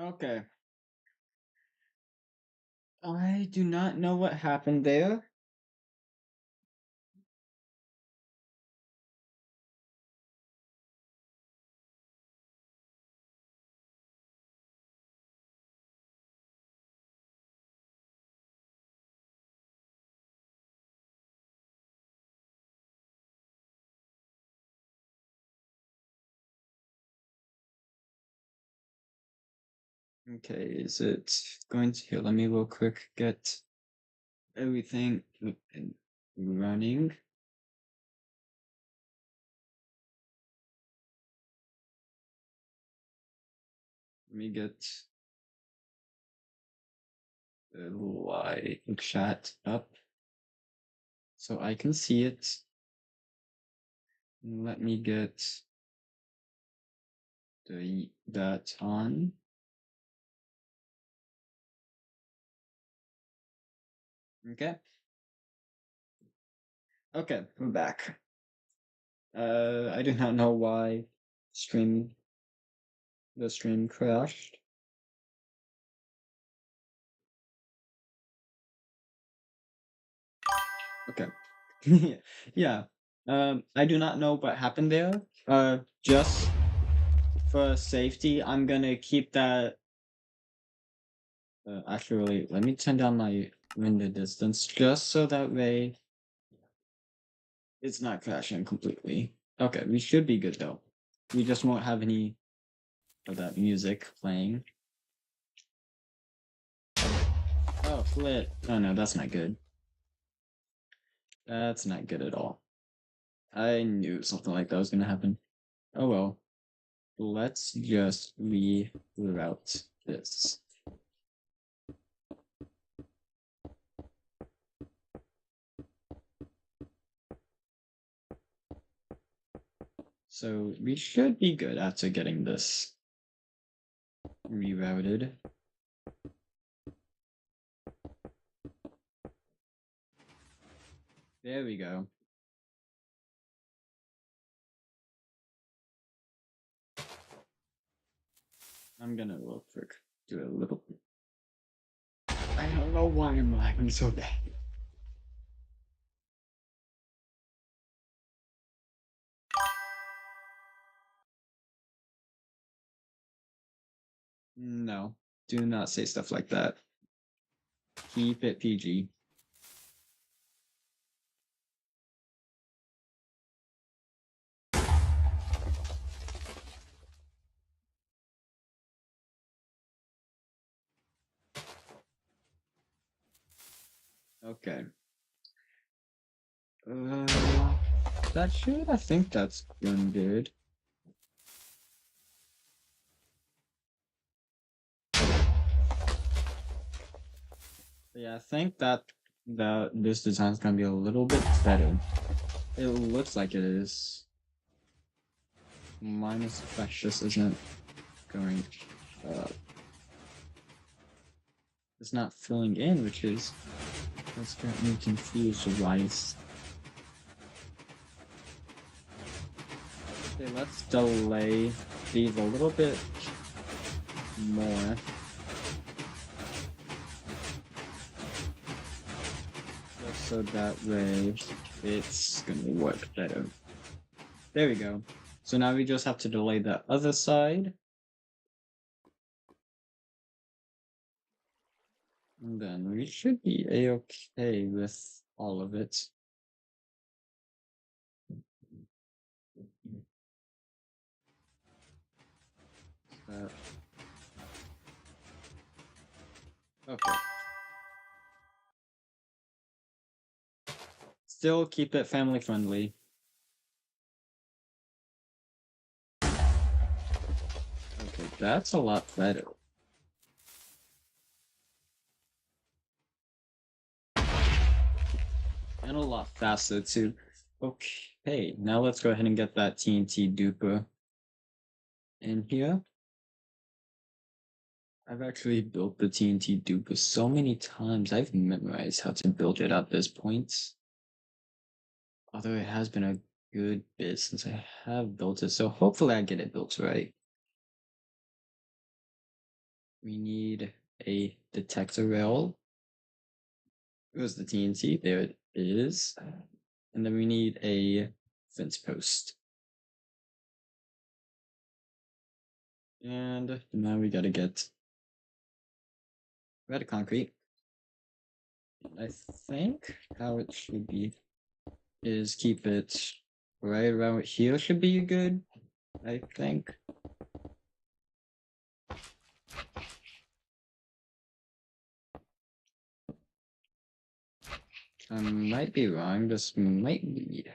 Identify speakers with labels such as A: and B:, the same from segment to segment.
A: Okay. I do not know what happened there. Okay, is it going to here? Let me real quick get everything running. Let me get the live chat up so I can see it. Let me get that on. Okay. Okay, we're back. I do not know why stream the stream crashed. Okay. Yeah. I do not know what happened there. Just for safety, I'm gonna keep that. Actually, let me turn down my render distance just so that way it's not crashing completely. Okay, we should be good though. We just won't have any of that music playing. Oh, flit. Oh no, that's not good. That's not good at all. I knew something like that was gonna happen. Oh well. Let's just reroute this. So we should be good after getting this rerouted. There we go. I'm gonna real quick do a little. I don't know why I'm lagging so bad. No, do not say stuff like that. Keep it PG. Okay. That should. I think that's going good. Yeah, I think that this design's gonna be a little bit better. It looks like it is. Minus precious isn't going. Uh, it's not filling in, which is that's got me confused. Rice. Okay, let's delay these a little bit more. Just so that way it's gonna work better. There we go. So now we just have to delay the other side. And then we should be a-okay with all of it. Okay. Still keep it family friendly. Okay, that's a lot better. And a lot faster too. Okay, now let's go ahead and get that TNT duper in here. I've actually built the TNT duper so many times. I've memorized how to build it at this point. Although it has been a good bit since I have built it, so hopefully I get it built right. We need a detector rail. Where's the TNT? There it is. And then we need a fence post. And now we gotta get red concrete. I think how it should be is keep it right around here should be good, I think. I might be wrong, this might be.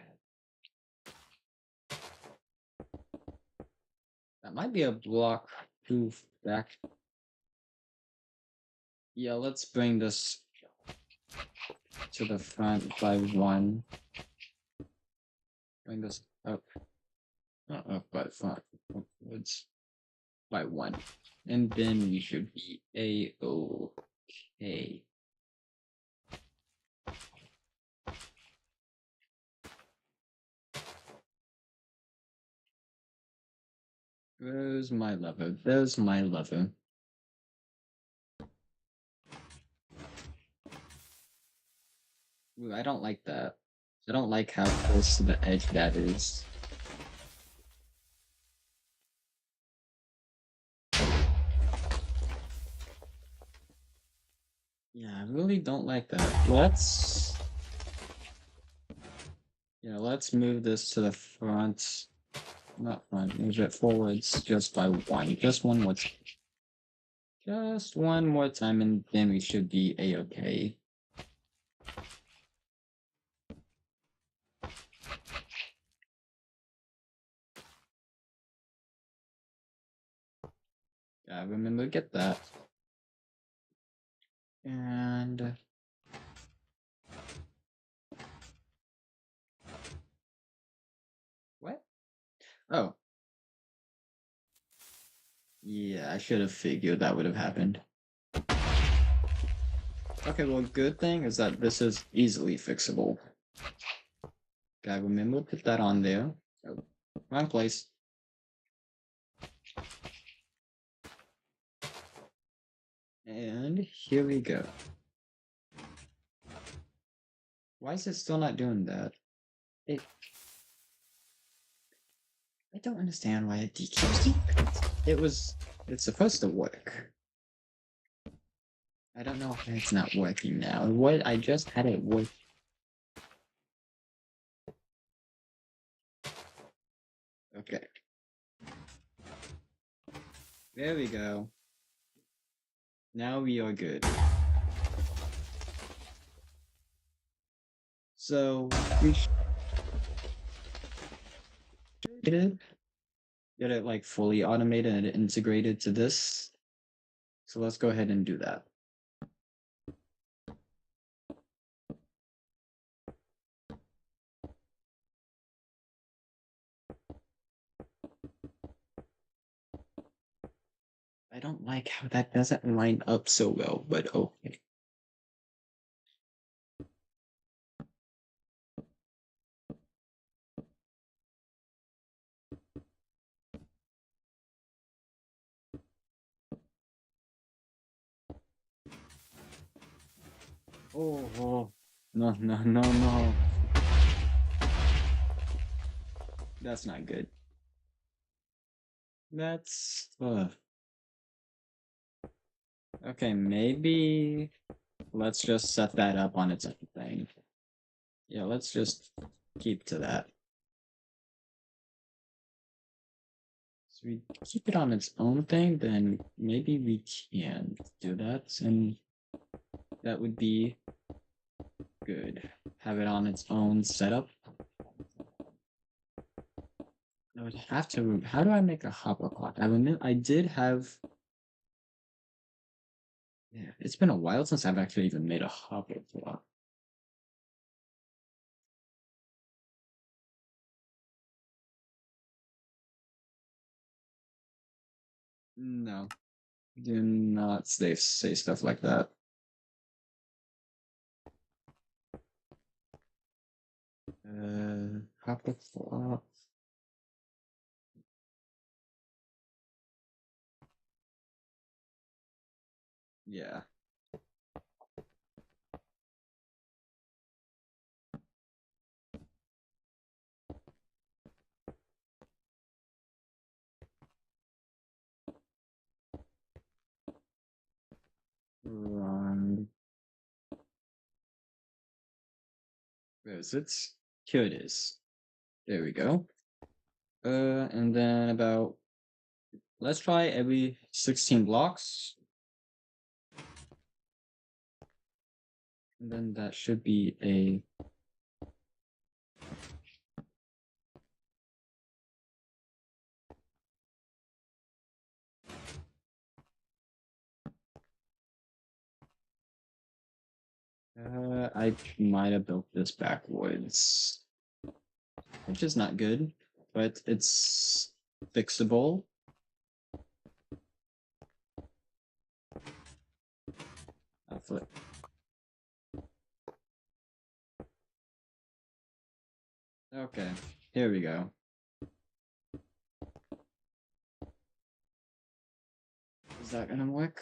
A: That might be a block proof back. Yeah, let's bring this to the front by 1. Bring this up. Not up by front. Upwards by 1. And then we should be A-okay. Where's my lever? There's my lever. Ooh, I don't like that. I don't like how close to the edge that is. Yeah, I really don't like that. Let's move this to the front. Not front, move it forwards just by 1. Just one more time. Just one more time, and then we should be A-okay. Yeah, remember, get that. And what? Oh. Yeah, I should have figured that would have happened. Okay, well, good thing is that this is easily fixable. Okay, remember, put that on there. Oh, wrong place. And here we go. Why is it still not doing that? I don't understand why it keeps. It's supposed to work. I don't know why it's not working now. What? I just had it work. Okay. There we go. Now we are good. So we should get it like fully automated and integrated to this. So let's go ahead and do that. I don't like how that doesn't line up so well, but okay. Oh, no, no, no, no. That's not good. That's okay, maybe let's just set that up on its own thing. Yeah, let's just keep to that. So we keep it on its own thing, then maybe we can do that, and that would be good. Have it on its own setup. I would have to. How do I make a hopper clock? I did have. Yeah, it's been a while since I've actually even made a hopper clock. No, do not say stuff like that. Hopper clock. Yeah. Run. Where is it? Here it is. There we go. And then about, let's try every 16 blocks. And then that should be a, I might have built this backwards, which is not good, but it's fixable. I'll flip. Okay, here we go. Is that gonna work?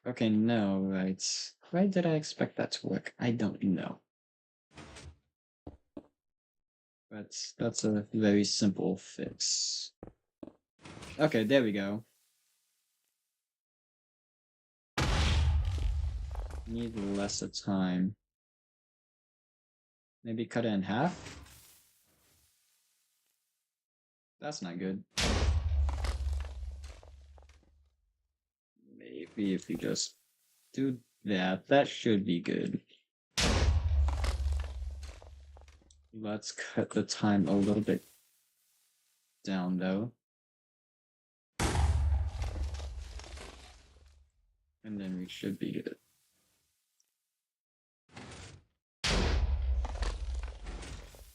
A: Okay, no, right. Why did I expect that to work? I don't know. But that's a very simple fix. Okay, there we go. Need less of time. Maybe cut it in half? That's not good. Maybe if you just do that, that should be good. Let's cut the time a little bit down though. And then we should be good.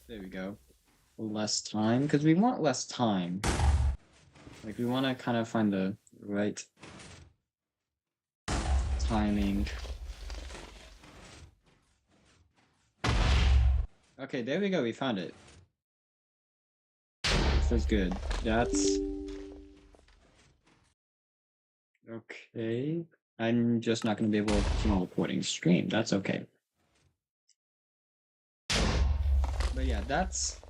A: There we go. Less time, because we want less time. Like, we want to kind of find the right timing. Okay, there we go, we found it. This is good. That's... Okay. I'm just not going to be able to continue recording stream. That's okay. But yeah, that's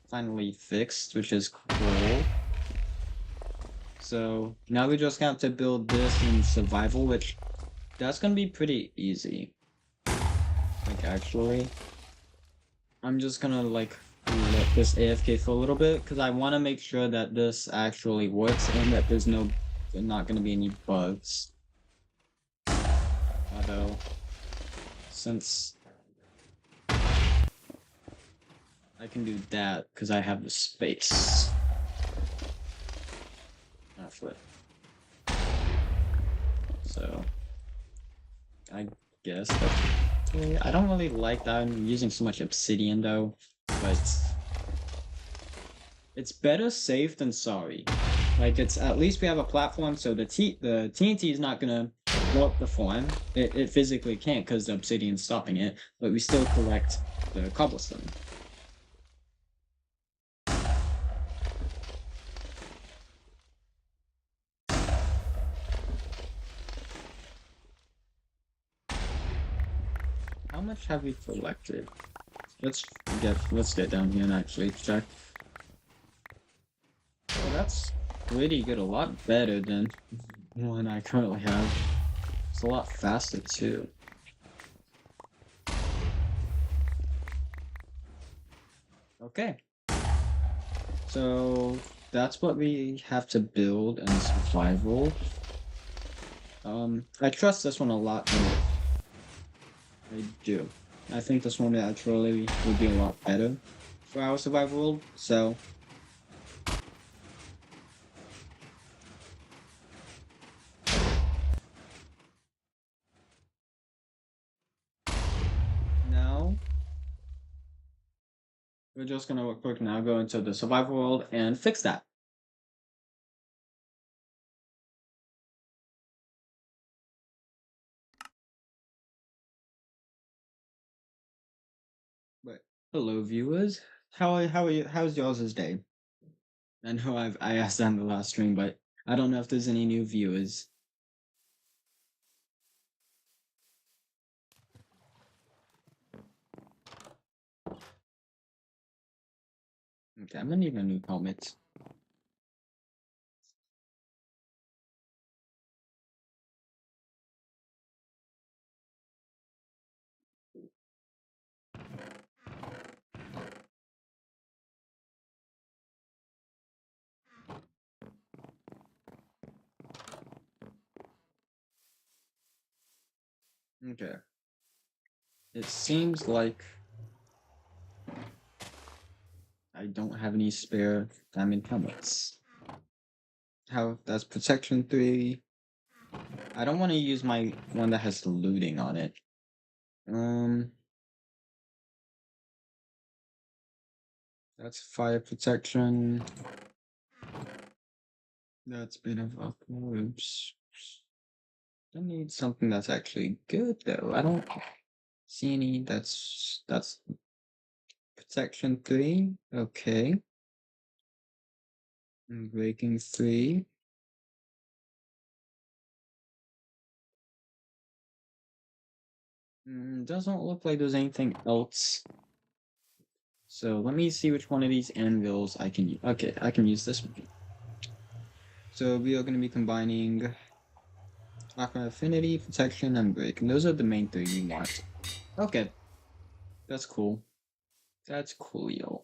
A: finally fixed, which is cool. So now we just have to build this in survival, which that's gonna be pretty easy. Like actually, I'm just gonna like let this AFK for a little bit because I want to make sure that this actually works and that there's not gonna be any bugs. Although, since I can do that because I have the space. Flip. So, I guess that I don't really like that I'm using so much obsidian though, but it's better safe than sorry. Like it's at least we have a platform, so the TNT is not gonna blow up the farm. It physically can't because the obsidian's stopping it, but we still collect the cobblestone. How much have we collected? Let's get down here and actually check. Well, that's pretty good, a lot better than one I currently have. It's a lot faster too. Okay. So that's what we have to build in survival. I trust this one a lot more. I do. I think this one actually would be a lot better for our survival world, so now we're just gonna real quick now go into the survival world and fix that. But hello viewers. How are you, how's y'all's day? I know I asked that in the last stream, but I don't know if there's any new viewers. Okay, I'm gonna need a new helmet. Okay. It seems like I don't have any spare diamond helmets. How that's protection 3. I don't want to use my one that has looting on it. That's fire protection. That's been of upwards. I need something that's actually good though. I don't see any that's protection 3. Okay. And breaking 3. Doesn't look like there's anything else. So let me see which one of these anvils I can use. Okay, I can use this one. So we are going to be combining Aqua Affinity, Protection, and Break. And those are the main 3 we want. Okay. That's cool. That's cool, yo.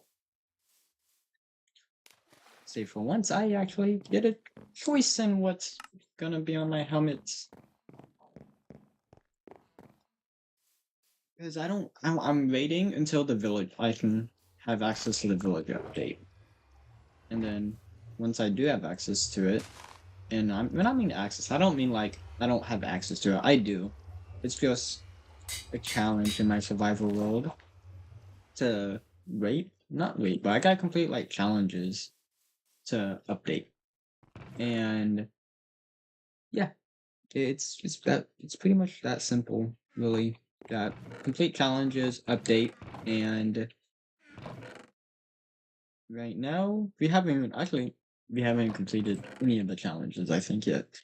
A: Say for once, I actually get a choice in what's gonna be on my helmets. Because I'm waiting until the village, I can have access to the village update. And then, once I do have access to it, and when I mean access, I don't mean like, I don't have access to it, I do. It's just a challenge in my survival world to not wait, but I gotta complete like challenges to update. And yeah, it's pretty much that simple, really. Got complete challenges, update, and right now we haven't completed any of the challenges, I think, yet.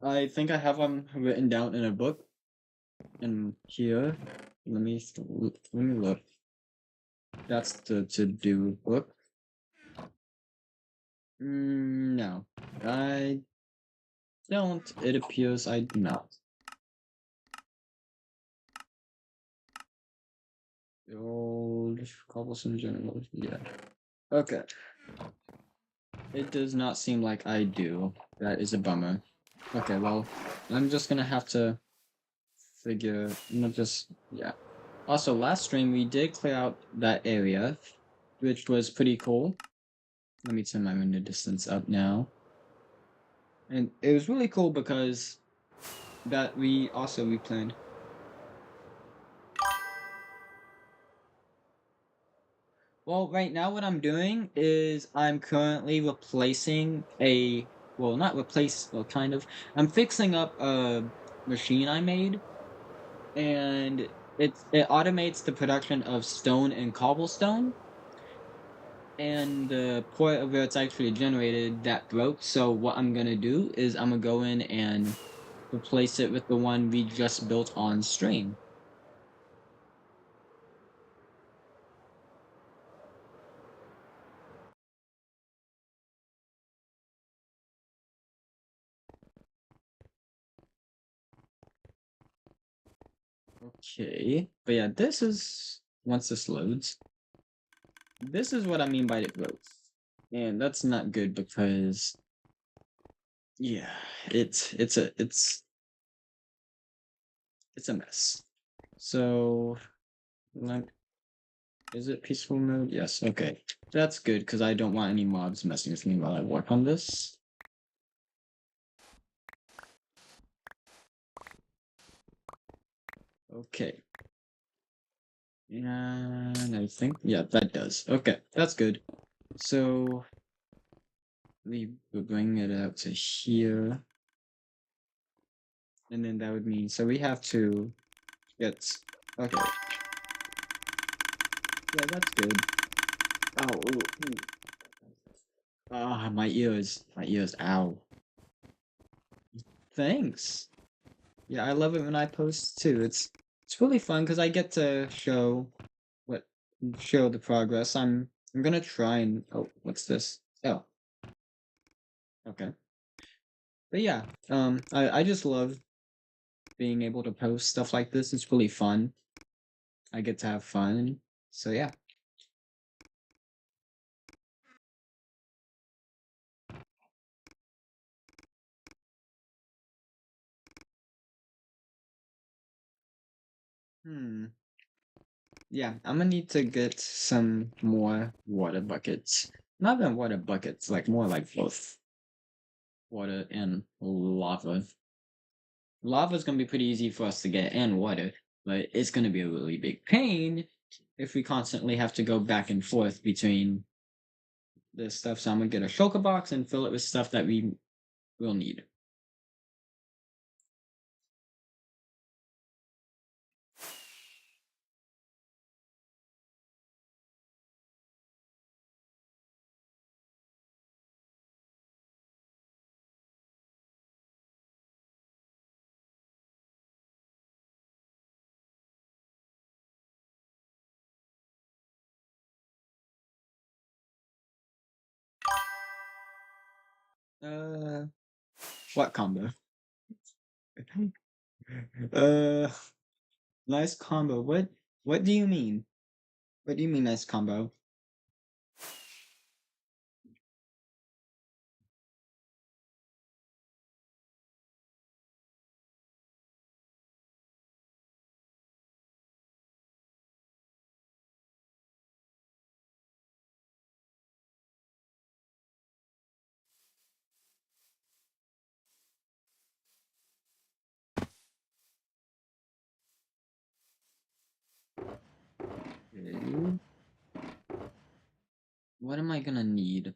A: I think I have them written down in a book. And here, let me look. That's the to-do book. No, I don't. It appears I do not. The old cobblestone general, yeah. Okay. It does not seem like I do. That is a bummer. Okay, well, I'm just gonna have to yeah. Also, last stream we did clear out that area, which was pretty cool. Let me turn my window distance up now. And it was really cool because that we planned. Well, right now what I'm doing is I'm currently replacing kind of. I'm fixing up a machine I made, and it automates the production of stone and cobblestone. And the port of where it's actually generated that broke, so what I'm gonna do is I'm gonna go in and replace it with the one we just built on stream. Okay, but yeah, once this loads, this is what I mean by it broke. And that's not good because, yeah, it's a mess. So, like, is it peaceful mode? Yes, okay. That's good, because I don't want any mobs messing with me while I work on this. Okay. And I think, yeah, that does. Okay, that's good. So, we will bring it out to here. And then that would mean, so we have to get, okay. Yeah, that's good. Oh, ooh. Ah, my ears, ow. Thanks. Yeah, I love it when I post too. It's really fun because I get to show the progress. I'm I'm gonna try and what's this? Oh, okay. But yeah, I just love being able to post stuff like this. It's really fun. I get to have fun. So yeah. Hmm. Yeah, I'm gonna need to get some more water buckets. Not even water buckets, like more like both water and lava. Lava's gonna be pretty easy for us to get and water, but it's gonna be a really big pain if we constantly have to go back and forth between this stuff. So I'm gonna get a shulker box and fill it with stuff that we will need. Uh, what combo? uh, nice combo. What do you mean? What do you mean nice combo? Okay. What am I gonna need?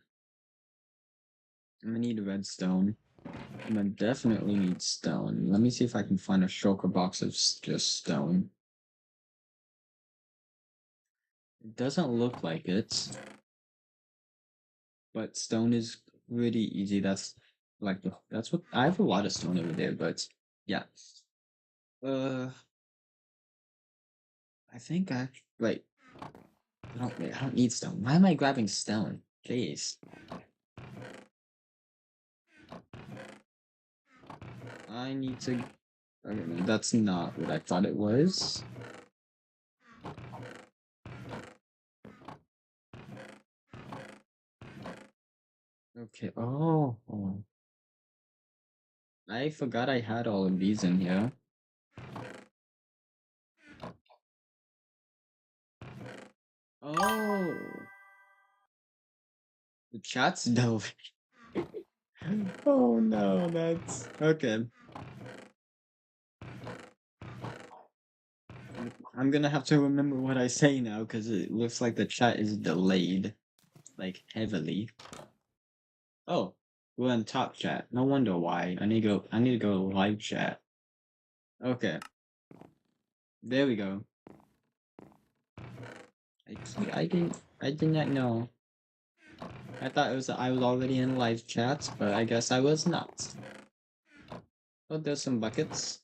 A: I'm gonna need redstone. I'm gonna definitely need stone. Let me see if I can find a shulker box of just stone. It doesn't look like it, but stone is really easy. That's what I have a lot of stone over there, but yeah. Uh, I think I wait. I don't need stone. Why am I grabbing stone? Jeez. I need to. Okay, that's not what I thought it was. Okay. Oh. I forgot I had all of these in here. Oh, the chat's delving. Oh no, that's okay. I'm gonna have to remember what I say now because it looks like the chat is delayed, like heavily. Oh, we're in top chat. No wonder why. I need to go live chat. Okay, there we go. I did not know. I thought I was already in live chat, but I guess I was not. Oh, there's some buckets.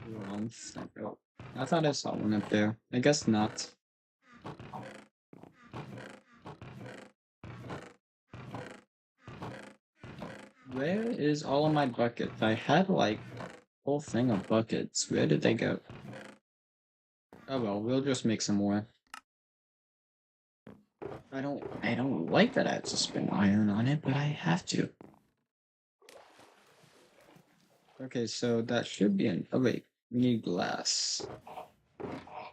A: Wrong thing. Oh, I thought I saw one up there. I guess not. Where is all of my buckets? I had like a whole thing of buckets. Where did they go? Oh well, we'll just make some more. I don't like that I have to spin iron on it, but I have to. Okay, so that should be an oh wait, we need glass.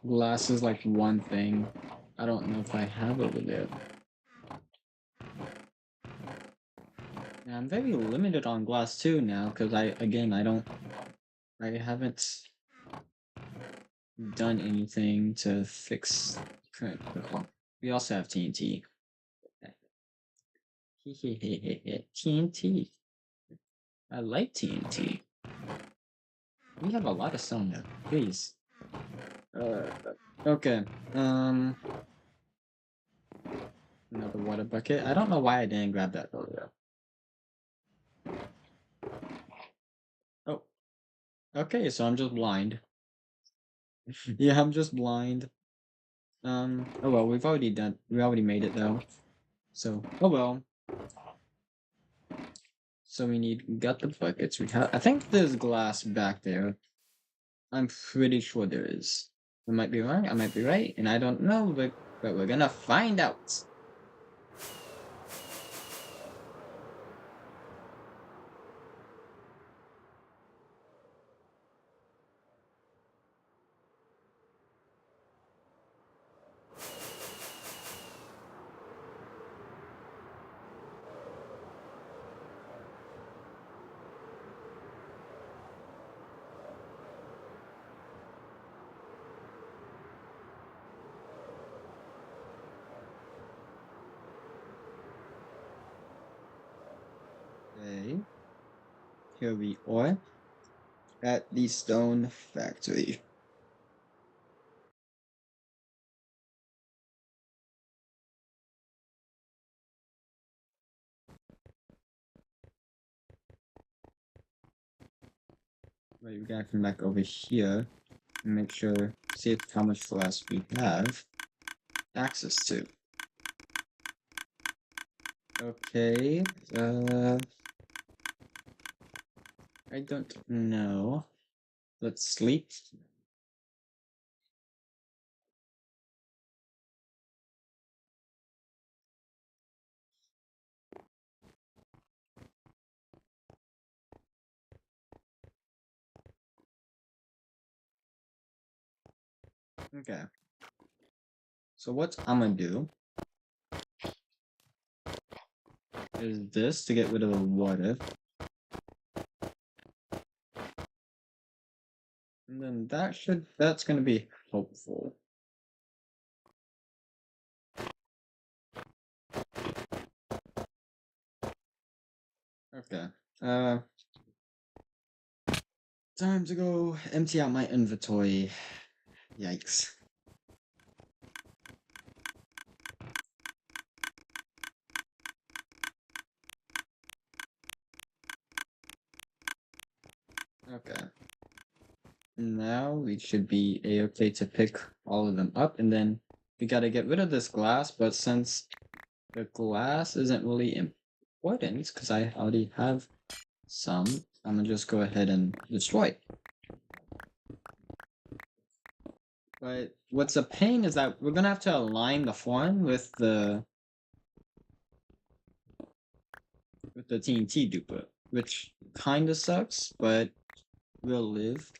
A: Glass is like one thing. I don't know if I have over there. Yeah, I'm very limited on glass too now, because I haven't done anything to fix current. We also have TNT. TNT. I like TNT. We have a lot of stone now. Please. Uh, okay. Another water bucket. I don't know why I didn't grab that earlier. Oh, okay, so I'm just blind. Yeah, I'm just blind. Oh well, we already made it though. So, oh well. So we got the buckets. I think there's glass back there. I'm pretty sure there is. I might be wrong, I might be right, and I don't know, but we're gonna find out. Okay, here we are at the stone factory. Right, we gotta come back over here and make sure, see how much glass we have access to. Okay, I don't know. Let's sleep. Okay. So what I'm gonna do is this to get rid of the water. And then that's gonna be helpful. Okay. Time to go empty out my inventory. Yikes. Okay. Now we should be a-okay to pick all of them up, and then we gotta get rid of this glass, but since the glass isn't really important, because I already have some, I'm gonna just go ahead and destroy it. But what's a pain is that we're gonna have to align the farm with the TNT duper, which kinda sucks, but we'll live.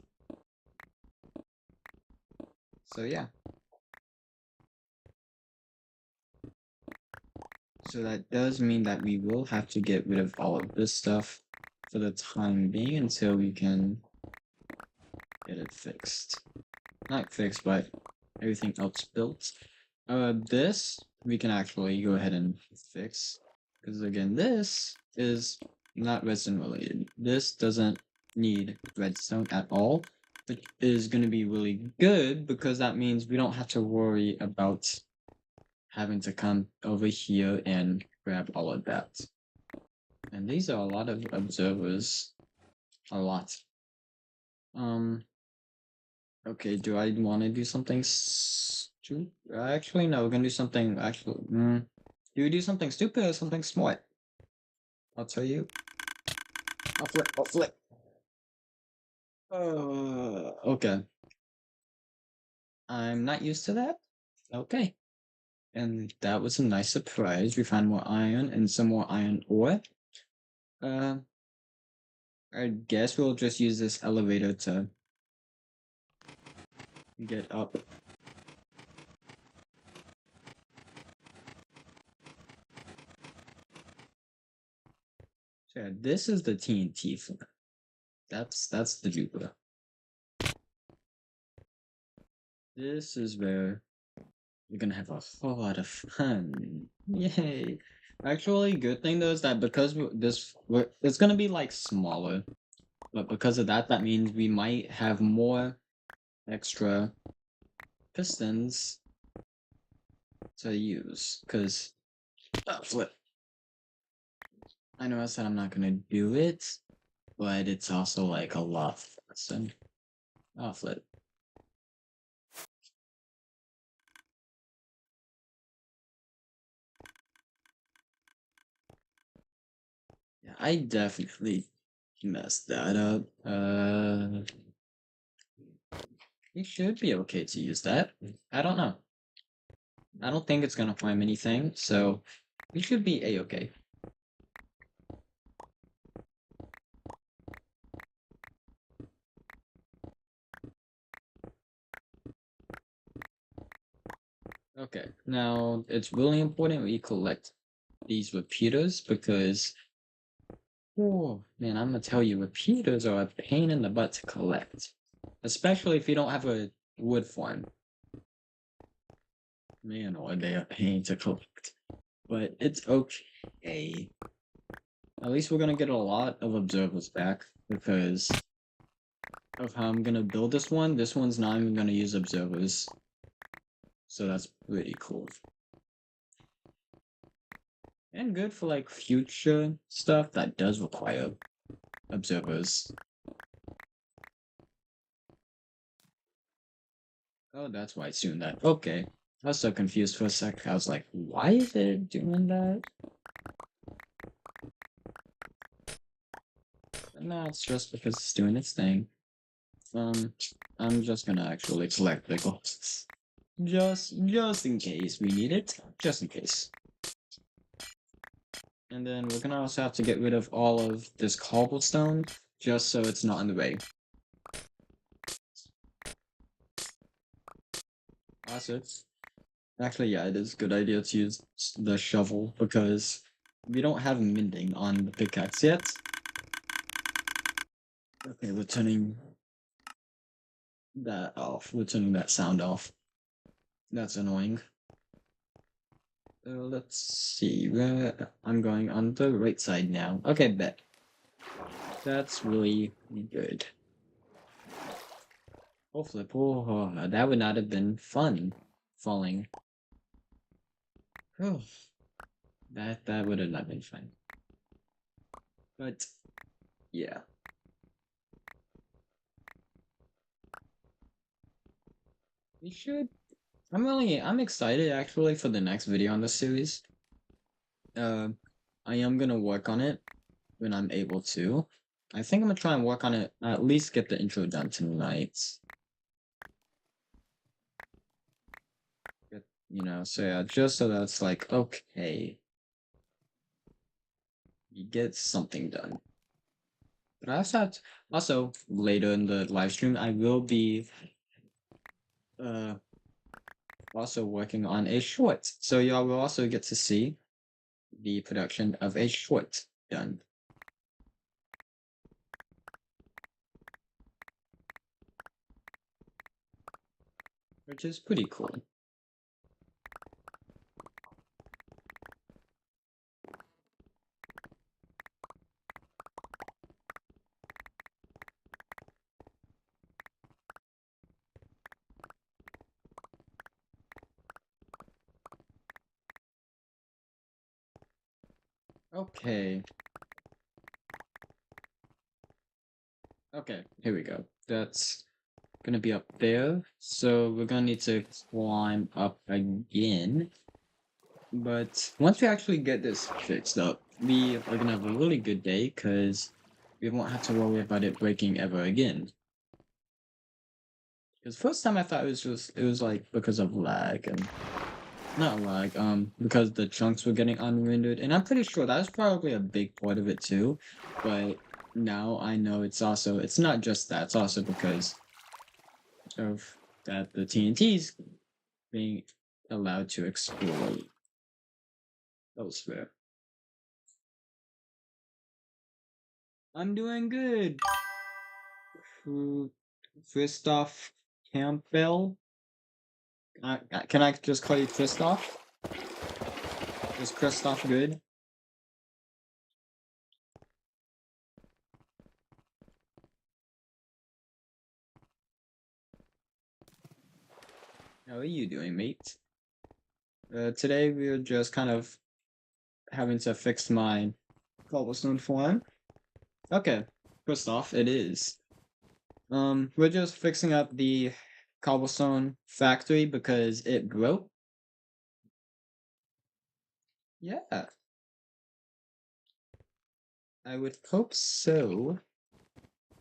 A: So yeah. So that does mean that we will have to get rid of all of this stuff for the time being until we can get it fixed. Not fixed, but everything else built. This we can actually go ahead and fix. Because again, this is not redstone related. This doesn't need redstone at all, which is going to be really good because that means we don't have to worry about having to come over here and grab all of that. And these are a lot of observers. A lot. Okay, do I want to do something stupid? Actually, no, we're gonna do something actually. Do we do something stupid or something smart? I'll tell you. I'll flip. Okay. I'm not used to that. Okay. And that was a nice surprise. We found more iron and some more iron ore. Uh, I guess we'll just use this elevator to get up. So yeah, this is the TNT floor. That's the Jupiter. This is where we're gonna have a whole lot of fun. Yay! Actually, good thing though is that because it's gonna be like smaller, but because of that, that means we might have more extra pistons to use. Because Flip. I know I said I'm not gonna do it, but it's also like a lot faster. Flip. Yeah, I definitely messed that up. You should be okay to use that. I don't know. I don't think it's gonna harm anything, so we should be a-okay. Okay, now it's really important we collect these repeaters because, oh man, I'm gonna tell you, repeaters are a pain in the butt to collect, especially if you don't have a wood farm. Man, are they a pain to collect? But it's okay. At least we're gonna get a lot of observers back because of how I'm gonna build this one. This one's not even gonna use observers. So that's pretty cool. And good for like future stuff that does require observers. Oh, that's why it's doing that. Okay. I was so confused for a sec. I was like, why is it doing that? But no, it's just because it's doing its thing. I'm just gonna actually collect the ghosts. Just in case we need it. Just in case. And then we're gonna also have to get rid of all of this cobblestone, just so it's not in the way. Also, actually, yeah, it is a good idea to use the shovel because we don't have mending on the pickaxe yet. Okay, we're turning that off. We're turning that sound off. That's annoying. Let's see. I'm going on the right side now. Okay, bet. That's really good. Hopefully, oh, that would not have been fun falling. Oh, that would have not been fun. But yeah. We should. I'm excited actually for the next video on this series. Uh, I am gonna work on it when I'm able to. I think I'm gonna try and work on it, at least get the intro done tonight. You know, so yeah, just so that's like, okay, you get something done. But I also also later in the live stream, I will be uh also working on a short. So y'all will also get to see the production of a short done. Which is pretty cool. Okay. Okay, here we go. That's gonna be up there. So we're gonna need to climb up again. But once we actually get this fixed up, we are gonna have a really good day because we won't have to worry about it breaking ever again. Because first time I thought it was like because of lag and not lag, because the chunks were getting unrendered, and I'm pretty sure that's probably a big part of it too. But now I know it's not just that, it's also because of that the TNT's being allowed to explode elsewhere. I'm doing good. Christoph Campbell. Can I just call you Christoph? Is Christoph good? How are you doing, mate? Today we're just kind of having to fix my cobblestone farm. Okay, first off, it is. We're just fixing up the cobblestone factory because it broke. Yeah, I would hope so.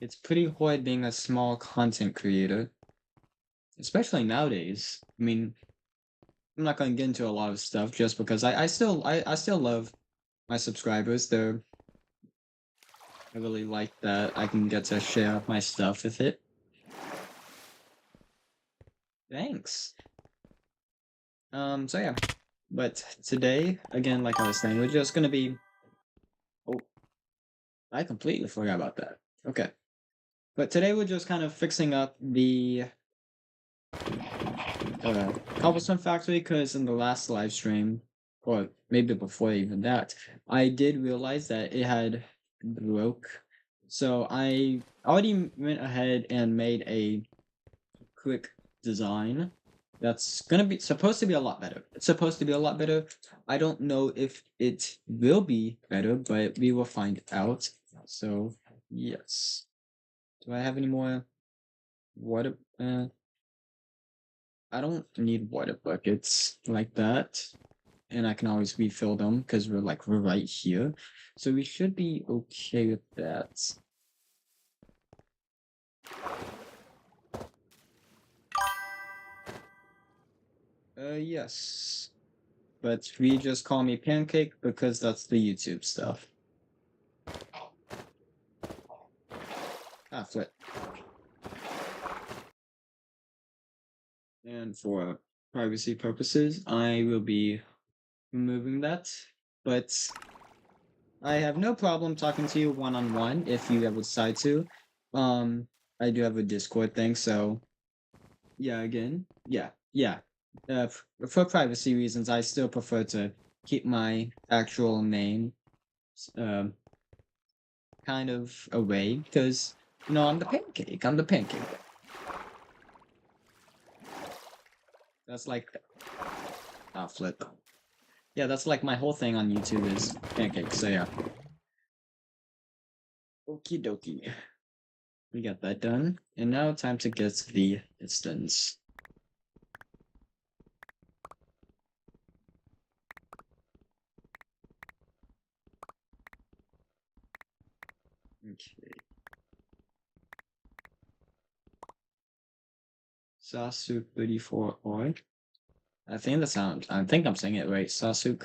A: It's pretty hard being a small content creator, especially nowadays. I mean, I'm not gonna get into a lot of stuff just because I still love my subscribers. I really like that I can get to share my stuff with it. Thanks. So yeah. But today, again, like I was saying, we're just gonna be. Oh, I completely forgot about that. Okay. But today we're just kind of fixing up the cobblestone factory because in the last live stream, or maybe before even that, I did realize that it had broke. So I already went ahead and made a quick design that's gonna be supposed to be a lot better. It's supposed to be a lot better. I don't know if it will be better, but we will find out. So yes. Do I have any more water? I don't need water buckets like that. And I can always refill them because we're right here. So we should be okay with that. Yes. But we just call me Pancake because that's the YouTube stuff. Ah, flip. And for privacy purposes, I will be removing that. But I have no problem talking to you one-on-one if you ever decide to. I do have a Discord thing, so yeah, again, yeah. For privacy reasons, I still prefer to keep my actual name um kind of away because I'm the pancake. I'm the pancake. That's like flip. Yeah, that's like my whole thing on YouTube is pancakes. So yeah. Okie dokie. We got that done. And now time to get the distance. Okay. Sasuke 34 Oi. I think I'm saying it right. Sasuke.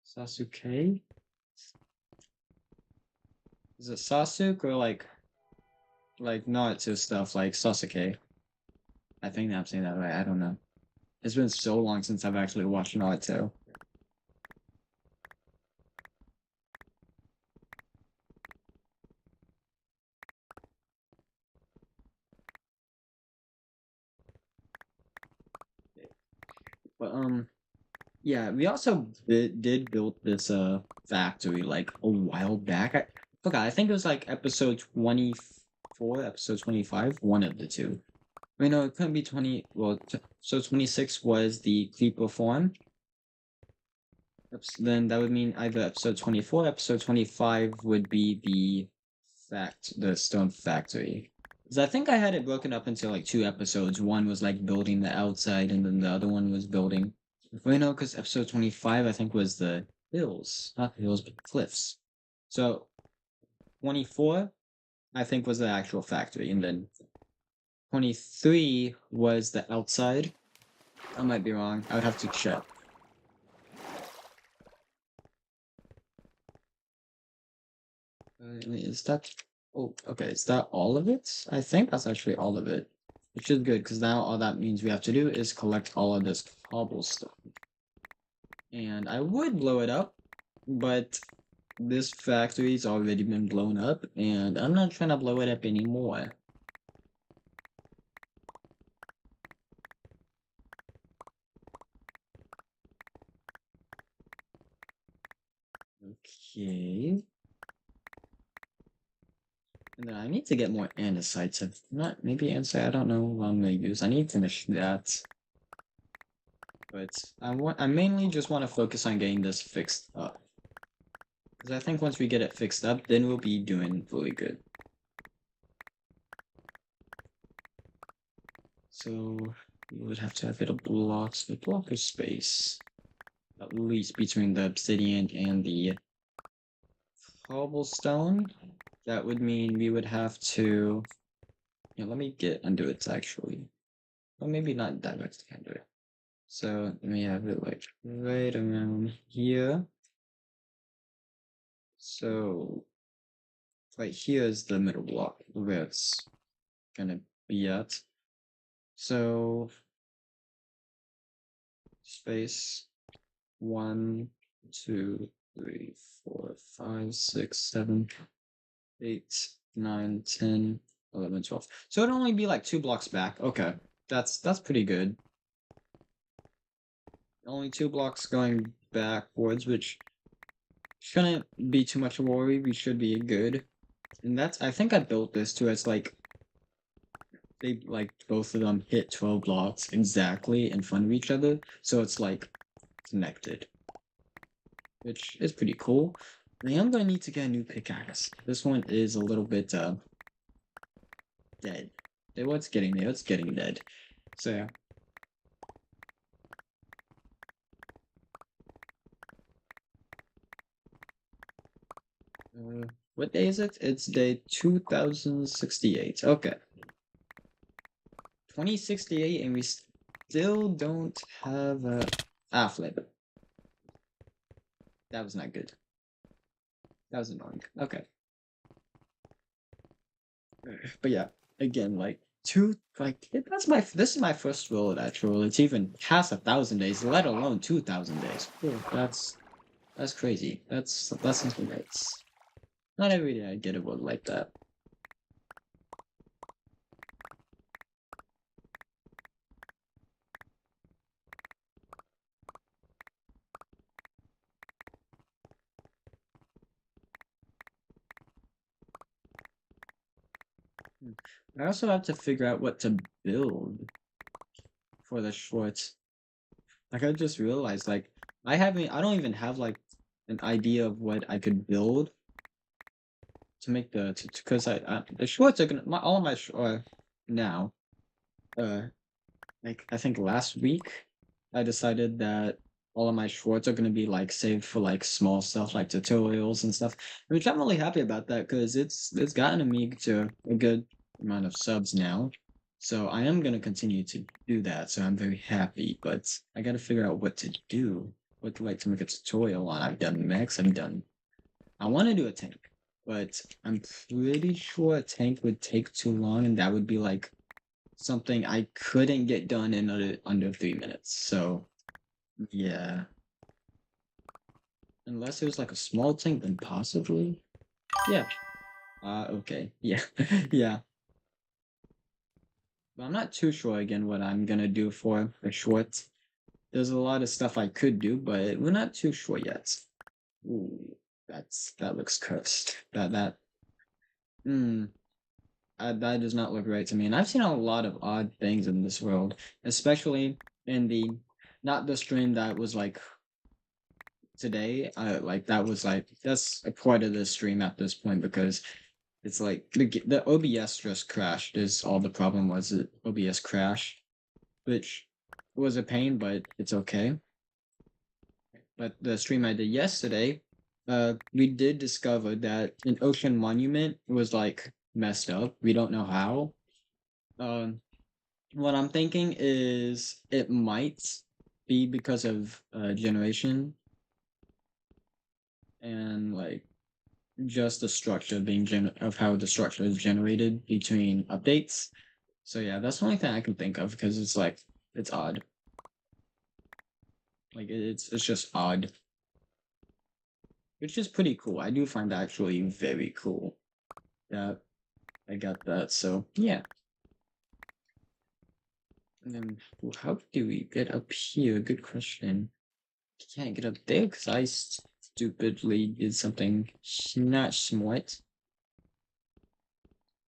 A: Sasuke? Is it Sasuke or like Naruto stuff like Sasuke? I think I'm saying that right. I don't know. It's been so long since I've actually watched Naruto. But yeah, we also did build this factory like a while back. I forgot. I think it was like episode 24, episode 25, one of the two. Wait, no, it couldn't be 20. Well, so 26 was the creeper farm. Then that would mean either episode 24, episode 25 would be the stone factory. Because I think I had it broken up into like two episodes. One was like building the outside, and then the other one was building. Wait, no, because episode 25 I think was the hills, not the hills, but the cliffs. So 24 I think was the actual factory, and then 23 was the outside. I might be wrong. I would have to check. Is that? Oh, okay. Is that all of it? I think that's actually all of it. Which is good because now all that means we have to do is collect all of this cobblestone. And I would blow it up, but this factory's already been blown up, and I'm not trying to blow it up anymore. Okay. And then I need to get more andesites. Not maybe andesite. I don't know what I'm gonna use. I need to finish that. But I mainly just want to focus on getting this fixed up. Because I think once we get it fixed up, then we'll be doing really good. So we would have to have a bit of blocks, the blocker space. At least between the obsidian and the cobblestone. That would mean we would have to... Yeah, let me get under it actually. Well, maybe not directly under it. So let me have it like right around here. So right here is the middle block where it's gonna be at. So space 1, 2, 3, 4, 5, 6, 7, 8, 9, 10, 11, 12. So it'd only be like 2 blocks back. Okay. That's pretty good. Only 2 blocks going backwards, which shouldn't be too much of a worry. We should be good. And that's, I think I built this too. It's like they like both of them hit 12 blocks exactly in front of each other, so it's like connected, which is pretty cool. I am gonna need to get a new pickaxe. This one is a little bit dead. What's getting there? It's getting dead. So yeah. What day is it? It's day 2068. Okay. 2068, and we still don't have a flip. That was not good. That was annoying. Okay. But yeah, again, like this is my first world actual. It's even past 1,000 days, let alone 2,000 days. That's crazy. That's something that's not every day I get a world like that. I also have to figure out what to build for the shorts. Like I just realized, like I don't even have like an idea of what I could build to make because the shorts are gonna all my now like I think last week I decided that all of my shorts are gonna be like saved for like small stuff like tutorials and stuff, which I'm really happy about that because it's gotten me to a good amount of subs now. So I am gonna continue to do that. So I'm very happy, but I gotta figure out what to do. What to like to make a tutorial on. I've done mechs. I want to do a tank, but I'm pretty sure a tank would take too long, and that would be like something I couldn't get done in under 3 minutes. So yeah, unless it was like a small tank, then possibly. Yeah. Okay. Yeah. Yeah. But I'm not too sure again what I'm gonna do for a short. There's a lot of stuff I could do, but we're not too sure yet. Ooh, that looks cursed. Hmm. That does not look right to me. And I've seen a lot of odd things in this world, especially in the not the stream that was like today. Like that was like that's a part of the stream at this point because it's like the OBS just crashed. Is all the problem was it OBS crashed, which was a pain, but it's okay. But the stream I did yesterday, we did discover that an ocean monument was like messed up. We don't know how. Um, what I'm thinking is it might be because of generation and like just the structure of how the structure is generated between updates. So yeah, that's the only thing I can think of because it's like it's odd. Like it's just odd. Which is pretty cool. I do find that actually very cool. That I got that. So yeah. And then how do we get up here? Good question. Can't get up there because I stupidly did something not smart.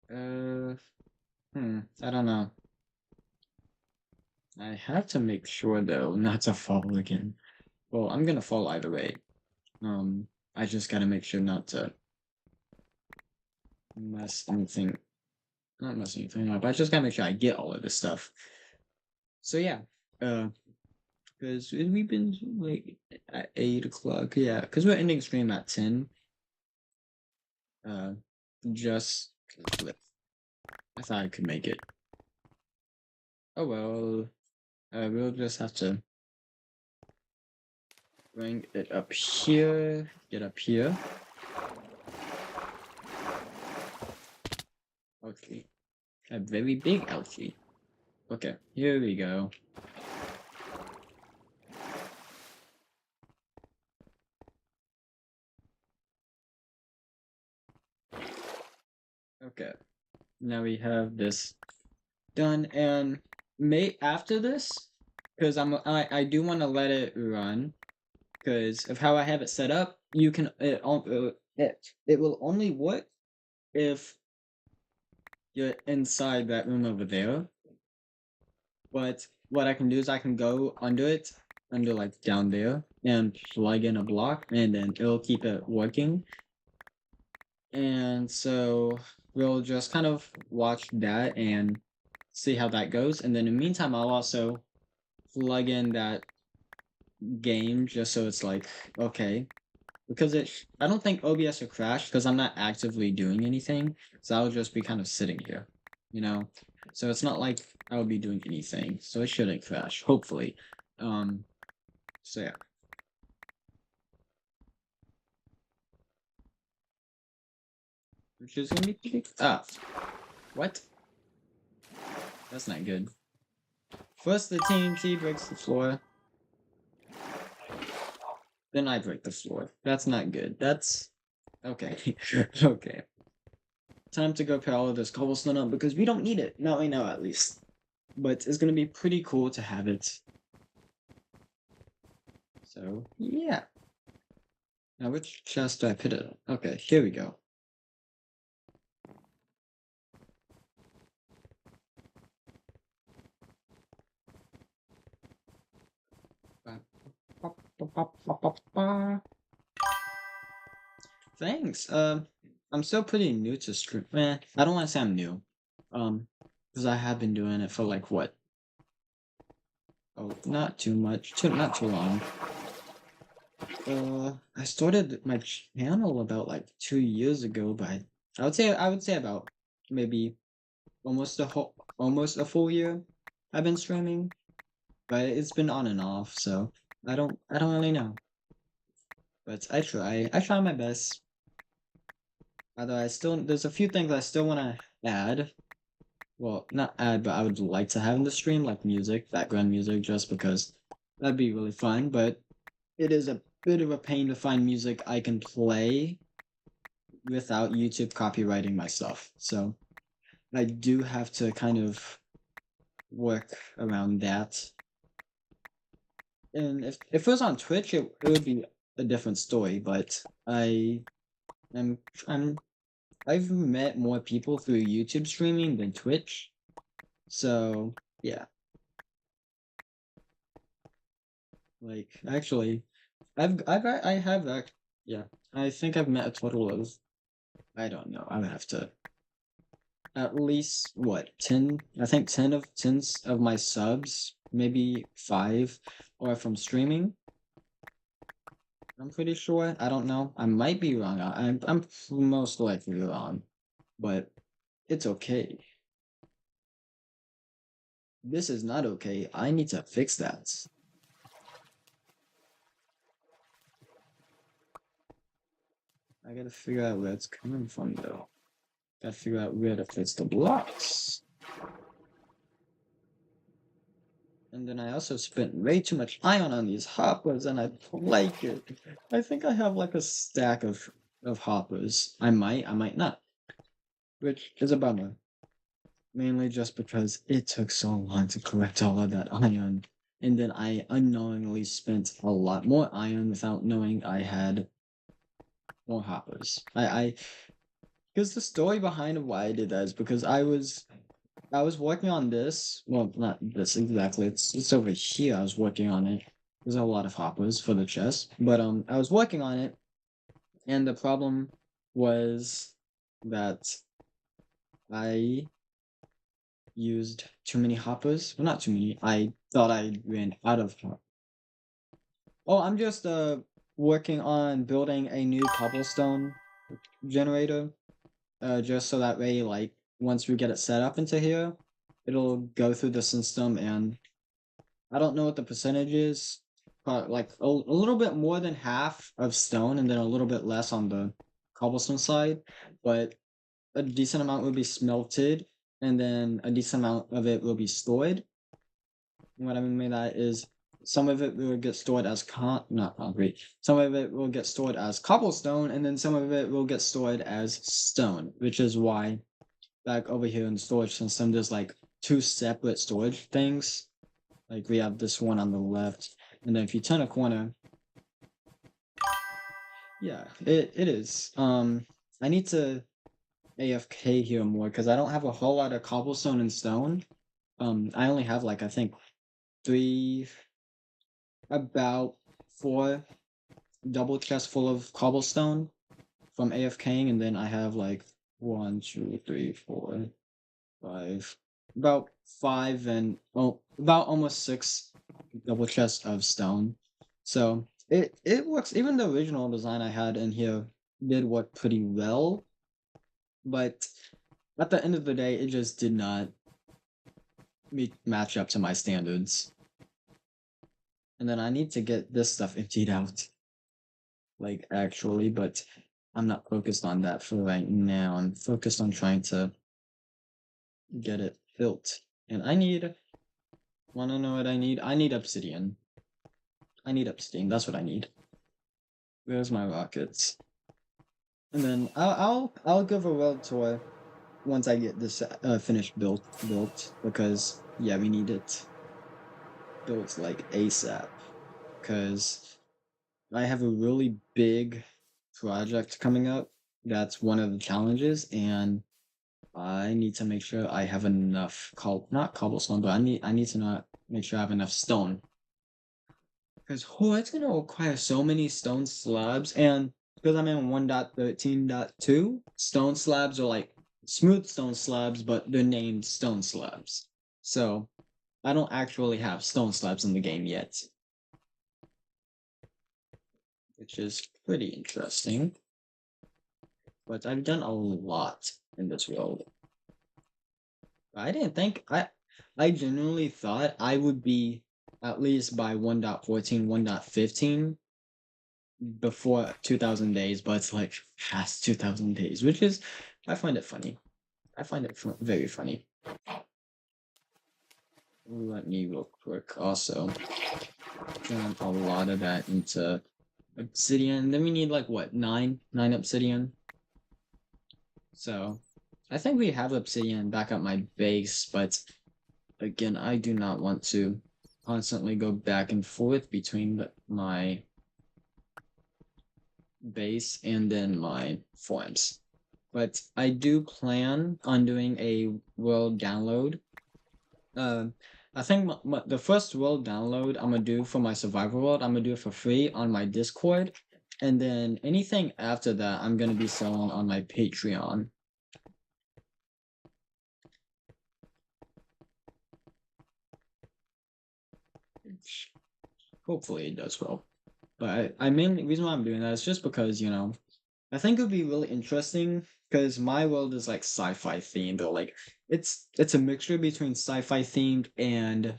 A: I don't know. I have to make sure though not to fall again. Well, I'm gonna fall either way. I just gotta make sure not to mess anything, not mess anything up. I just gotta make sure I get all of this stuff. So yeah, uh, because we've been like at 8 o'clock. Yeah, because we're ending stream at 10. Uh, just I thought I could make it. Oh well. We'll just have to bring it up here. Get up here. Okay. A very big Alfie. Okay, here we go. Okay. Now we have this done, and after this, because I do want to let it run because of how I have it set up. You can it will only work if you're inside that room over there. But what I can do is I can go under like down there, and plug in a block, and then it'll keep it working. And so we'll just kind of watch that and see how that goes. And then in the meantime, I'll also plug in that game just so it's like, okay. Because I don't think OBS will crash because I'm not actively doing anything. So I'll just be kind of sitting here, you know? So it's not like I'll be doing anything. So it shouldn't crash, hopefully. So yeah. Which is gonna be pretty... Ah. What? That's not good. First the TNT breaks the floor. Then I break the floor. That's not good. That's... Okay. Okay. Time to go put all of this cobblestone up because we don't need it. Not right now, at least. But it's gonna be pretty cool to have it. So, yeah. Now, which chest do I put it in? Okay, here we go. Thanks. I'm still pretty new to stream. I don't want to say I'm new. Because I have been doing it for like what? Oh, not too much. Not too long. I started my channel about like 2 years ago, but I would say about maybe almost a full year I've been streaming. But it's been on and off, so I don't really know. But I try my best. Although there's a few things I still want to add. Well, not add, but I would like to have in the stream, like music, background music, just because that'd be really fun. But it is a bit of a pain to find music I can play without YouTube copyrighting my stuff. So I do have to kind of work around that. And if it was on Twitch, it would be a different story. But I've met more people through YouTube streaming than Twitch. So yeah. Like actually, I have yeah. I think I've met a total of, I don't know. I would have to at least what 10. I think 10 of my subs, maybe 5, are from streaming. I'm pretty sure. I don't know. I might be wrong. I'm most likely wrong, but it's okay. This is not okay. I need to fix that. I gotta figure out where it's coming from, though. Gotta figure out where to fix the blocks. And then I also spent way too much iron on these hoppers, and I don't like it. I think I have like a stack of hoppers. I might not. Which is a bummer. Mainly just because it took so long to collect all of that iron. And then I unknowingly spent a lot more iron without knowing I had more hoppers. Because the story behind why I did that is because I was I was working on this. Well, not this exactly. It's over here. I was working on it. There's a lot of hoppers for the chest, but I was working on it, and the problem was that I used too many hoppers. Well, not too many. I thought I ran out of hoppers. Oh, I'm just working on building a new cobblestone generator. Just so that way, like once we get it set up into here, it'll go through the system, and I don't know what the percentage is, but like a little bit more than half of stone, and then a little bit less on the cobblestone side, but a decent amount will be smelted, and then a decent amount of it will be stored. What I mean by that is some of it will get stored as not concrete. Some of it will get stored as cobblestone, and then some of it will get stored as stone, which is why back over here in the storage system, there's like two separate storage things. Like we have this one on the left, and then if you turn a corner, yeah, it is. I need to AFK here more because I don't have a whole lot of cobblestone and stone. I only have like I think three, about four double chests full of cobblestone from AFKing, and then I have like 1, 2, 3, 4, 5, about 5 and about almost 6 double chests of stone. So it works. Even the original design I had in here did work pretty well, but at the end of the day, it just did not match up to my standards. And then I need to get this stuff emptied out, like actually, but I'm not focused on that for right now. I'm focused on trying to get it built. And I need, wanna know what I need? I need obsidian. I need obsidian, that's what I need. Where's my rockets? And then I'll give a world tour once I get this finished built because yeah, we need it built like ASAP because I have a really big project coming up. That's one of the challenges, and I need to make sure I have enough not cobblestone, but I need to not make sure I have enough stone. Because it's gonna require so many stone slabs, and because I'm in 1.13.2, stone slabs are like smooth stone slabs, but they're named stone slabs. So I don't actually have stone slabs in the game yet, which is pretty interesting. But I've done a lot in this world. I didn't think I genuinely thought I would be at least by 1.14, 1.15 before 2000 days, but it's like past 2000 days, which is I find it funny. I find it very funny. Let me real quick also turn a lot of that into obsidian. Then we need like what, nine obsidian. So I think we have obsidian back at my base, but again, I do not want to constantly go back and forth between my base and then my forms. But I do plan on doing a world download. I think the first world download I'm gonna do for my survival world, I'm gonna do it for free on my Discord, and then anything after that, I'm gonna be selling on my Patreon. Hopefully it does well. But I mainly reason why I'm doing that is just because I think it would be really interesting because my world is like sci-fi themed, or like it's a mixture between sci-fi themed and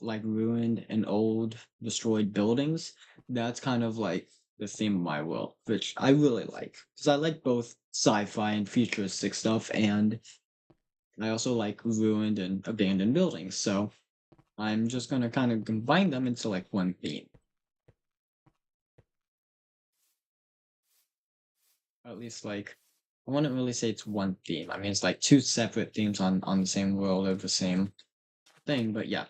A: like ruined and old destroyed buildings. That's kind of like the theme of my world, which I really like because I like both sci-fi and futuristic stuff, and I also like ruined and abandoned buildings. So I'm just gonna kind of combine them into like one theme. At least like I wouldn't really say it's one theme. I mean it's like two separate themes on the same world of the same thing, but yeah.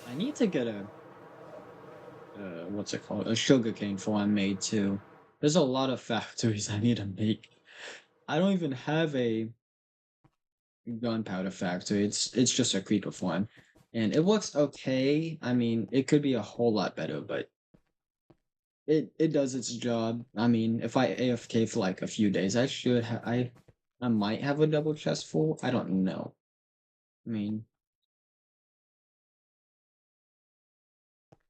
A: I need to get a what's it called? A sugarcane farm made too. There's a lot of factories I need to make. I don't even have a gunpowder factory. It's just a creeper farm, and it looks okay. I mean, it could be a whole lot better, but it does its job. I mean, if I AFK for like a few days, I might have a double chest full. I don't know. I mean,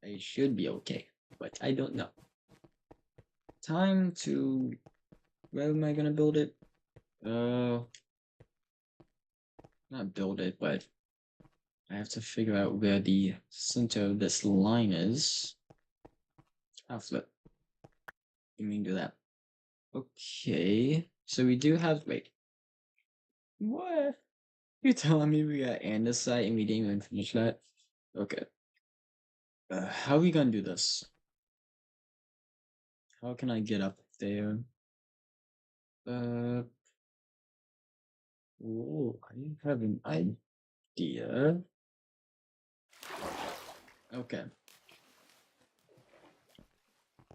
A: I should be okay, but I don't know. Time to where am I gonna build it? Uh, not build it, but I have to figure out where the center of this line is. I'll flip. You mean do that? Okay. So we do have wait. What? You're telling me we got andesite and we didn't even finish that? Okay. How are we gonna do this? How can I get up there? Uh, oh, I have an idea. Okay.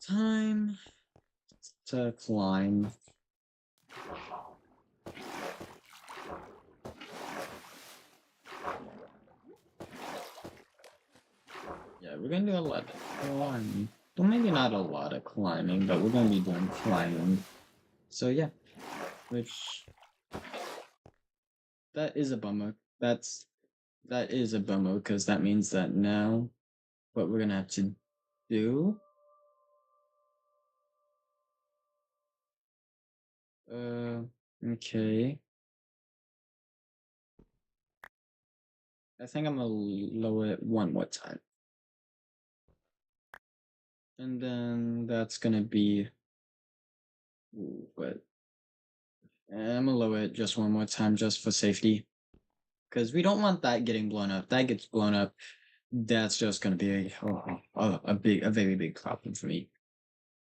A: Time to climb. Yeah, we're gonna do a lot of climbing. Well, maybe not a lot of climbing, but we're gonna be doing climbing. So yeah, which that is a bummer. That is a bummer because that means that now what we're gonna have to do. Okay. I think I'm gonna lower it one more time. And then that's gonna be what? I'm gonna lower it just one more time just for safety. Because we don't want that getting blown up. That gets blown up, that's just gonna be a very big problem for me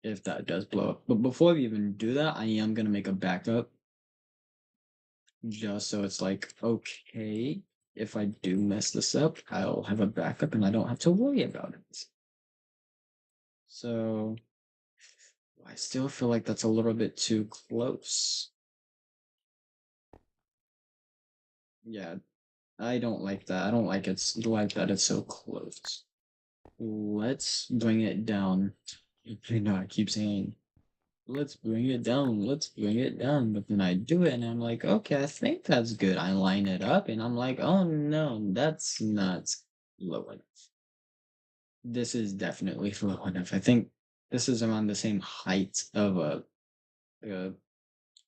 A: if that does blow up. But before we even do that, I am gonna make a backup. Just so it's like, okay, if I do mess this up, I'll have a backup and I don't have to worry about it. So I still feel like that's a little bit too close. Yeah, I don't like that. I don't like like that it's so close. Let's bring it down. You know, I keep saying, let's bring it down, let's bring it down. But then I do it and I'm like, okay, I think that's good. I line it up and I'm like, oh no, that's not low enough. This is definitely low enough. I think this is around the same height of a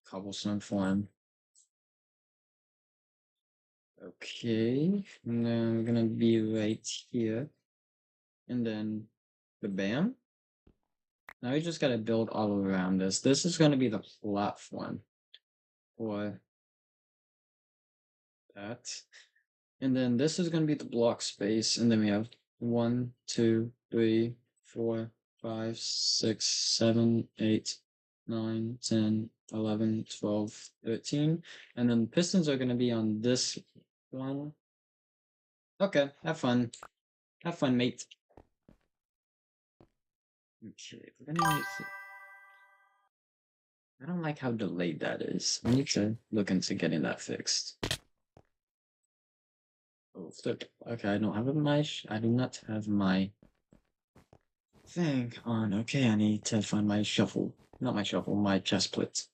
A: cobblestone form. Okay, and then I'm gonna be right here. And then the bam. Now we just gotta build all around this. This is gonna be the platform for that. And then this is gonna be the block space. And then we have 1, 2, 3, 4, 5, 6, 7, 8, 9, 10, 11, 12, 13. And then the pistons are gonna be on this one. Okay, have fun. Have fun, mate. Okay, we're gonna need to... I don't like how delayed that is. We need to look into getting that fixed. Oh, flip. Okay, I don't have I do not have my thing on. Okay, I need to find my shuffle. Not my shuffle, my chest plate.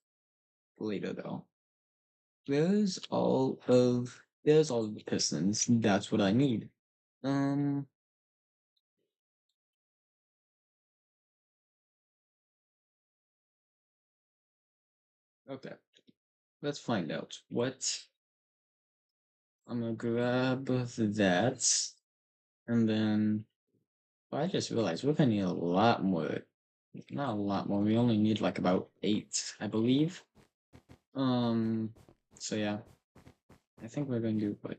A: Later though. There's all of the pistons. That's what I need. Um okay. Let's find out what I'm gonna grab that and then I just realized we're gonna need a lot more. Not a lot more. We only need like about 8, I believe. So yeah. I think we're gonna do what?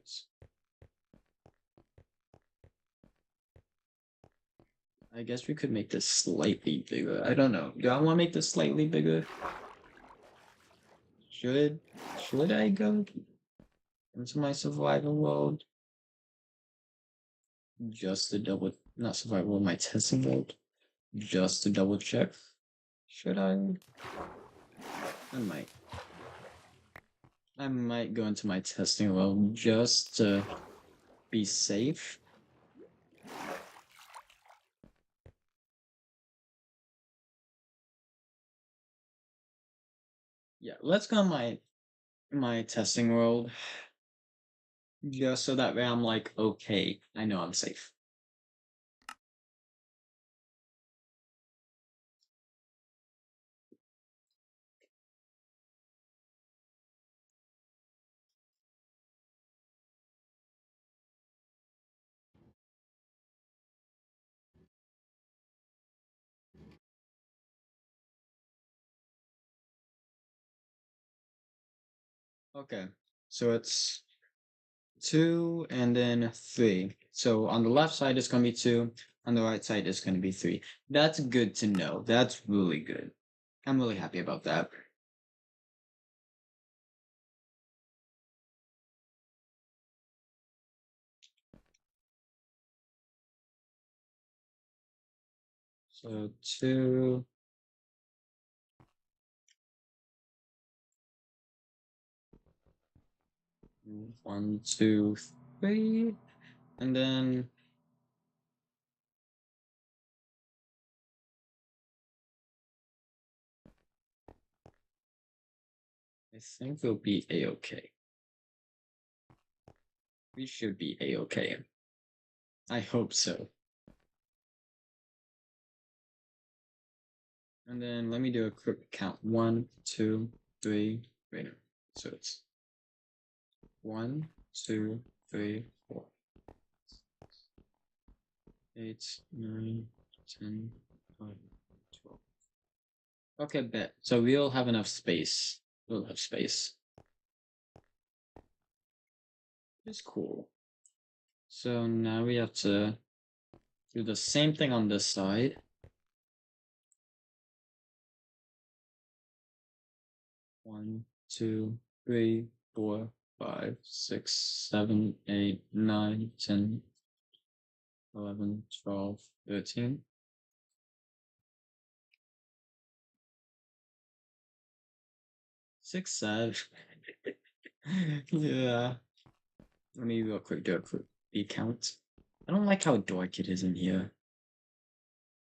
A: I guess we could make this slightly bigger. I don't know. Do I want to make this slightly bigger? Should should I go into my survival world? Just to double not survival, my testing world, just to double check. Should I? I might. I might go into my testing world just to be safe. Yeah, let's go on my testing world. Just so that way I'm like, okay, I know I'm safe. Okay, so it's 2 and then 3. So on the left side it's gonna be 2, on the right side it's gonna be 3. That's good to know. That's really good. I'm really happy about that. So 2, 1, 2, 3, and then I think we'll be a-okay. We should be a-okay. I hope so. And then let me do a quick count. 1, 2, 3. Wait, no. So it's 1, 2, 3, 4, 8, 9, 10, 11, 12. Okay, bet. So we'll have enough space. We'll have space. It's cool. So now we have to do the same thing on this side. One, 2, 3, 4, 5, 6, 7, 8, 9, 10, 11, 12, 13. 6, 7. Yeah. Let me real quick do a quick beat count. I don't like how dark it is in here.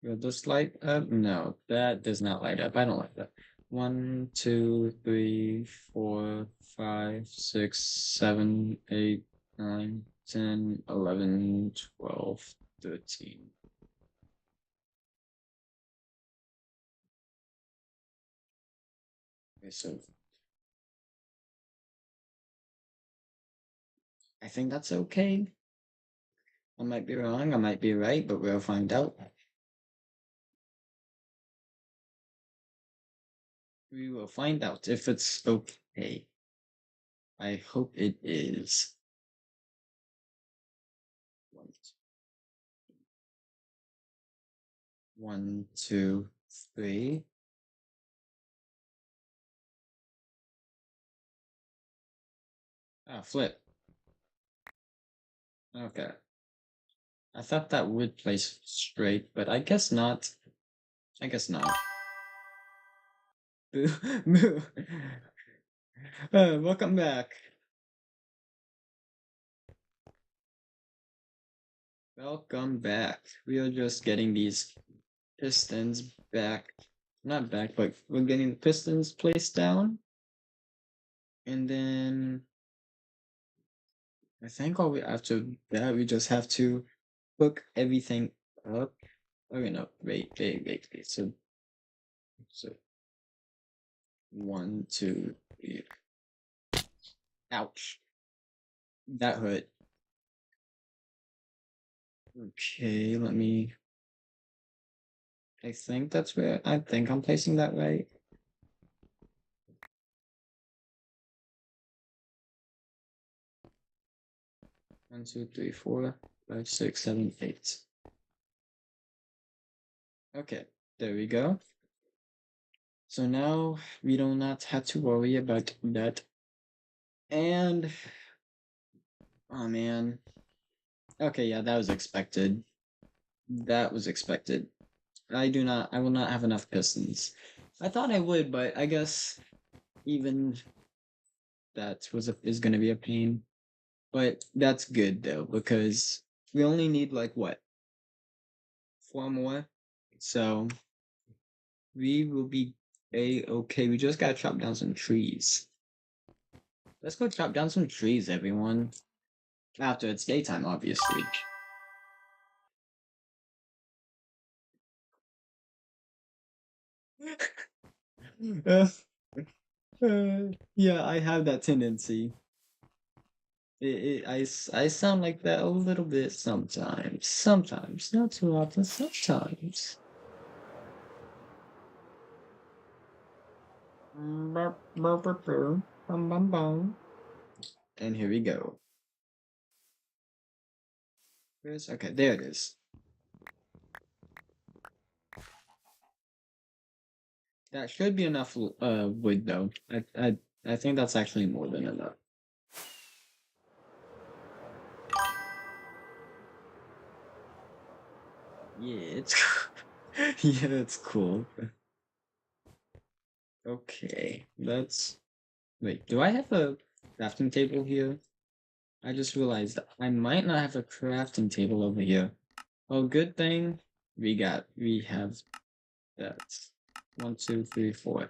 A: Will this light up? No, that does not light up. I don't like that. 1, 2, 3, 4, 5, 6, 7, 8, 9, 10, 11, 12, 13. Okay, so I think that's okay. I might be wrong, I might be right, but we'll find out. We will find out if it's okay. I hope it is. 1, 2, 3. Ah, flip. Okay. I thought that would place straight, but I guess not. I guess not. Boo. Boo. Welcome back. Welcome back. We are just getting these pistons back. Not back, but we're getting the pistons placed down. And then I think all we after that we just have to hook everything up. Oh no, wait. So 1, 2, 3. Ouch. That hurt. Okay, let me. I think that's where I think I'm placing that right. One, two, three, 4, 5, 6, 7, 8. Okay, there we go. So now we do not have to worry about that. And oh man. Okay, yeah, that was expected. That was expected. I will not have enough pistons. I thought I would, but I guess even that is gonna be a pain. But that's good though, because we only need like what? 4 more. So we will be okay. We just gotta chop down some trees. Let's go chop down some trees, everyone. After it's daytime, obviously. Uh, yeah, I have that tendency. I sound like that a little bit sometimes. Sometimes, not too often. Sometimes. Bum, bum, bum. And here we go. Okay, there it is. That should be enough wood though. I think that's actually more than enough. Yeah, it's yeah, it's cool. Okay, let's wait. Do I have a crafting table here? I just realized I might not have a crafting table over here. Oh, good thing we have that. 1, 2, 3, 4.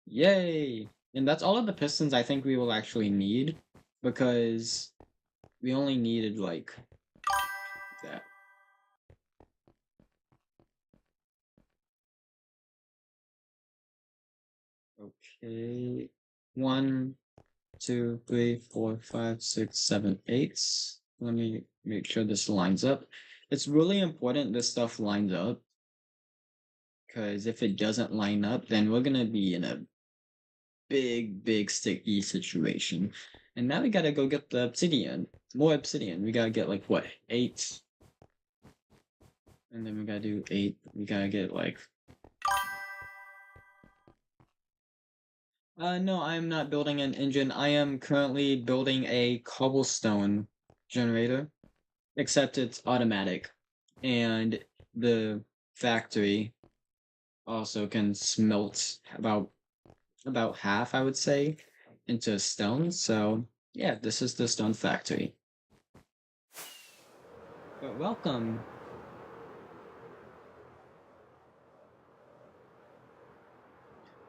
A: Yay! And that's all of the pistons I think we will actually need because we only needed like that. Okay. 1, 2, 3, 4, 5, 6, 7, 8. Let me make sure this lines up. It's really important this stuff lines up because if it doesn't line up, then we're gonna be in a big sticky situation. And now we gotta go get the obsidian. More obsidian. We gotta get like what? 8. And then we gotta do 8. We gotta get like no, I am not building an engine. I am currently building a cobblestone generator, except it's automatic. And the factory also can smelt about half, I would say, into stone. So yeah, this is the stone factory. But welcome.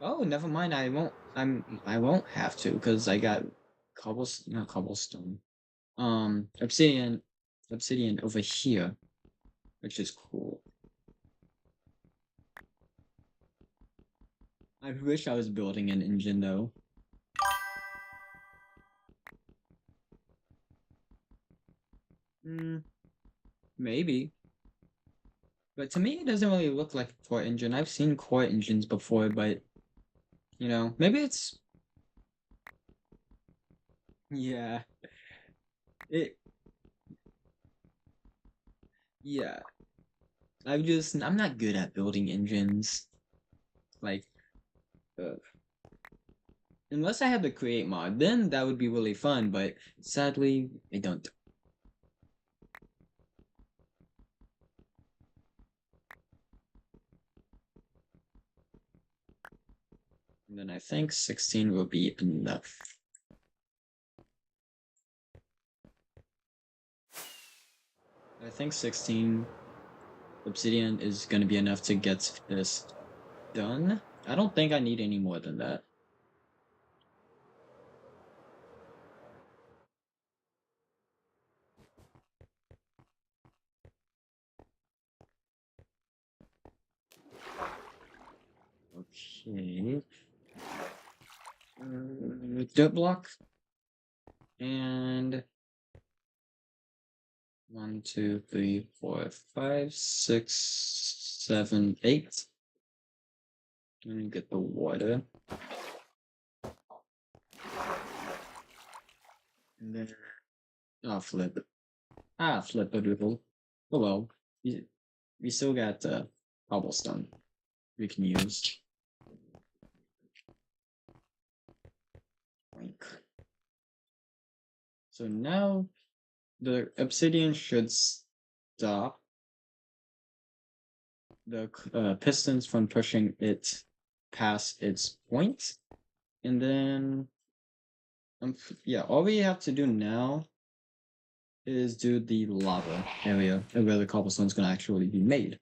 A: Oh, never mind. I won't have to because I got not cobblestone. Obsidian, obsidian over here, which is cool. I wish I was building an engine though. Hmm, maybe. But to me, it doesn't really look like a core engine. I've seen core engines before, but maybe it's yeah. It yeah. I'm not good at building engines. Like, uh, unless I have the create mod, then that would be really fun. But sadly, I don't. And then I think 16 will be enough. I think 16 obsidian is going to be enough to get this done. I don't think I need any more than that. Okay. Dirt block. And 1, 2, 3, 4, 5, 6, 7, 8. Let me get the water. And then flip it. Flip it. Oh well. We still got cobblestone we can use. So now the obsidian should stop. pistons from pushing it past its point, and then yeah, all we have to do now is do the lava area where the cobblestone's gonna actually be made,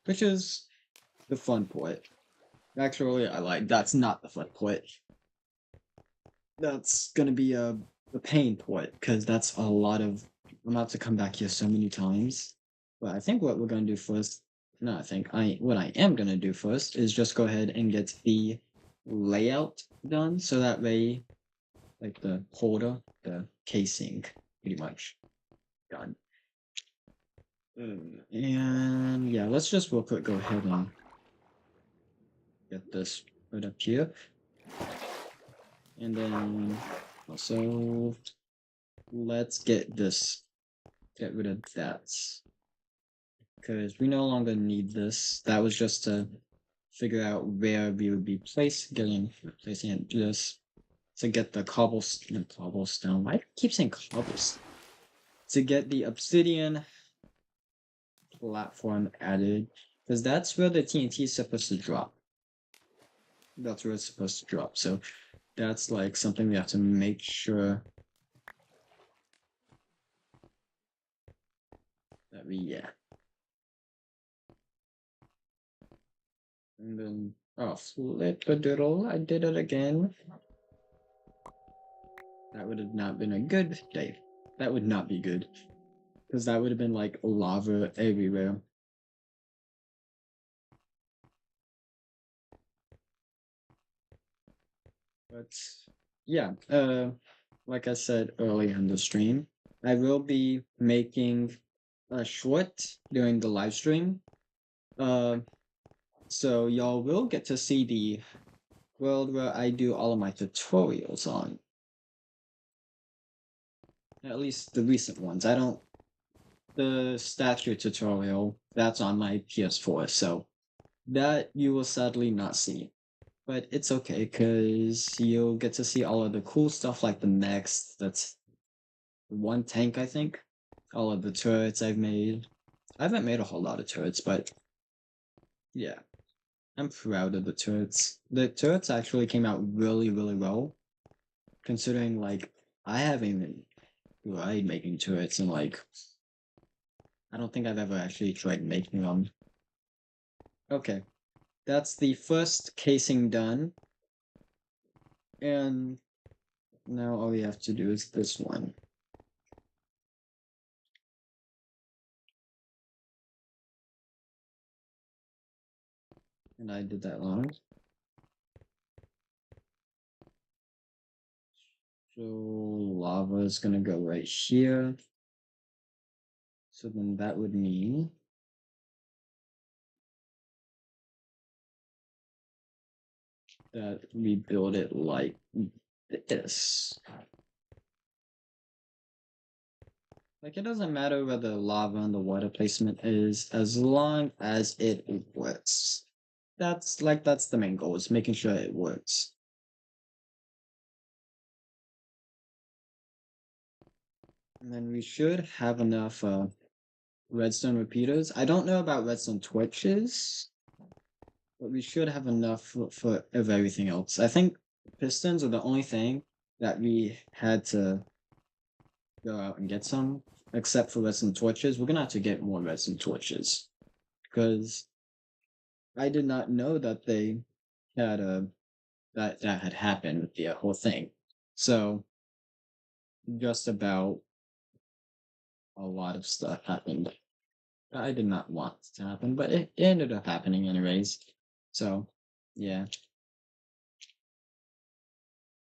A: which is the fun part. Actually, I like that's not the fun part. That's gonna be a pain part because that's a lot of. I'm about to come back here so many times, but I think what we're gonna do first. No, I think what I am gonna do first is just go ahead and get the layout done, so that way, like the holder, the casing, pretty much done. And yeah, let's just real quick go ahead and get this right up here. And then also let's get rid of that. Because we no longer need this. That was just to figure out where we would be placing it just to get the cobblestone. Why do I keep saying cobblestone? To get the obsidian platform added. Because that's where the TNT is supposed to drop. That's where it's supposed to drop. So that's like something we have to make sure that we. And then, oh, flip a doodle, I did it again. That would have not been a good day. That would not be good. Because that would have been like lava everywhere. But yeah, like I said earlier in the stream, I will be making a short during the live stream. So y'all will get to see the world where I do all of my tutorials on. At least the recent ones. I don't the statue tutorial, that's on my PS4, so that you will sadly not see. But it's okay, because you'll get to see all of the cool stuff like the mechs, that's one tank, I think. All of the turrets I've made. I haven't made a whole lot of turrets, but yeah. I'm proud of the turrets. The turrets actually came out really, really well. Considering, like, I haven't even tried making turrets and, like, I don't think I've ever actually tried making them. Okay, that's the first casing done. And now all we have to do is this one. And I did that wrong. So lava is gonna go right here. So then that would mean that we build it like this. Like it doesn't matter where the lava and the water placement is, as long as it works. That's the main goal, is making sure it works. And then we should have enough redstone repeaters. I don't know about redstone torches, but we should have enough for of everything else. I think pistons are the only thing that we had to go out and get some, except for redstone torches. We're gonna have to get more redstone torches because I did not know that they had that had happened with the whole thing. So just about a lot of stuff happened. I did not want to happen, but it ended up happening anyways. So yeah.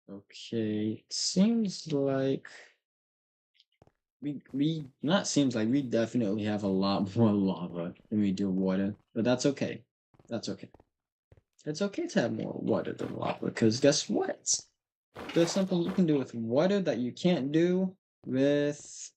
A: Okay, seems like we not seems like we definitely have a lot more lava than we do water, but that's okay. That's okay. It's okay to have more water than lava, because guess what? There's something you can do with water that you can't do with.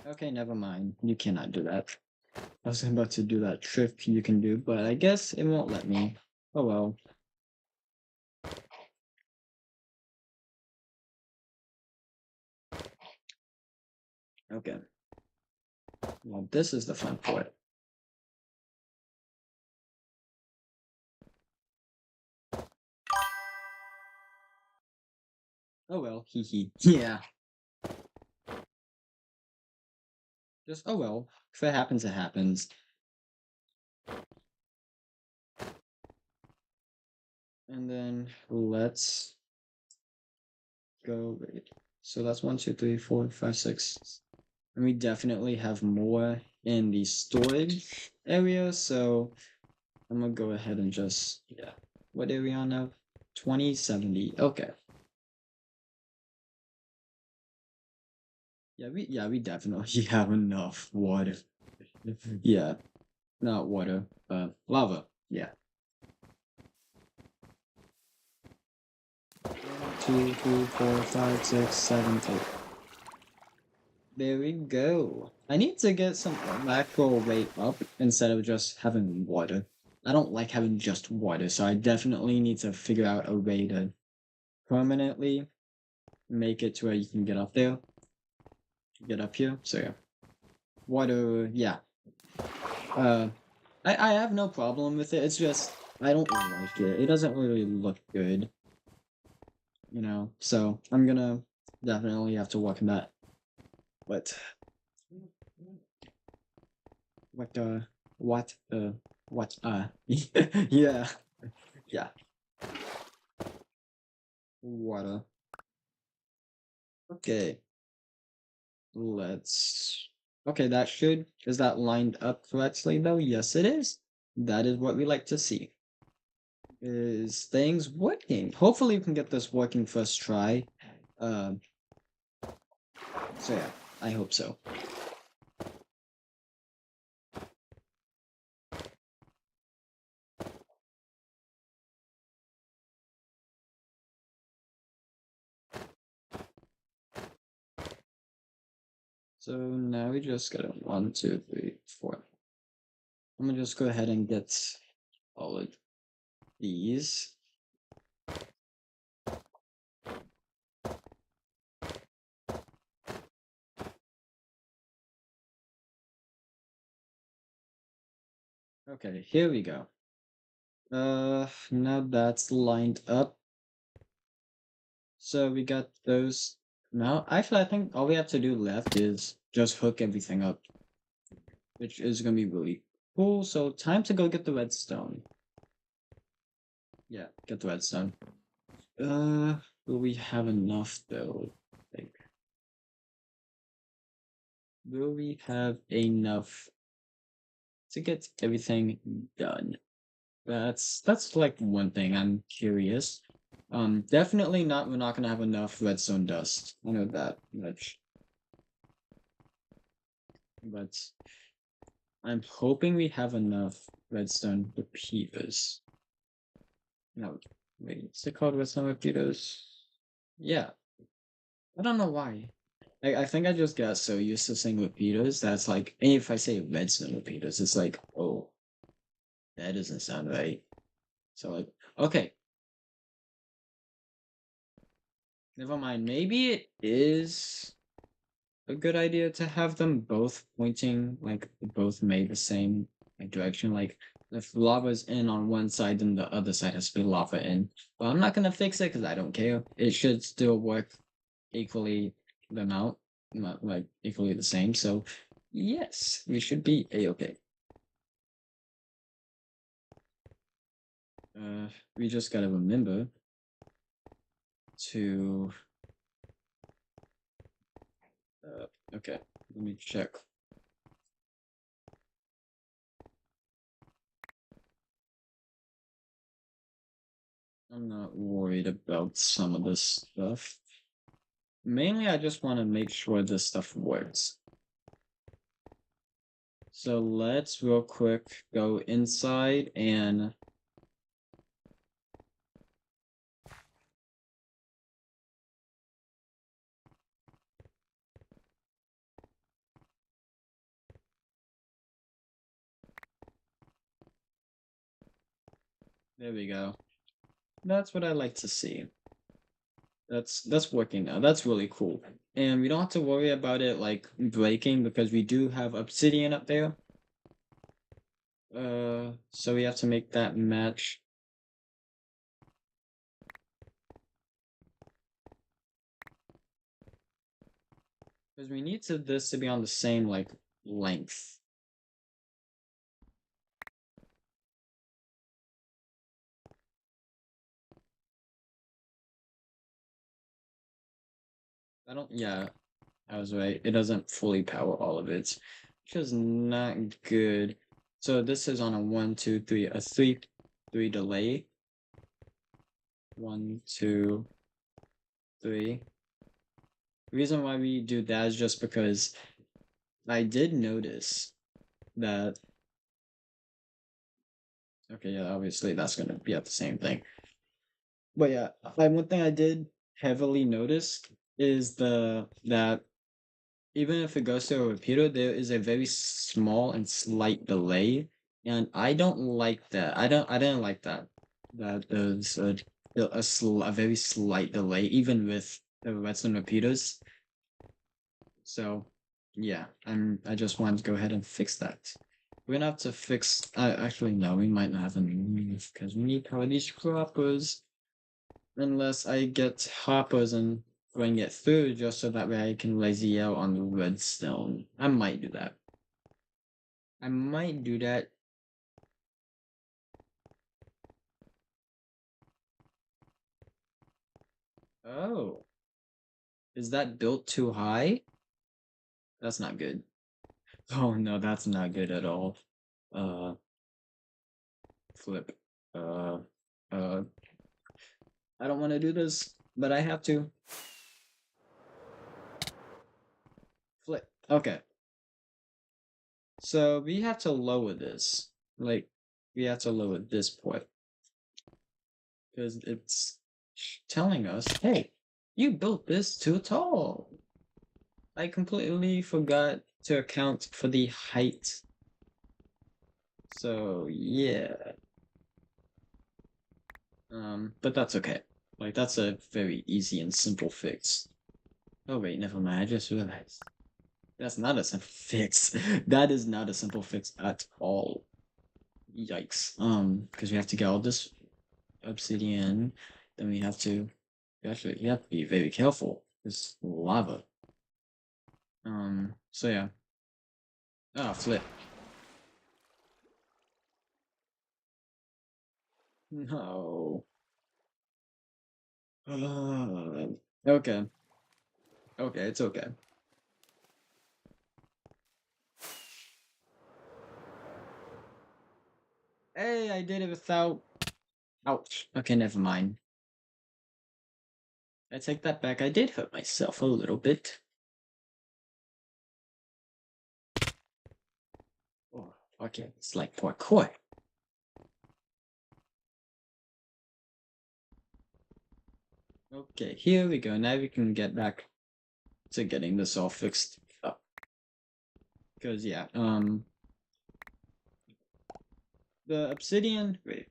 A: Okay, never mind. You cannot do that. I was about to do that trick you can do, but I guess it won't let me. Oh well. Okay. Well, this is the fun part. Oh well, hee hee. Yeah. Just, oh well. If it happens, it happens. And then let's go. Wait. So that's 1, 2, 3, 4, 5, 6. And we definitely have more in the storage area. So I'm gonna go ahead and just, yeah. What are we on now? 2070. Okay. Yeah, we definitely have enough water. Yeah, not water, lava. Yeah. 1, 2, 3, 4, 5, 6, 7, 8. There we go. I need to get some macro rate up instead of just having water. I don't like having just water, so I definitely need to figure out a way to permanently make it to where you can get up there, get up here. So yeah, water. Yeah. Uh, I have no problem with it. It's just I don't like it. It doesn't really look good, you know. So I'm gonna definitely have to work on that. But what what what yeah, yeah, water. Okay, let's okay, that should is that lined up correctly though? Yes it is. That is what we like to see. Is things working? Hopefully we can get this working first try. Um so yeah, I hope so. So now we just got a 1, 2, 3, 4. I'm gonna just go ahead and get all of these. Okay, here we go. Now that's lined up. So we got those. Now, actually, I think all we have to do left is just hook everything up, which is gonna be really cool. So time to go get the redstone. Yeah, get the redstone. Will we have enough though? Like, will we have enough to get everything done? That's like one thing I'm curious. Definitely not. We're not gonna have enough redstone dust. I know that much. But I'm hoping we have enough redstone repeaters. No, wait, is it called redstone repeaters? Yeah, I don't know why. I think I just got so used to saying repeaters that's like, and if I say redstone repeaters, it's like, oh, that doesn't sound right. So like, okay, never mind. Maybe it is a good idea to have them both pointing, like both made the same like, direction. Like if lava's in on one side, then the other side has to be lava in. But I'm not gonna fix it because I don't care. It should still work equally the amount, not like equally the same. So yes, we should be a-okay. Uh, we just gotta remember to. Okay, let me check. I'm not worried about some of this stuff. Mainly, I just want to make sure this stuff works. So let's real quick go inside and there we go. That's what I like to see. That's working now. That's really cool. And we don't have to worry about it like breaking because we do have obsidian up there. So we have to make that match. Because we need this to be on the same like length. Yeah, I was right. It doesn't fully power all of it, which is not good. So this is on a 1, 2, 3, a 3 delay. 1, 2, 3. The reason why we do that is just because I did notice that. Okay, yeah, obviously that's gonna be at the same thing. But yeah, one thing I did heavily notice is that even if it goes to a repeater, there is a very small and slight delay, and I don't like that. I didn't like that. That there's a very slight delay, even with the redstone repeaters. So, yeah, I just wanted to go ahead and fix that. We're gonna have to fix. Actually, no, we might not have any because we need power these croppers. Unless I get hoppers and bring it through just so that way I can lazy out on the redstone. I might do that. I might do that. Oh, is that built too high? That's not good. Oh no, that's not good at all. Uh, flip. Uh, uh, I don't want to do this, but I have to. Flip. Okay. So we have to lower this. Like, we have to lower this point. Because it's telling us, hey, you built this too tall. I completely forgot to account for the height. So, yeah. But that's okay. Like, that's a very easy and simple fix. Oh, wait, never mind. I just realized. That's not a simple fix. That is not a simple fix at all. Yikes. Because we have to get all this obsidian. Then we have to actually you have to be very careful. It's lava. So yeah. Ah, flip. No. Okay. Okay, it's okay. Hey, I did it without. Ouch. Okay, never mind. I take that back. I did hurt myself a little bit. Oh, okay, it's like parkour. Okay, here we go. Now we can get back to getting this all fixed up. Because yeah, the obsidian. Wait.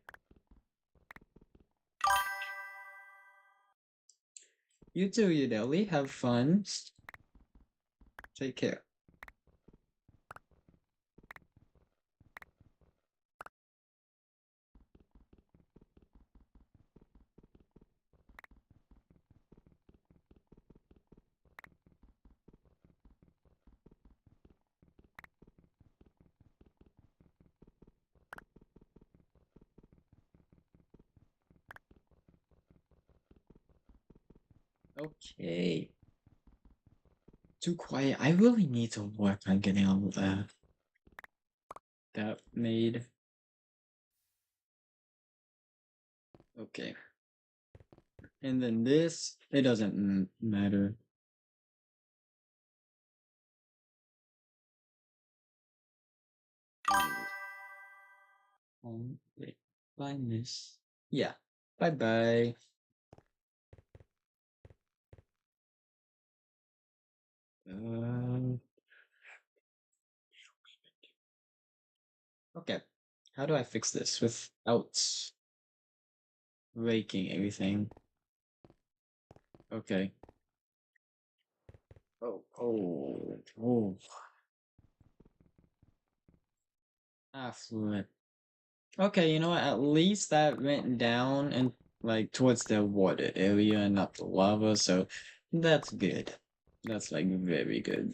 A: You too, Udeli. Have fun. Take care. Okay. Too quiet. I really need to work on getting all of that made. Okay. And then this, it doesn't matter. Wait. Find this. Yeah. Bye bye. Uh, okay. How do I fix this without breaking everything? Okay. Oh. Ah, flip. Okay, you know what? At least that went down and like towards the water area and not the lava, so that's good. That's like very good.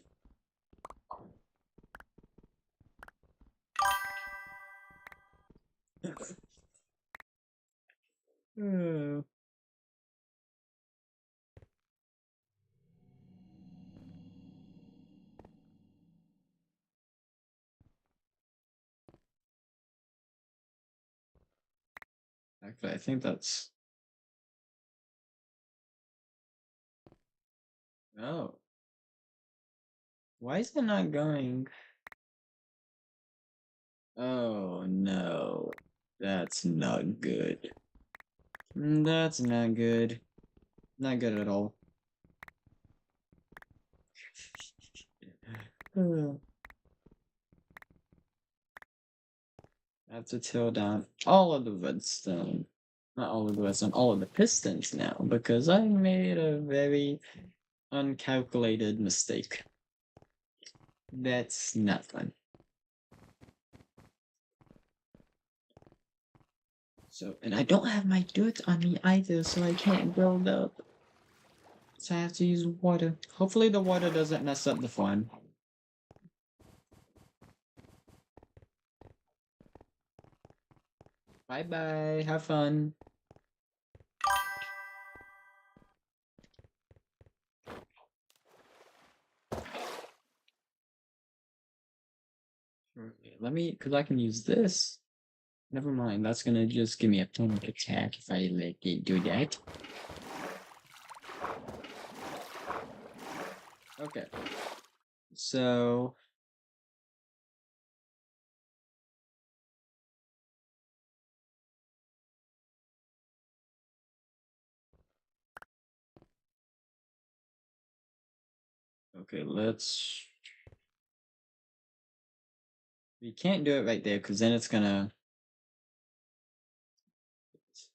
A: Hmm. Actually, I think that's. Oh, why is it not going? Oh no, that's not good. That's not good. Not good at all. Hmm. I have to till down all of the redstone. Not all of the redstone, all of the pistons now, because I made a very uncalculated mistake. That's not fun. So, and I don't have my dirt on me either, so I can't build up. So I have to use water. Hopefully the water doesn't mess up the farm. Bye bye, have fun. Okay, let me, because I can use this. Never mind, that's gonna just give me a panic attack if I let it do that. Okay. So okay, let's we can't do it right there because then it's gonna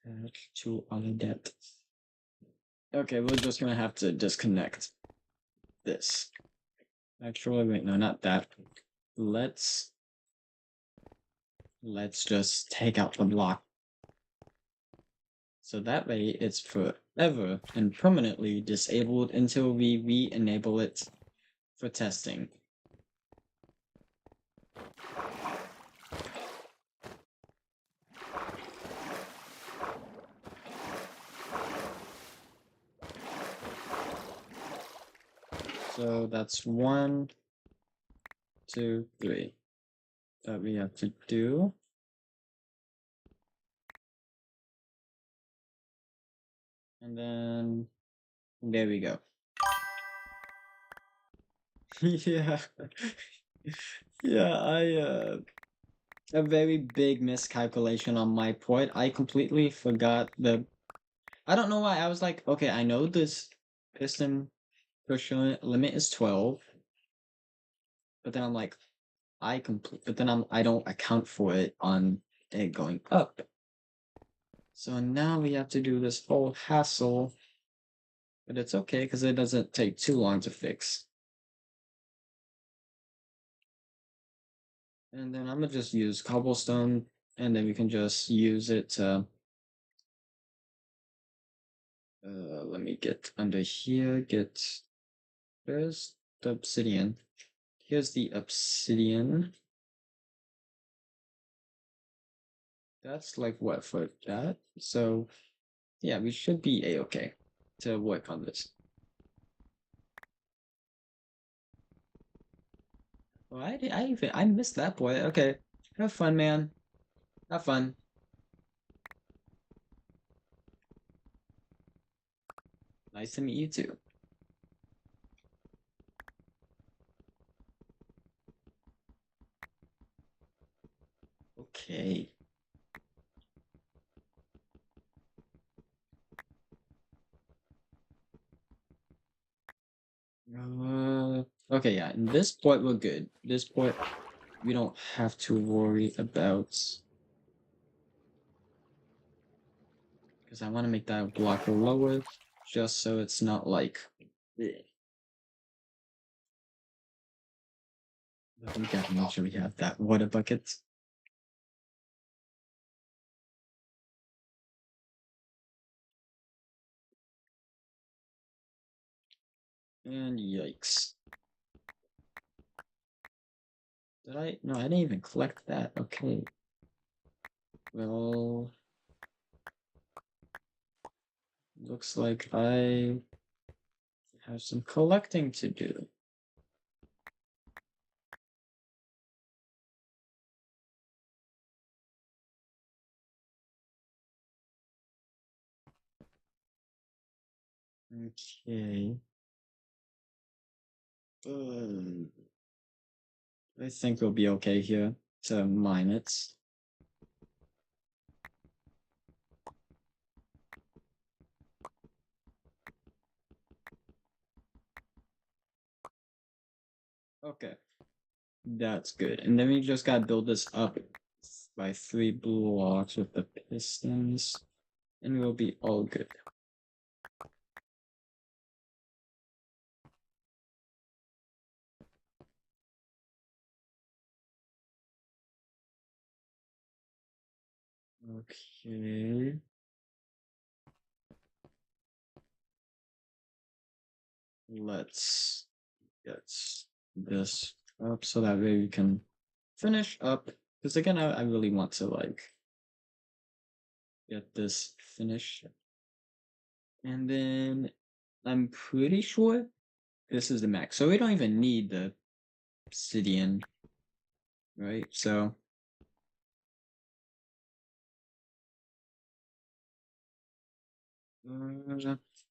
A: attach to all of that. Okay, we're just gonna have to disconnect this. Actually, wait, no, not that. Let's just take out the block. So that way it's forever and permanently disabled until we re-enable it for testing. So that's 1, 2, 3 that we have to do. And then there we go. Yeah. Yeah, a very big miscalculation on my part. I completely forgot I don't know why. I was like, okay, I know this piston push limit is 12, but then I'm like, but then I don't account for it on it going up. So now we have to do this whole hassle, but it's okay because it doesn't take too long to fix. And then I'm gonna just use cobblestone, and then we can just use it to. Let me get under here. Where's the obsidian? Here's the obsidian. That's like what for that? So yeah, we should be a-okay to work on this. Oh, I missed that boy. Okay, have fun, man. Have fun. Nice to meet you too. Okay. Okay, yeah. In this point, we're good. This point, we don't have to worry about because I want to make that block lower, just so it's not like. We gotta make sure we have that water bucket. And yikes. Did I? No, I didn't even collect that. Okay. Well, looks like I have some collecting to do. Okay. I think we'll be okay here to mine it. Okay. That's good. And then we just gotta build this up by 3 blocks with the pistons, and we'll be all good. Okay. Let's get this up so that way we can finish up. Because again, I really want to like get this finished. And then I'm pretty sure this is the max. So we don't even need the obsidian, right? So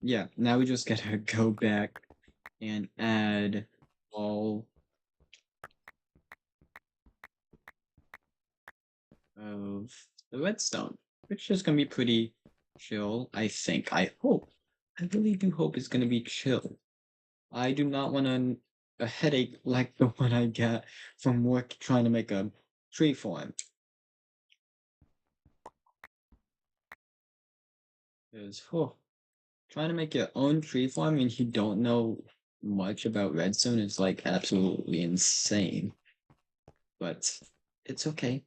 A: yeah, now we just gotta go back and add all of the redstone, which is gonna be pretty chill, I think. I hope. I really do hope it's gonna be chill. I do not want a headache like the one I got from work trying to make a tree farm. Because, trying to make your own tree farm and you don't know much about redstone is like absolutely insane. But it's okay.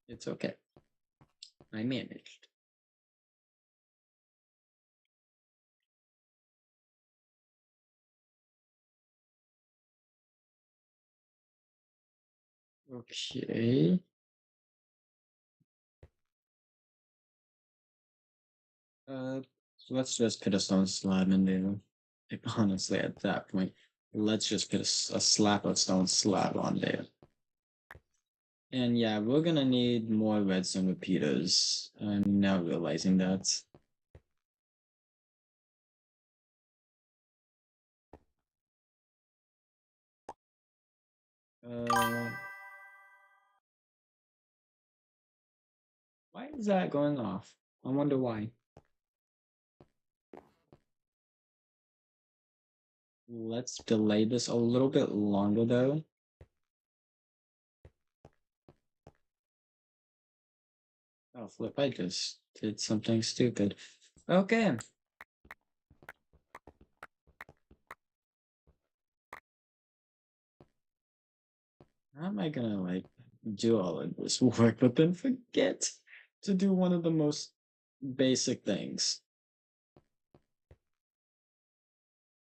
A: It's okay. I managed. Okay. So let's just put a stone slab in there. Like, honestly, at that point, let's just put a slab of stone slab on there. And yeah, we're gonna need more redstone repeaters. I'm now realizing that. Uh, why is that going off? I wonder why. Let's delay this a little bit longer though. Oh, flip, I just did something stupid. Okay. How am I gonna like do all of this work, but then forget to do one of the most basic things?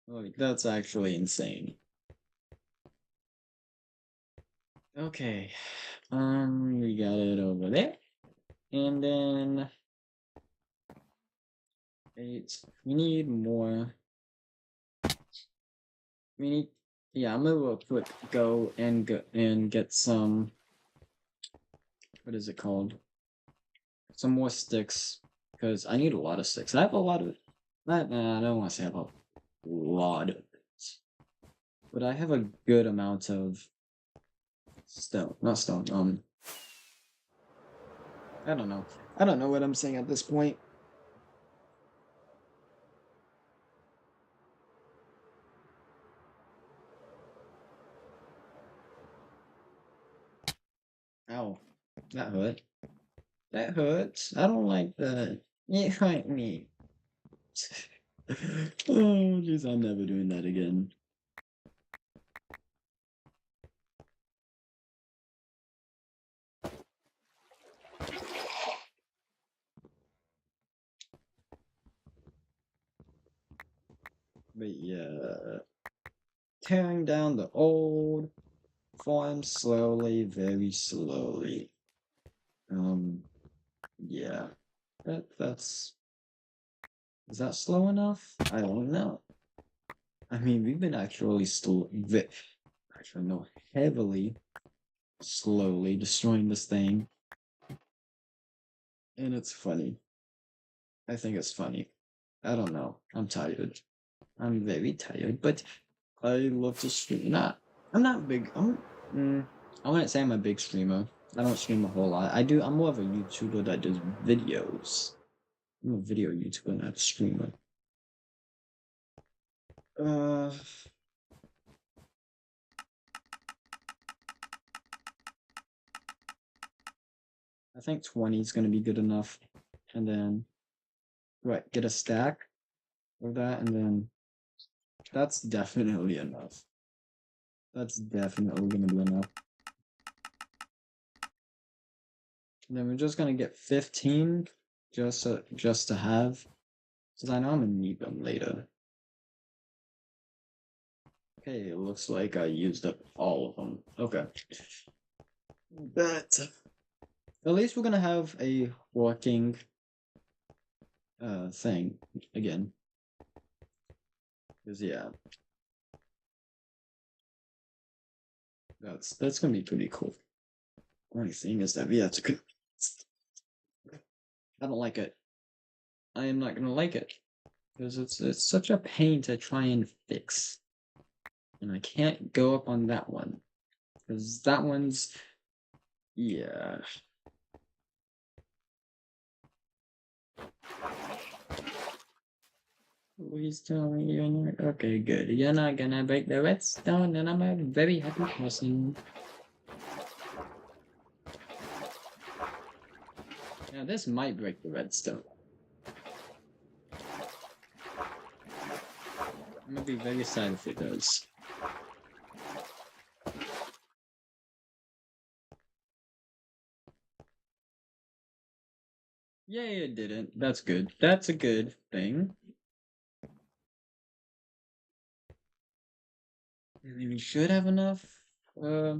A: Like, that's actually insane. Okay. We got it over there. And then 8. We need more. We need, yeah, I'm gonna real quick go and get some, what is it called? Some more sticks. Because I need a lot of sticks. I have a lot of, I don't want to say I have a lot of it. But I have a good amount of stone. Not stone, I don't know. I don't know what I'm saying at this point. Ow. That hurt. That hurts. I don't like that. It hurt me. Oh, jeez, I'm never doing that again. But yeah, tearing down the old farm slowly, very slowly. Yeah, that's is that slow enough? I don't know. I mean, we've been actually actually no, heavily, slowly destroying this thing, and it's funny. I think it's funny. I don't know. I'm tired. I'm very tired, but I love to stream. I'm not big. I wouldn't say I'm a big streamer. I don't stream a whole lot. I do. I'm more of a YouTuber that does videos. I'm a video YouTuber, not a streamer. Uh, I think 20 is gonna be good enough, and then right, get a stack of that, and then that's definitely enough. That's definitely gonna be enough. And then we're just gonna get 15 just to have, because I know I'm gonna need them later. Okay, it looks like I used up all of them. Okay. But at least we're gonna have a working thing again. Because yeah, that's gonna be pretty cool. Only thing is that we have to I don't like it. I am not gonna like it. Because it's such a pain to try and fix. And I can't go up on that one. Because that one's yeah. Please tell me you're not okay, good. You're not gonna break the redstone, and I'm a very happy person. Now this might break the redstone. I'm gonna be very sad if it does. Yay, it didn't. That's good. That's a good thing. We should have enough. Uh,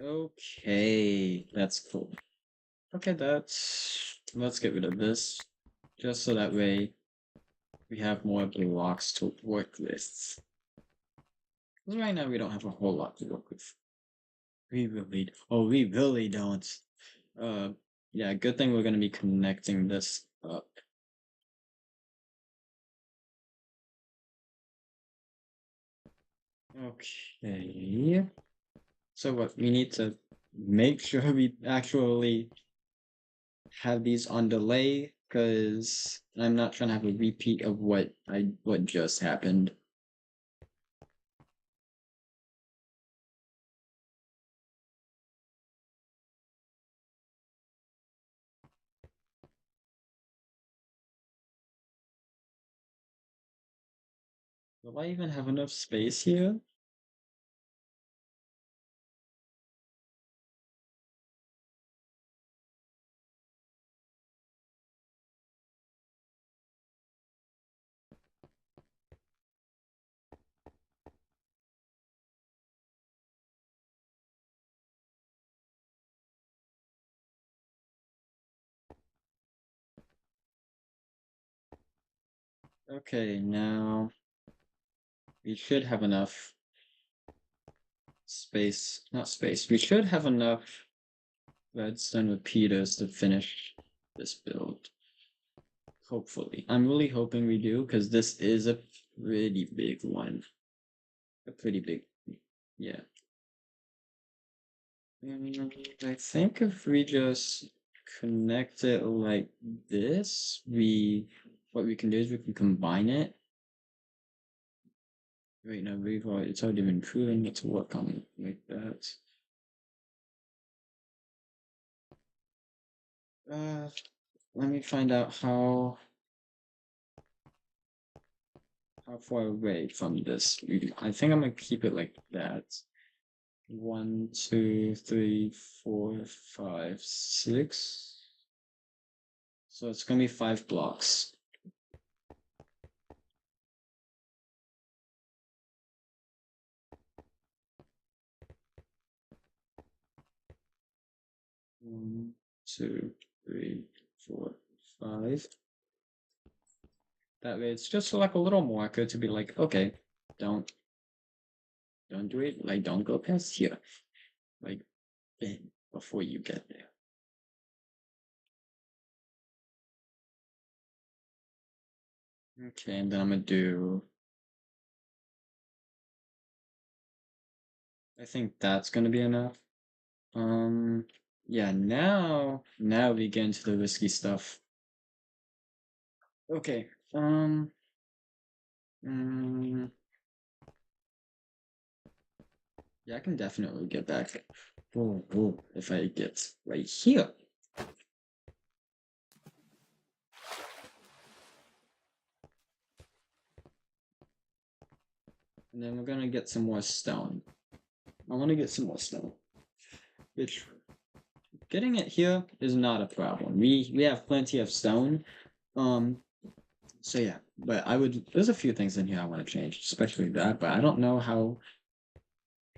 A: okay, that's cool. Okay, let's get rid of this. Just so that way we have more blocks to work with. Because right now we don't have a whole lot to work with. We really don't. Uh, yeah, good thing we're gonna be connecting this up. Okay. So what we need to make sure we actually have these on delay, because I'm not trying to have a repeat of what just happened. Will I even have enough space here? Okay, now we should have enough space. Not space. We should have enough redstone repeaters to finish this build. Hopefully. I'm really hoping we do, because this is a pretty big one. A pretty big, yeah. I think if we just connect it like this, what we can do is we can combine it Wait, no, it's already been proven. Let's work on it like that. Uh, Let me find out how far away from this. I think I'm gonna keep it like that. 1, 2, 3, 4, 5, 6. So it's gonna be 5 blocks. One, 2, 3, 4, 5. That way it's just like a little marker to be like, okay, don't do it. Like don't go past here. Like before you get there. Okay, and then I'm gonna do. I think that's gonna be enough. Yeah. Now we get into the risky stuff. Okay. Mm, yeah, I can definitely get back. Oh, if I get right here. And then we're gonna get some more stone. I want to get some more stone. Which getting it here is not a problem. We have plenty of stone. Um, so yeah, but there's a few things in here I want to change, especially that, but I don't know how,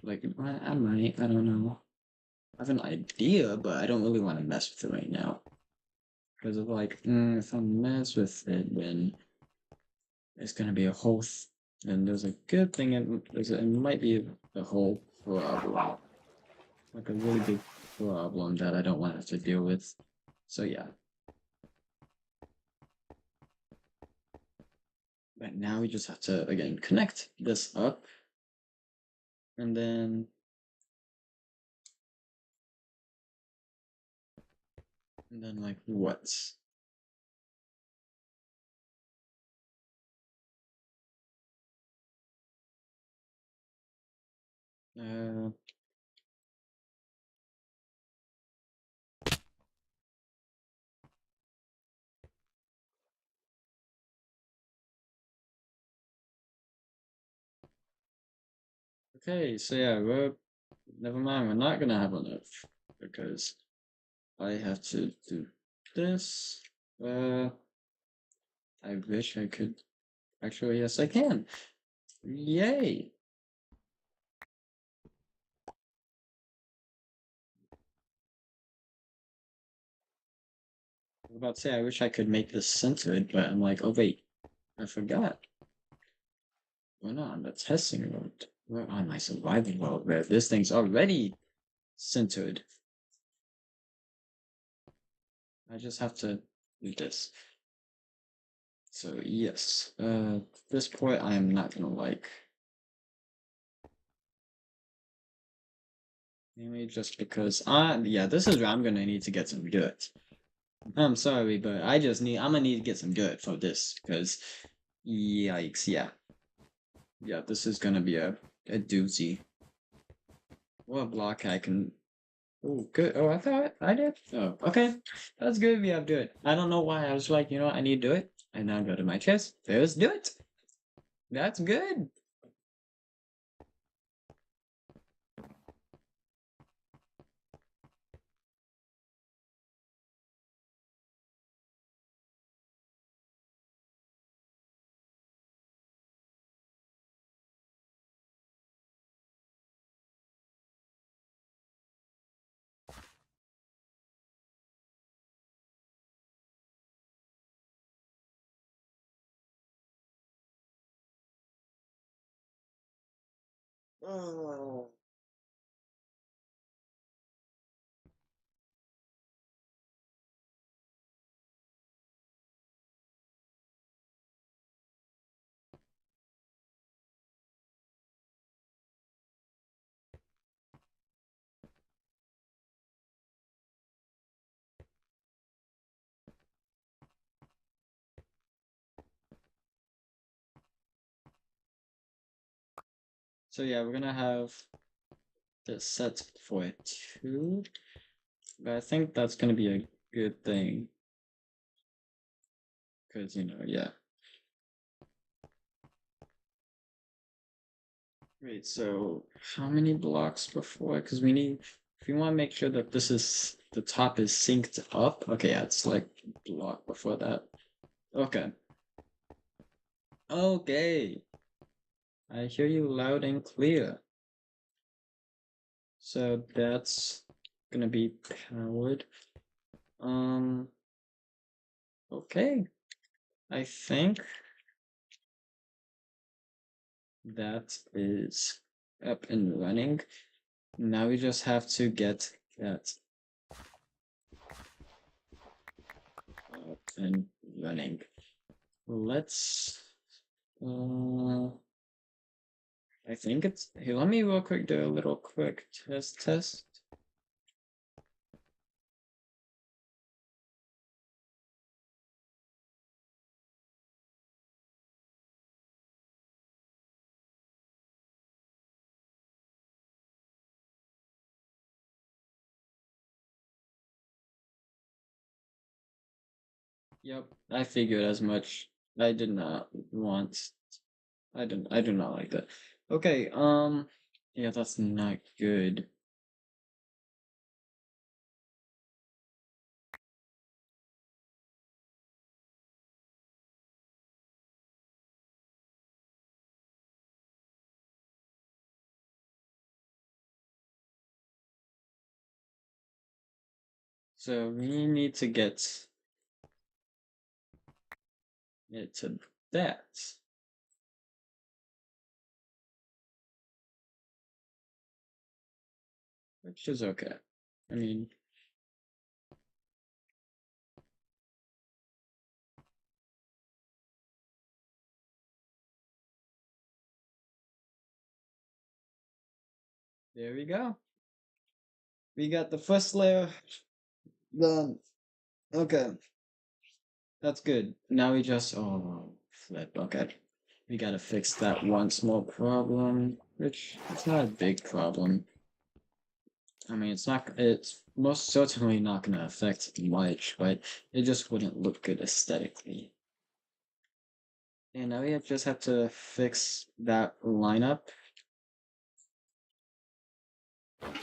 A: like, I don't know. I have an idea, but I don't really want to mess with it right now. Because of like, if I mess with it, then it's gonna be a whole, and there's a good thing, it might be a whole problem. Like a really big problem that I don't want to have to deal with. So yeah. But now we just have to, again, connect this up. And then like what? Uh, okay, so yeah, never mind, we're not gonna have enough because I have to do this. Uh, I wish I could. Actually, yes, I can. Yay! I was about to say I wish I could make this centered, but I'm like, oh wait, I forgot. We're not on the testing mode. We're on my survival mode where this thing's already centered. I just have to do this. So yes, this point I am not gonna like. Mainly just because yeah, this is where I'm gonna need to get some dirt. I'm sorry, but I'm gonna need to get some dirt for this because yikes, yeah. Yeah, this is gonna be a doozy. What block I can Oh good. Oh I thought I did. Oh, okay. That's good we have dirt. I don't know why I was like, I need to do it. And now go to my chest. There's dirt. That's good. Oh. So yeah, we're gonna have this set for 2. But I think that's gonna be a good thing. Because, yeah. Wait, so how many blocks before? Because if we want to make sure that the top is synced up. Okay, yeah, it's like block before that. Okay. Okay. I hear you loud and clear. So that's gonna be powered. Okay. I think that is up and running. Now we just have to get that up and running. Let's I think it's here. Let me real quick do a little quick test. Yep, I figured as much. I did not want I do not like that. Okay, yeah, that's not good. So we need to get it to that. Which is okay. I mean, there we go. We got the first layer done. Okay. That's good. Now we just flip. Okay. We gotta fix that one small problem, which it's not a big problem. I mean, it's most certainly not gonna affect much, but it just wouldn't look good aesthetically. And now we just have to fix that lineup. And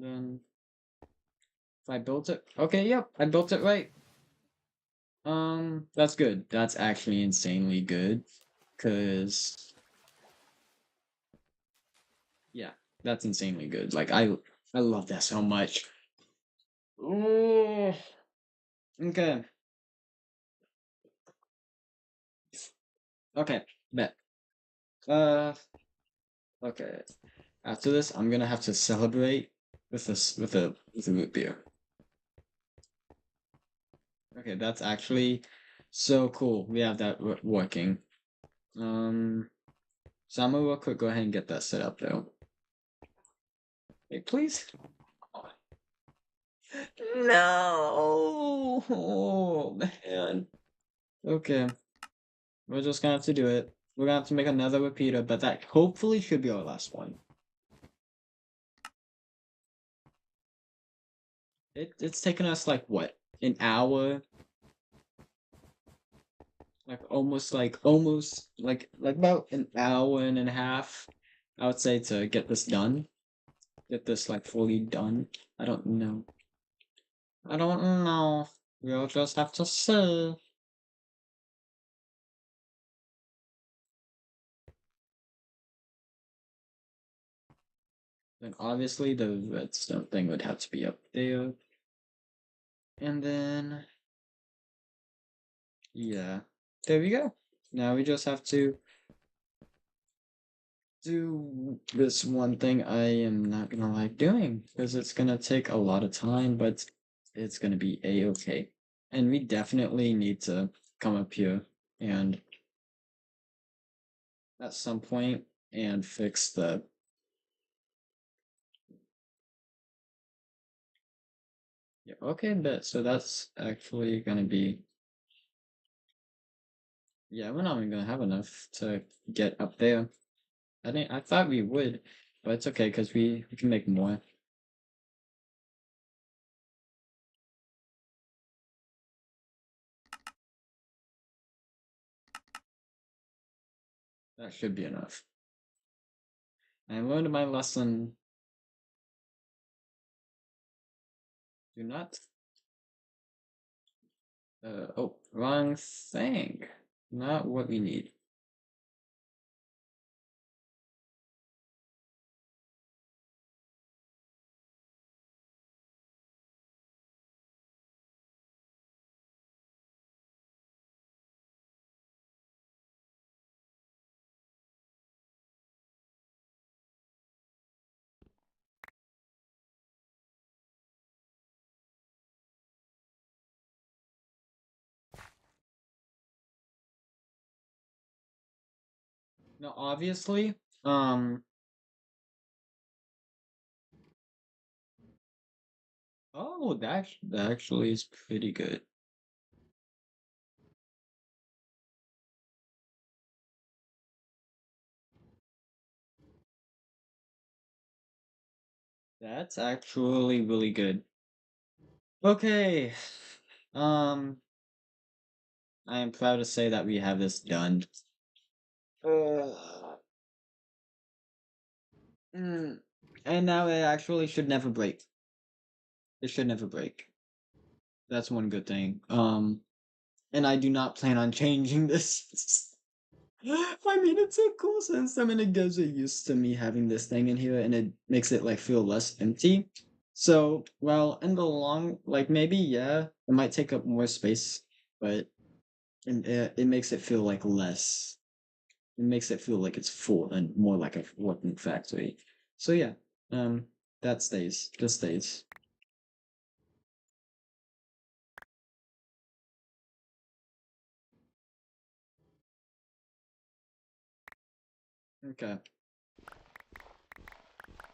A: then if I built it, okay, yep, I built it right. That's good. That's actually insanely good, cause yeah, that's insanely good. Like I love that so much. Ooh, okay, okay, bet. Uh, okay. After this, I'm gonna have to celebrate with this with a root beer. Okay, that's actually so cool. We have that working. Um, so I'm gonna real quick go ahead and get that set up though. Hey, please. No. Oh man. Okay, we're just gonna have to do it. We're gonna have to make another repeater, but that hopefully should be our last one. It's taken us like what, an hour? Like about an hour and a half, I would say, to get this done. Get this like fully done. I don't know. I don't know. We'll just have to see. Then obviously the redstone thing would have to be up there. And then yeah. There we go. Now we just have to do this one thing I am not gonna like doing because it's gonna take a lot of time, but it's gonna be a-okay. And we definitely need to come up here and at some point and fix the yeah, okay, but so that's actually gonna be yeah, we're not even gonna have enough to get up there I thought we would, but it's okay because we can make more. That should be enough. I learned my lesson. Do not. Oh, wrong thing. Not what we need. No, obviously. Um. Oh, that actually is pretty good. That's actually really good. Okay. Um. I am proud to say that we have this done. Uh, mm, and now it actually should never break. It should never break. That's one good thing. And I do not plan on changing this. I mean, it's a cool system, and it gives it used to me having this thing in here, and it makes it like feel less empty. So, well, in the long, like maybe yeah, it might take up more space, but it makes it feel like less. It makes it feel like it's full and more like a working factory. So yeah, um, that stays. Just stays. Okay.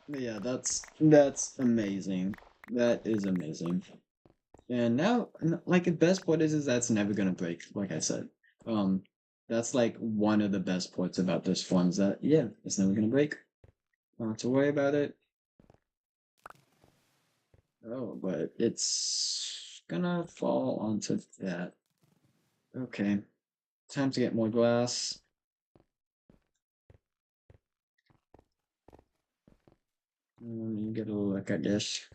A: But yeah, that's amazing. That is amazing. And now, like the best part is that's never gonna break. Like I said, um, that's like one of the best parts about this one is that yeah, it's never gonna break. Don't have to worry about it. Oh, but it's gonna fall onto that. Okay, time to get more glass. You get a look at this.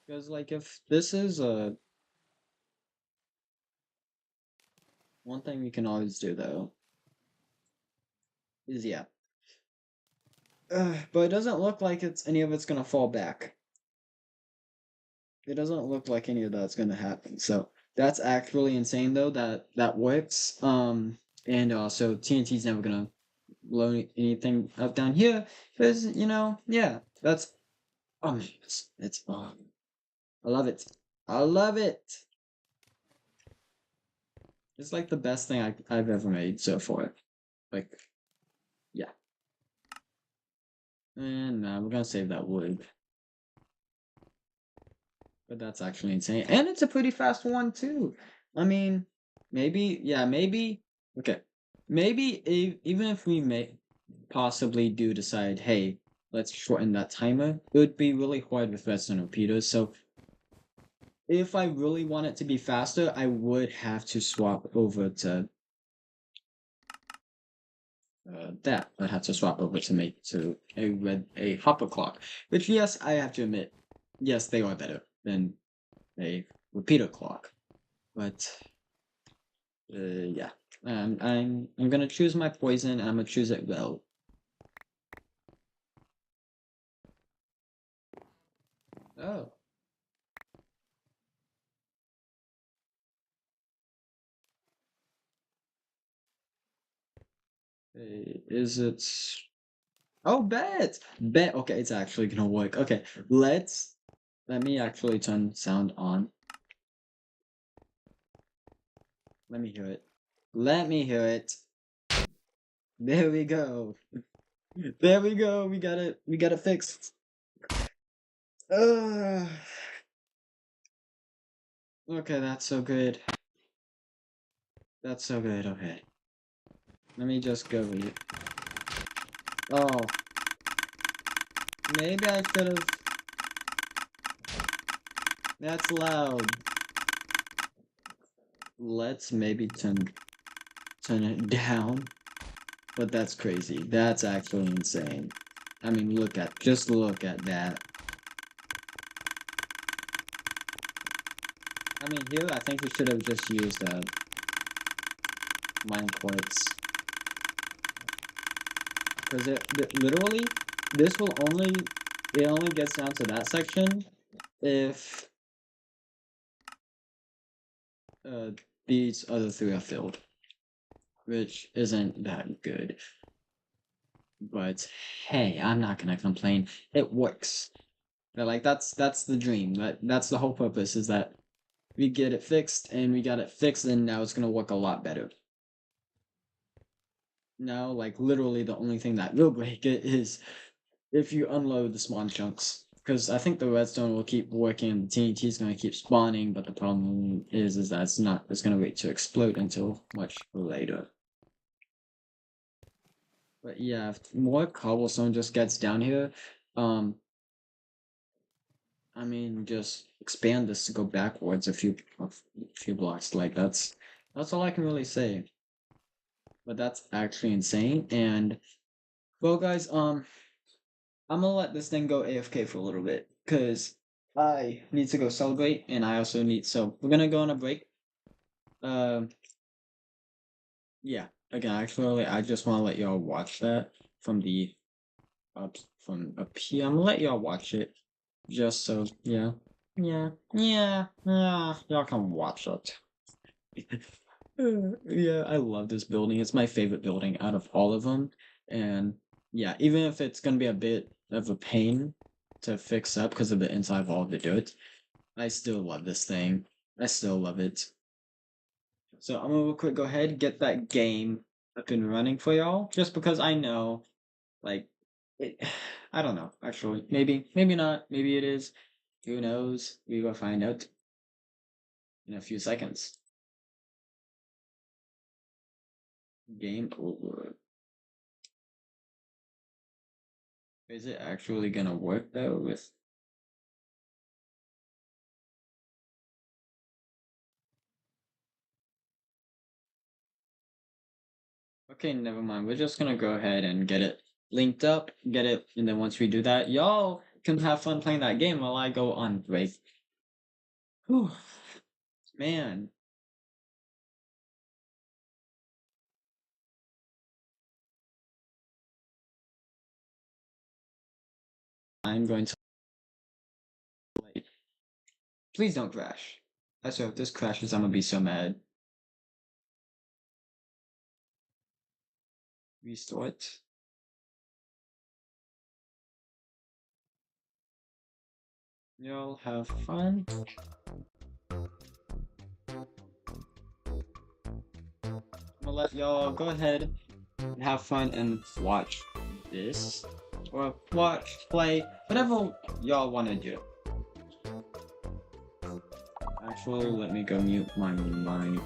A: Because like if this is one thing we can always do though is yeah. But it doesn't look like it's any of it's gonna fall back. It doesn't look like any of that's gonna happen. So that's actually insane though that that works. And also TNT's never gonna blow anything up down here because yeah, that's it's I love it. I love it. It's like the best thing I've ever made so far. Like yeah. And we're gonna save that wood. But that's actually insane. And it's a pretty fast one too. I mean, maybe, yeah, maybe okay. Maybe even if we may possibly do decide, hey, let's shorten that timer, it would be really hard with redstone repeaters. So if I really want it to be faster, I would have to swap over to that. I'd have to swap over to make to a hopper clock. Which yes, I have to admit, yes, they are better than a repeater clock. But yeah. I'm gonna choose my poison and I'm gonna choose it well. Oh. Is it Oh bet! Bet okay, it's actually gonna work. Okay, let's Let me actually turn sound on. Let me hear it. Let me hear it. There we go. There we go. We got it. We got it fixed. Okay, that's so good. That's so good. Okay. Let me just go read it. Oh. Maybe I could have. That's loud. Let's maybe turn it down. But that's crazy. That's actually insane. I mean, just look at that. I mean, here I think we should have just used mine quartz. Because literally, this will it only gets down to that section if these other three are filled, which isn't that good. But hey, I'm not gonna complain. It works. But like that's the dream. That's the whole purpose, is that we get it fixed, and we got it fixed, and now it's gonna work a lot better. Now, like literally, the only thing that will break it is if you unload the spawn chunks. Because I think the redstone will keep working, and the TNT is gonna keep spawning, but the problem is that it's gonna wait to explode until much later. But yeah, if more cobblestone just gets down here, I mean, just expand this to go backwards a few blocks. Like that's all I can really say. But that's actually insane. And well, guys, I'm gonna let this thing go AFK for a little bit because I need to go celebrate, and I also need. So we're gonna go on a break. Yeah. Again, actually, I just want to let y'all watch that from up here. I'm gonna let y'all watch it, just so yeah. Y'all can watch it. Yeah, I love this building. It's my favorite building out of all of them, and yeah, even if it's gonna be a bit of a pain to fix up because of the inside of all the dirt, I still love this thing. I still love it. So I'm gonna real quick go ahead get that game up and running for y'all, just because I know, like, it, I don't know. Actually, maybe not. Maybe it is. Who knows? We will find out in a few seconds. Game over. Is it actually gonna work though? With okay, never mind. We're just gonna go ahead and get it linked up, get it, and then once we do that, y'all can have fun playing that game while I go on break. Whew. Man. I'm going to please don't crash. I swear if this crashes, I'm gonna be so mad. Restore it. Y'all have fun. I'm gonna let y'all go ahead and have fun and watch this. Or watch, play, whatever y'all wanna do. Actually, let me go mute my mic.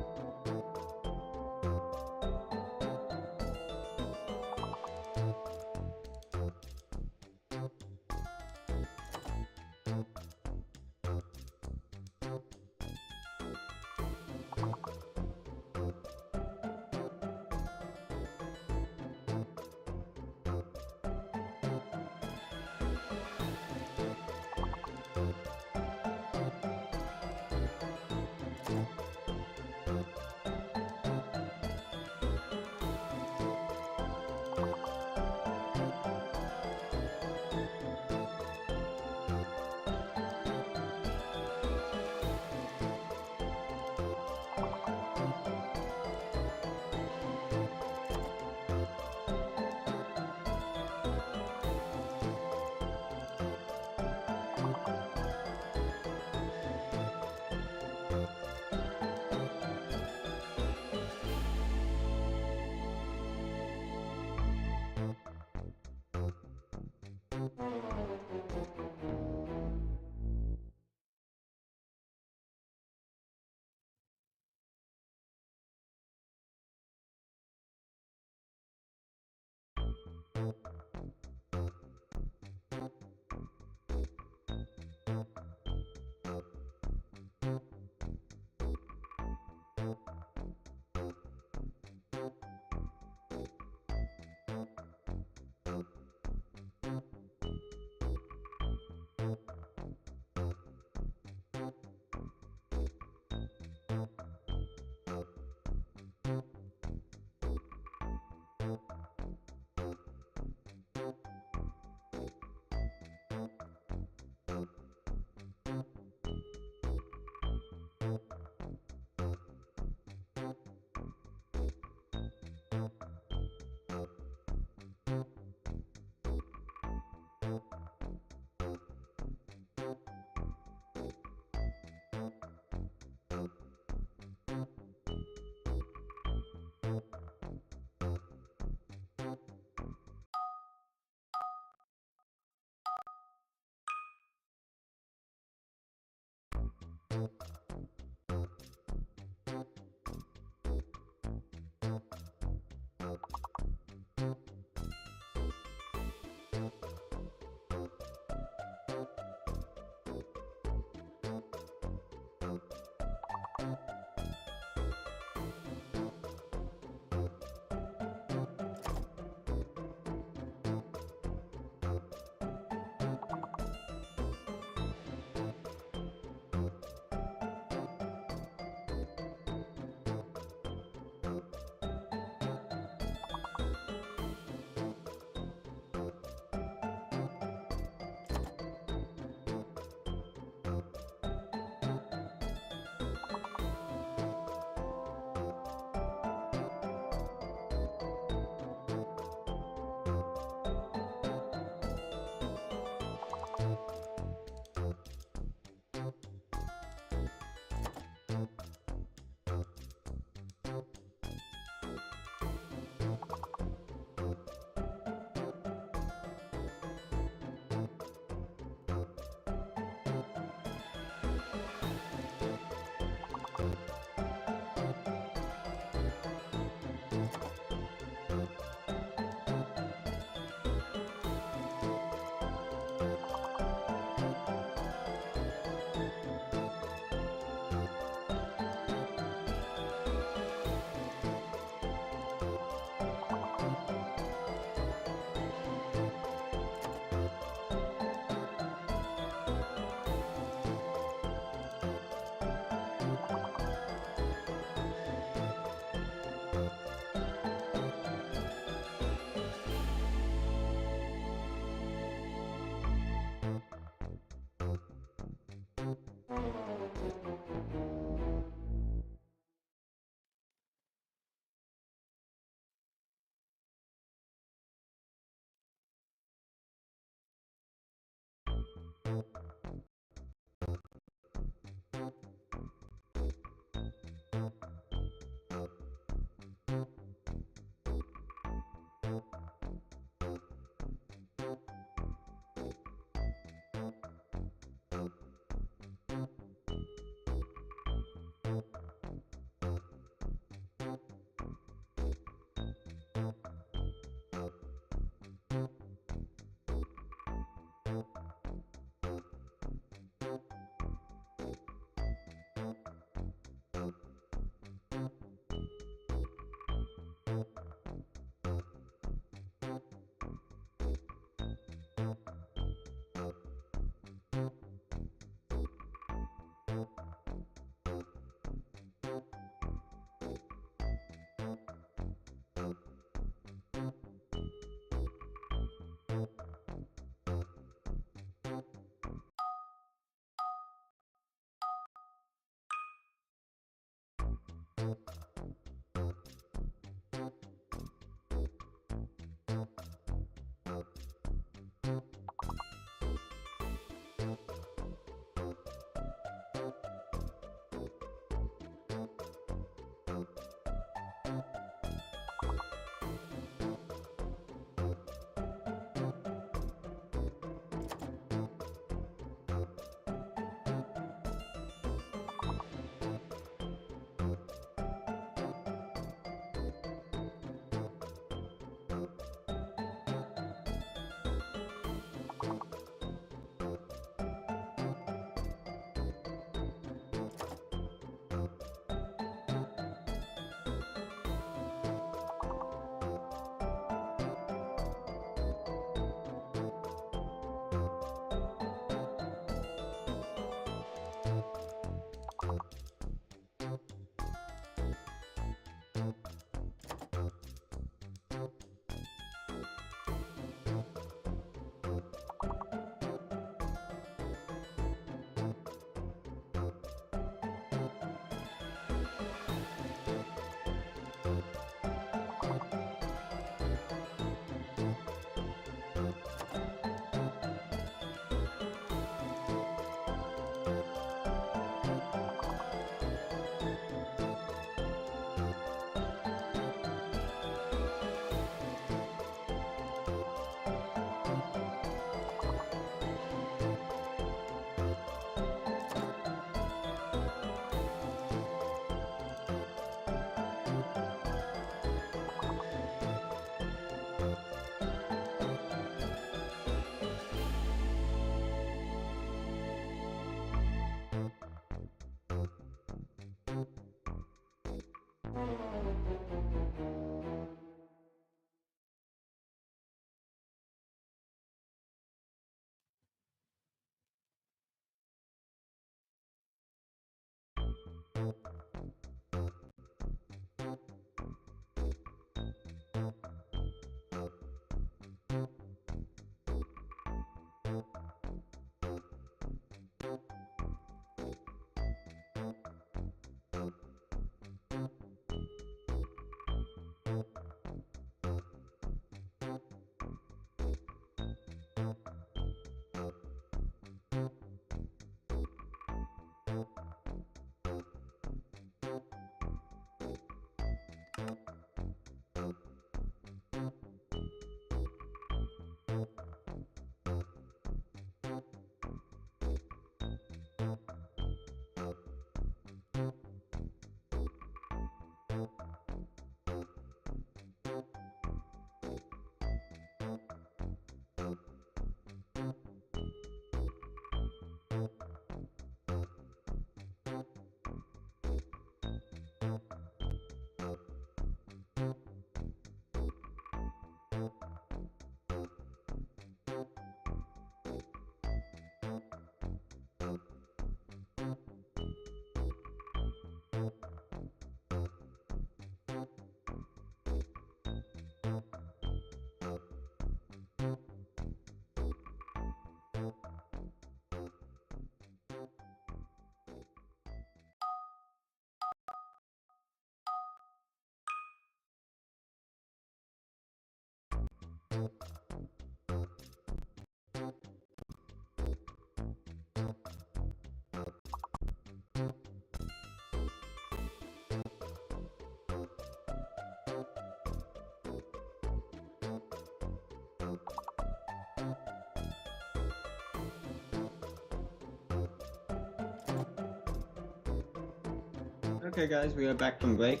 A: Okay, guys, we are back from break.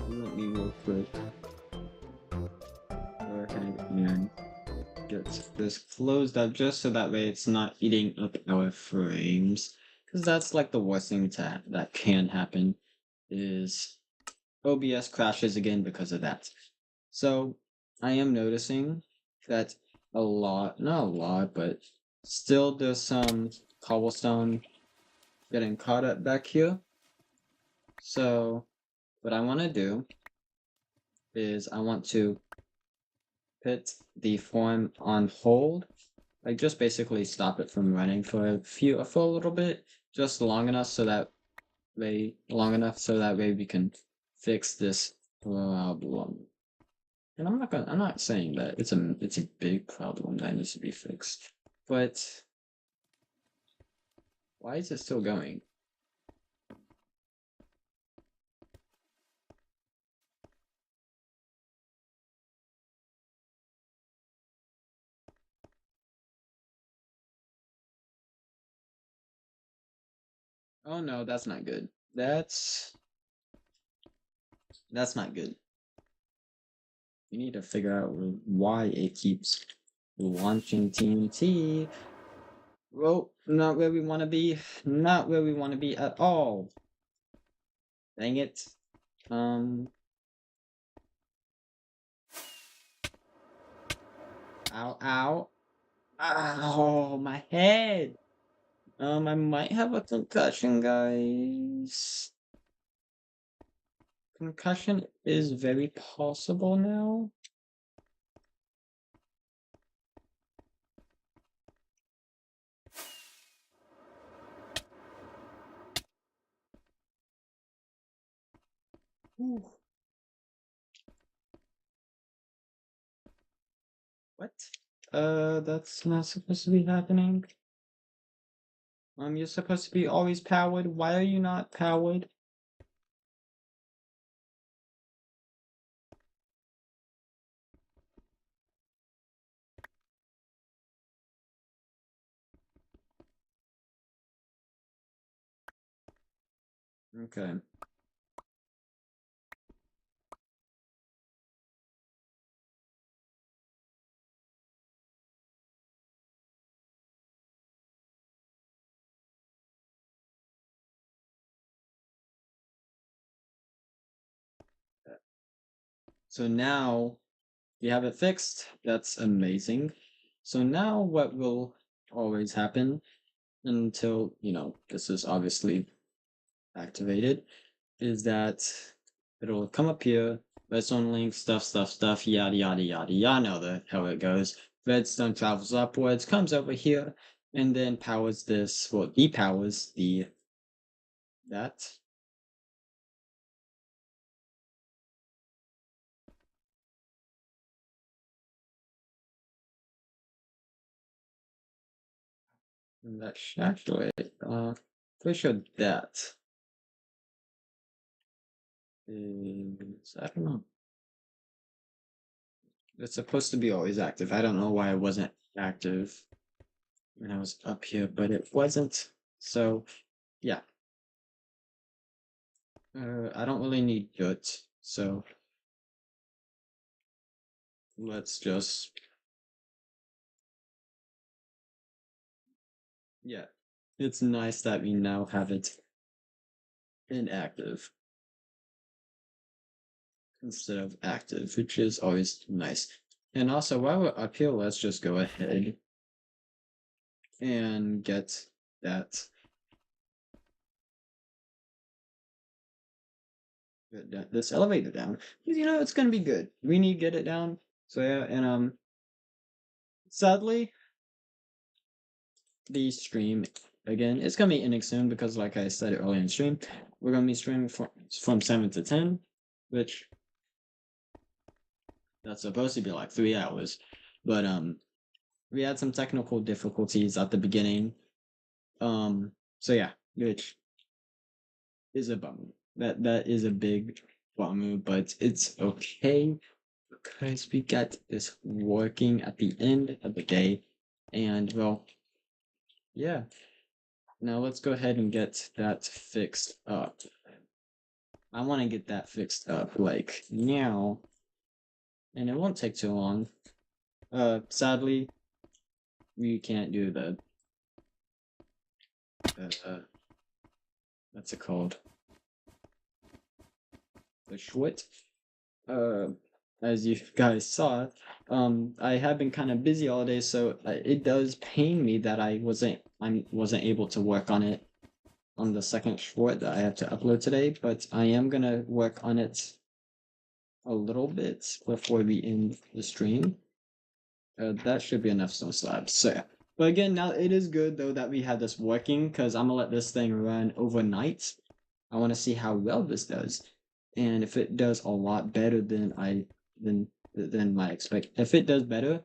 A: Let me real quick go ahead and get this closed up just so that way it's not eating up our frames. Because that's like the worst thing that can happen is OBS crashes again because of that. So I am noticing that not a lot, but still there's some cobblestone getting caught up back here. So what I want to do is I want to put the form on hold, like just basically stop it from running for a little bit, just long enough so that way long enough so that way we can fix this problem. And I'm not saying that it's a big problem that needs to be fixed. But why is it still going? Oh no, that's not good. That's not good. We need to figure out why it keeps launching TNT. Well, not where we want to be. Not where we want to be at all. Dang it. Ow, ow. Ow, my head. I might have a concussion, guys. Concussion is very possible now. Ooh. What? That's not supposed to be happening. You're supposed to be always powered. Why are you not powered? Okay. So now we have it fixed. That's amazing. So now what will always happen until, this is obviously activated is that it'll come up here, redstone link, stuff, yada yada yada. Y'all know how it goes. Redstone travels upwards, comes over here, and then powers this, well, depowers that. And that should actually, pretty sure that is, I don't know. It's supposed to be always active. I don't know why it wasn't active when I was up here, but it wasn't. So, yeah. I don't really need dirt, so let's just, yeah. It's nice that we now have it inactive instead of active, which is always nice. And also, while we're up here, let's just go ahead and get that this elevator down. Because it's gonna be good. We need to get it down. So yeah, and sadly, the stream again, it's gonna be ending soon because like I said earlier in the stream, we're gonna be streaming from 7 to 10, which that's supposed to be like 3 hours. But we had some technical difficulties at the beginning. So yeah, which is a bummer. That is a big bummer, but it's okay because we got this working at the end of the day. And well, yeah. Now let's go ahead and get that fixed up. I want to get that fixed up like now. And it won't take too long. Sadly, we can't do the what's it called? The Schwit. Uh, as you guys saw, I have been kind of busy all day, so it does pain me that I wasn't able to work on it on the second short that I have to upload today. But I am gonna work on it a little bit before we end the stream. That should be enough stone slabs. So yeah. But again, now it is good though that we had this working because I'm gonna let this thing run overnight. I want to see how well this does. And if it does a lot better than my expect, if it does better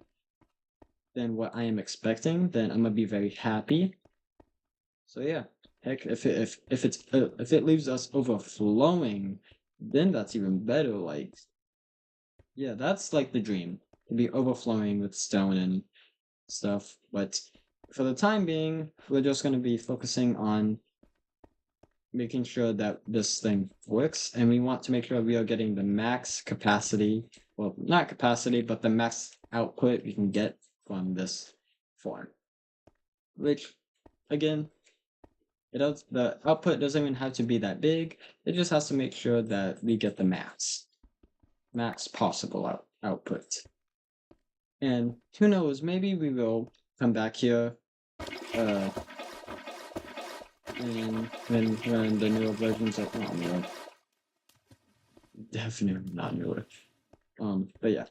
A: than what I am expecting, then I'm gonna be very happy. So yeah, heck, if it leaves us overflowing, then that's even better. Like, yeah, that's like the dream, to be overflowing with stone and stuff. But for the time being, we're just gonna be focusing on making sure that this thing works, and we want to make sure we are getting the max capacity, well, not capacity, but the max output we can get from this farm. Which, again, the output doesn't even have to be that big. It just has to make sure that we get the max possible output. And who knows, maybe we will come back here uh and when the newer versions of not newer. Definitely not newer. But yeah.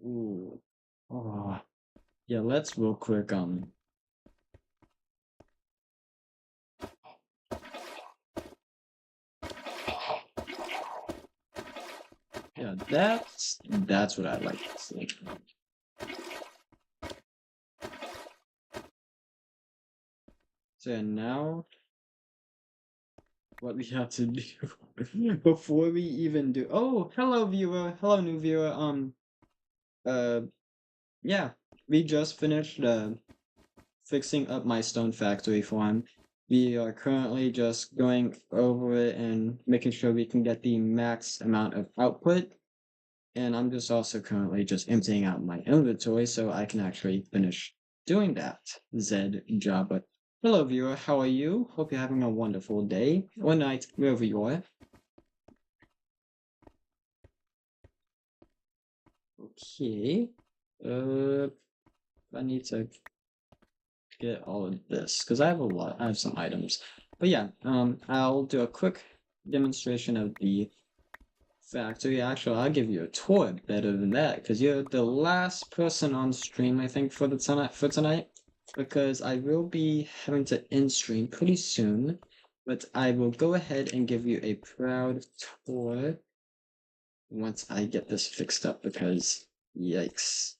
A: Ooh. Oh. Yeah, let's real quick yeah, that's what I like to see. So now what we have to do before we even do, oh, hello viewer, hello new viewer. Uh yeah, we just finished fixing up my stone factory farm. We are currently just going over it and making sure we can get the max amount of output. And I'm just also currently just emptying out my inventory so I can actually finish doing that Zed job. But hello viewer, how are you? Hope you're having a wonderful day or night, wherever you are. Okay. I need to get all of this because I have some items. But yeah, I'll do a quick demonstration of the factory. Actually, I'll give you a tour better than that because you're the last person on stream, I think, for tonight. Because I will be having to end stream pretty soon, but I will go ahead and give you a proud tour once I get this fixed up. Because yikes,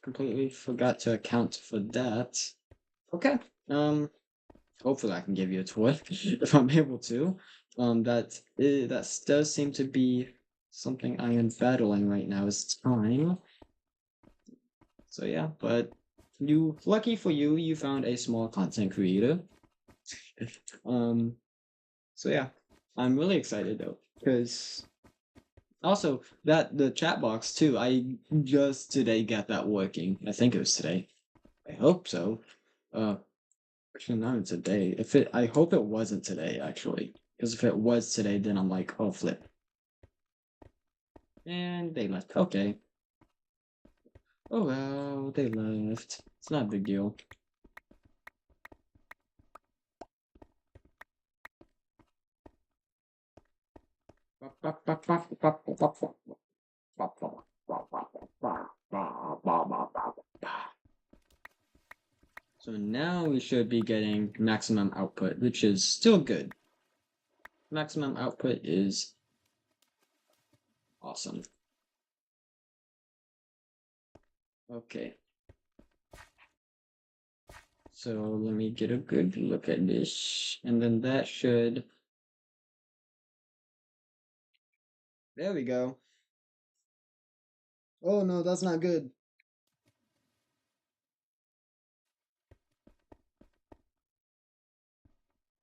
A: completely forgot to account for that. Okay. Hopefully I can give you a tour if I'm able to. That does seem to be something I am battling right now is time. So yeah, but lucky for you, you found a small content creator. um, so yeah, I'm really excited though, because also that the chat box too, I just today got that working. I think it was today. I hope so. Actually, not today. I hope it wasn't today, actually. Because if it was today, then I'm like, oh, flip. And they left. Okay. Oh, well, they left. It's not a big deal. So now we should be getting maximum output, which is still good. Maximum output is awesome. Okay. So let me get a good look at this. And then that should... There we go. Oh no, that's not good.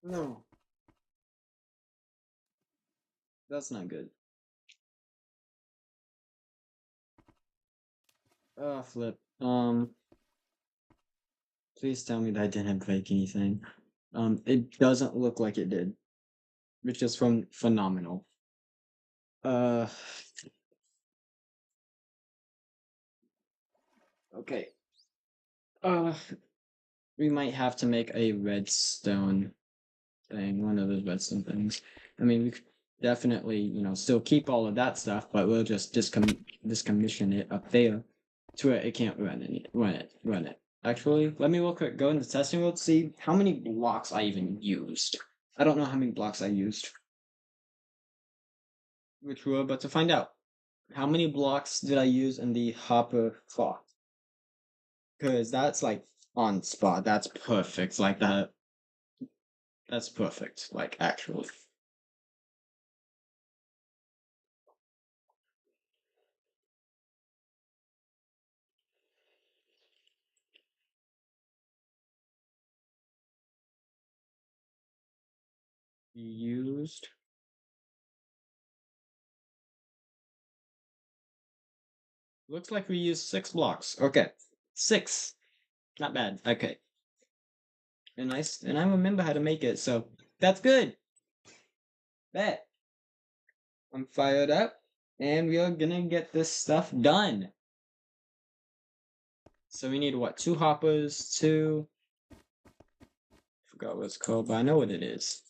A: No. That's not good. Oh, flip. Please tell me that didn't break anything. It doesn't look like it did, which is phenomenal. Uh, okay. Uh, we might have to make a redstone thing, one of those redstone things. I mean, we could definitely, still keep all of that stuff, but we'll just discommission it up there to where it can't run it. Actually, actually. Let me real quick go into testing mode, see how many blocks I even used. I don't know how many blocks I used. Which we're about to find out. How many blocks did I use in the hopper clock? Because that's like on spot. That's perfect. Like that. That's perfect. Like actually. Used. Looks like we used 6 blocks. Okay. 6. Not bad. Okay. And I remember how to make it, so that's good. Bet. I'm fired up. And we are gonna get this stuff done. So we need what? 2 hoppers, 2. Forgot what it's called, but I know what it is.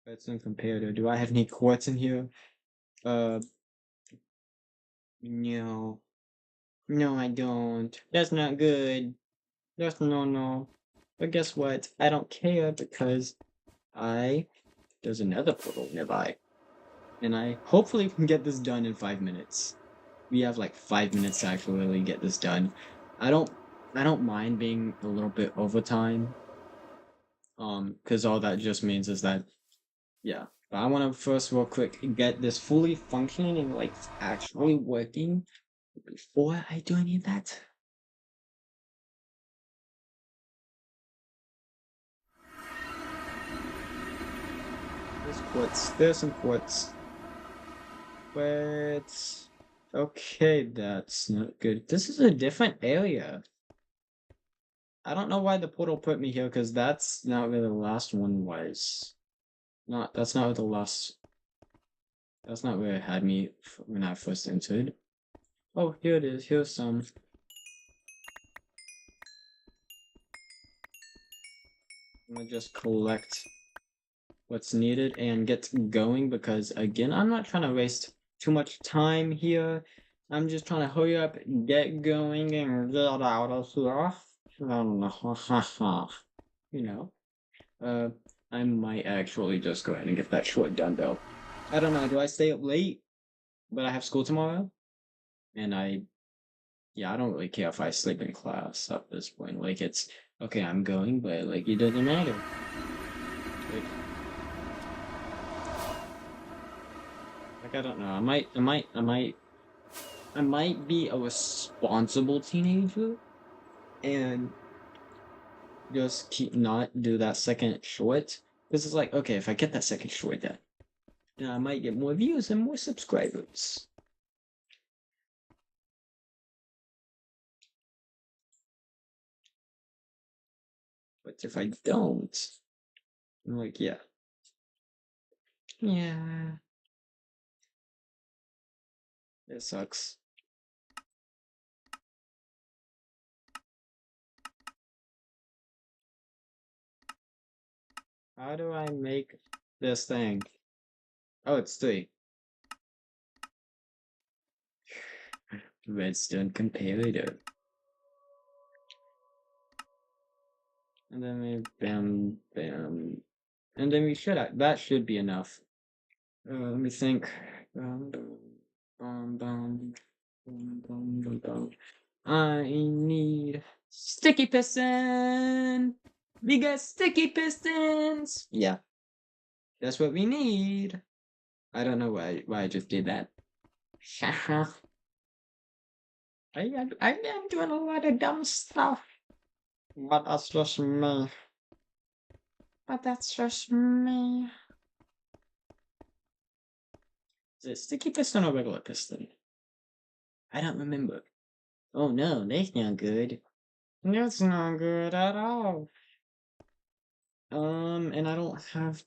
A: Redstone comparator. Do I have any quartz in here? No. No, I don't. That's not good. That's no. But guess what? I don't care because there's another portal nearby. And I hopefully can get this done in 5 minutes. We have like 5 minutes to actually get this done. I don't mind being a little bit overtime. Because all that just means is that, yeah. But I want to first real quick get this fully functioning and like actually working before I do any of that. There's quartz. There's some quartz. But okay, that's not good. This is a different area. I don't know why the portal put me here, because that's not where the last one was. That's not where the last. That's not where it had me when I first entered. Oh, here it is. Here's some. I'm gonna just collect what's needed and get going because, again, I'm not trying to waste too much time here. I'm just trying to hurry up, get going, and get out of here. You know. I might actually just go ahead and get that short done though. I don't know. Do I stay up late? But I have school tomorrow, and I don't really care if I sleep in class at this point. Like it's okay, I'm going, but like it doesn't matter. Like I don't know. I might be a responsible teenager, and just keep not do that second short. Because it's like, okay, if I get that second short then I might get more views and more subscribers. But if I don't, I'm like, yeah. Yeah. It sucks. How do I make this thing? Oh, it's 3. Redstone comparator. And then we bam. And then we should that should be enough. Let me think. I need sticky piston. We got sticky pistons. Yeah, that's what we need. I don't know why I just did that. I'm doing a lot of dumb stuff. But that's just me. Is it sticky piston or regular piston? I don't remember. Oh no, that's not good. That's not good at all. And I don't have.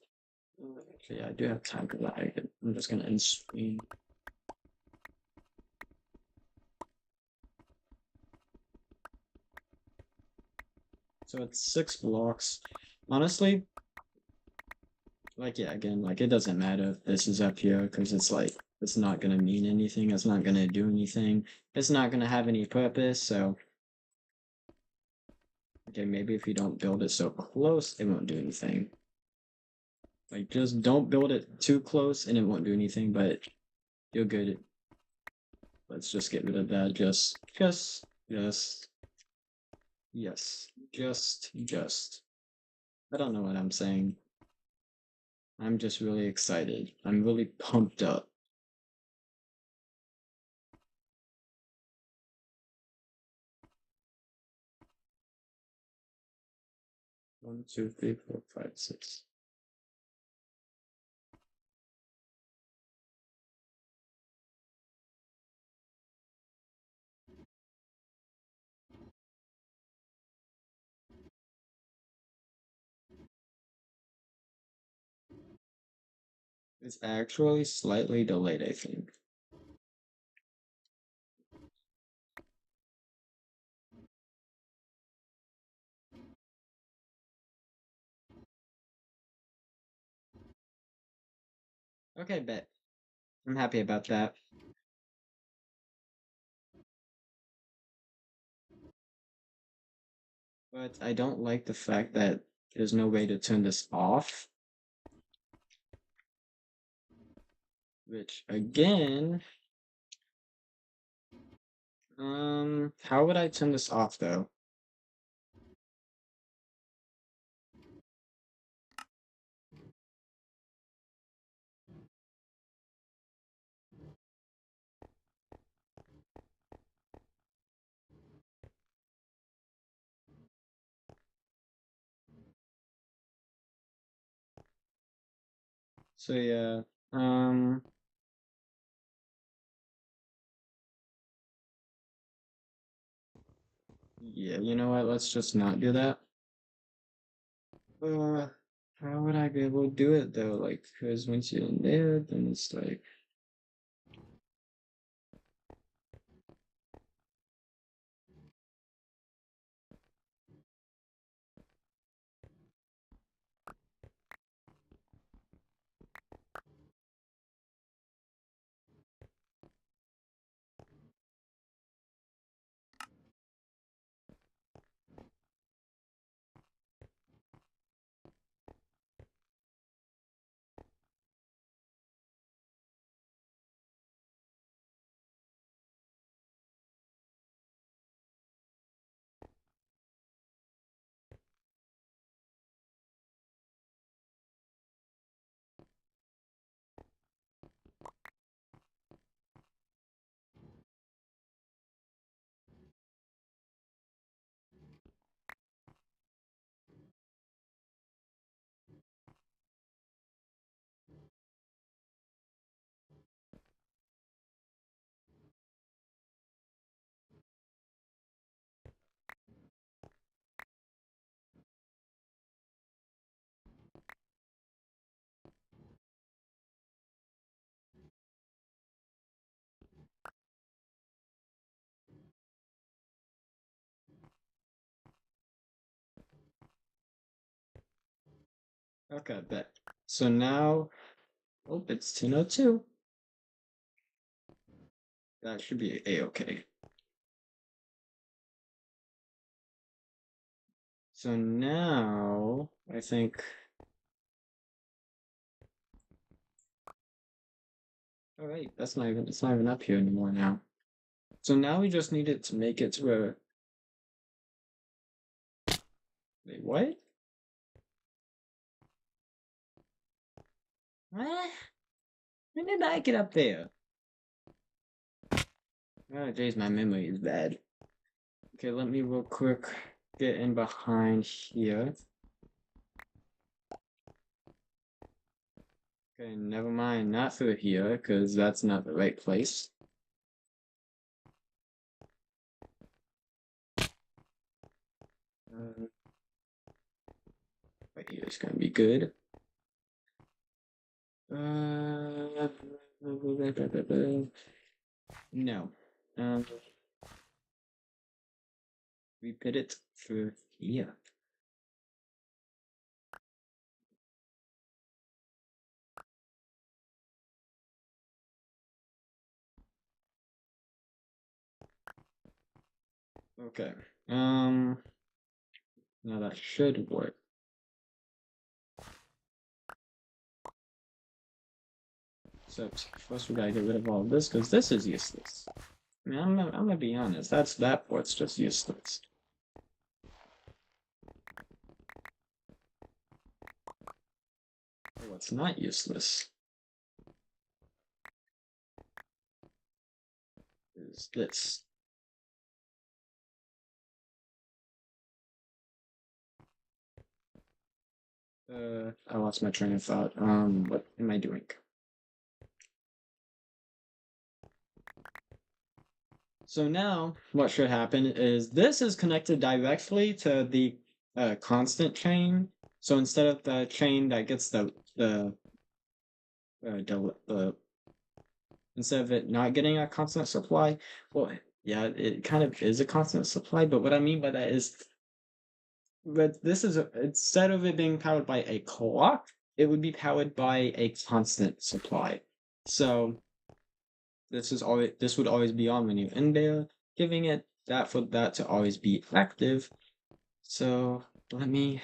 A: Actually, I do have time for that. I'm just gonna end screen. So it's 6 blocks. Honestly, like yeah, again, like it doesn't matter if this is up here because it's like it's not gonna mean anything. It's not gonna do anything. It's not gonna have any purpose. So, okay, maybe if you don't build it so close, it won't do anything. Like, just don't build it too close, and it won't do anything. But you're good. Let's just get rid of that. Just. I don't know what I'm saying. I'm just really excited. I'm really pumped up. One, two, three, four, five, six. It's actually slightly delayed, I think. Okay, bet. I'm happy about that. But I don't like the fact that there's no way to turn this off. Which, again, how would I turn this off, though? So, yeah, yeah, you know what? Let's just not do that. Uh, how would I be able to do it, though? Like, because once you're in there, then it's like, okay, bet. So now, oh, it's 10:02. That should be a-okay. So now, I think. All right, it's not even up here anymore now. So now we just need it to make it to a. Wait, what? What? When did I get up there? Oh, jeez, my memory is bad. Okay, let me real quick get in behind here. Okay, never mind, not through here, because that's not the right place. Right here is gonna be good. No. We put it through here. Okay. Now that should work. So first we gotta get rid of all of this because this is useless. I mean, I'm gonna be honest. That port's just useless. What's not useless is this. I lost my train of thought. What am I doing? So now what should happen is this is connected directly to the constant chain. So instead of the chain that gets the instead of it not getting a constant supply, well, yeah, it kind of is a constant supply. But what I mean by that is, but this is instead of it being powered by a clock, it would be powered by a constant supply. So this would always be on when you're in there, giving it that for that to always be active. So let me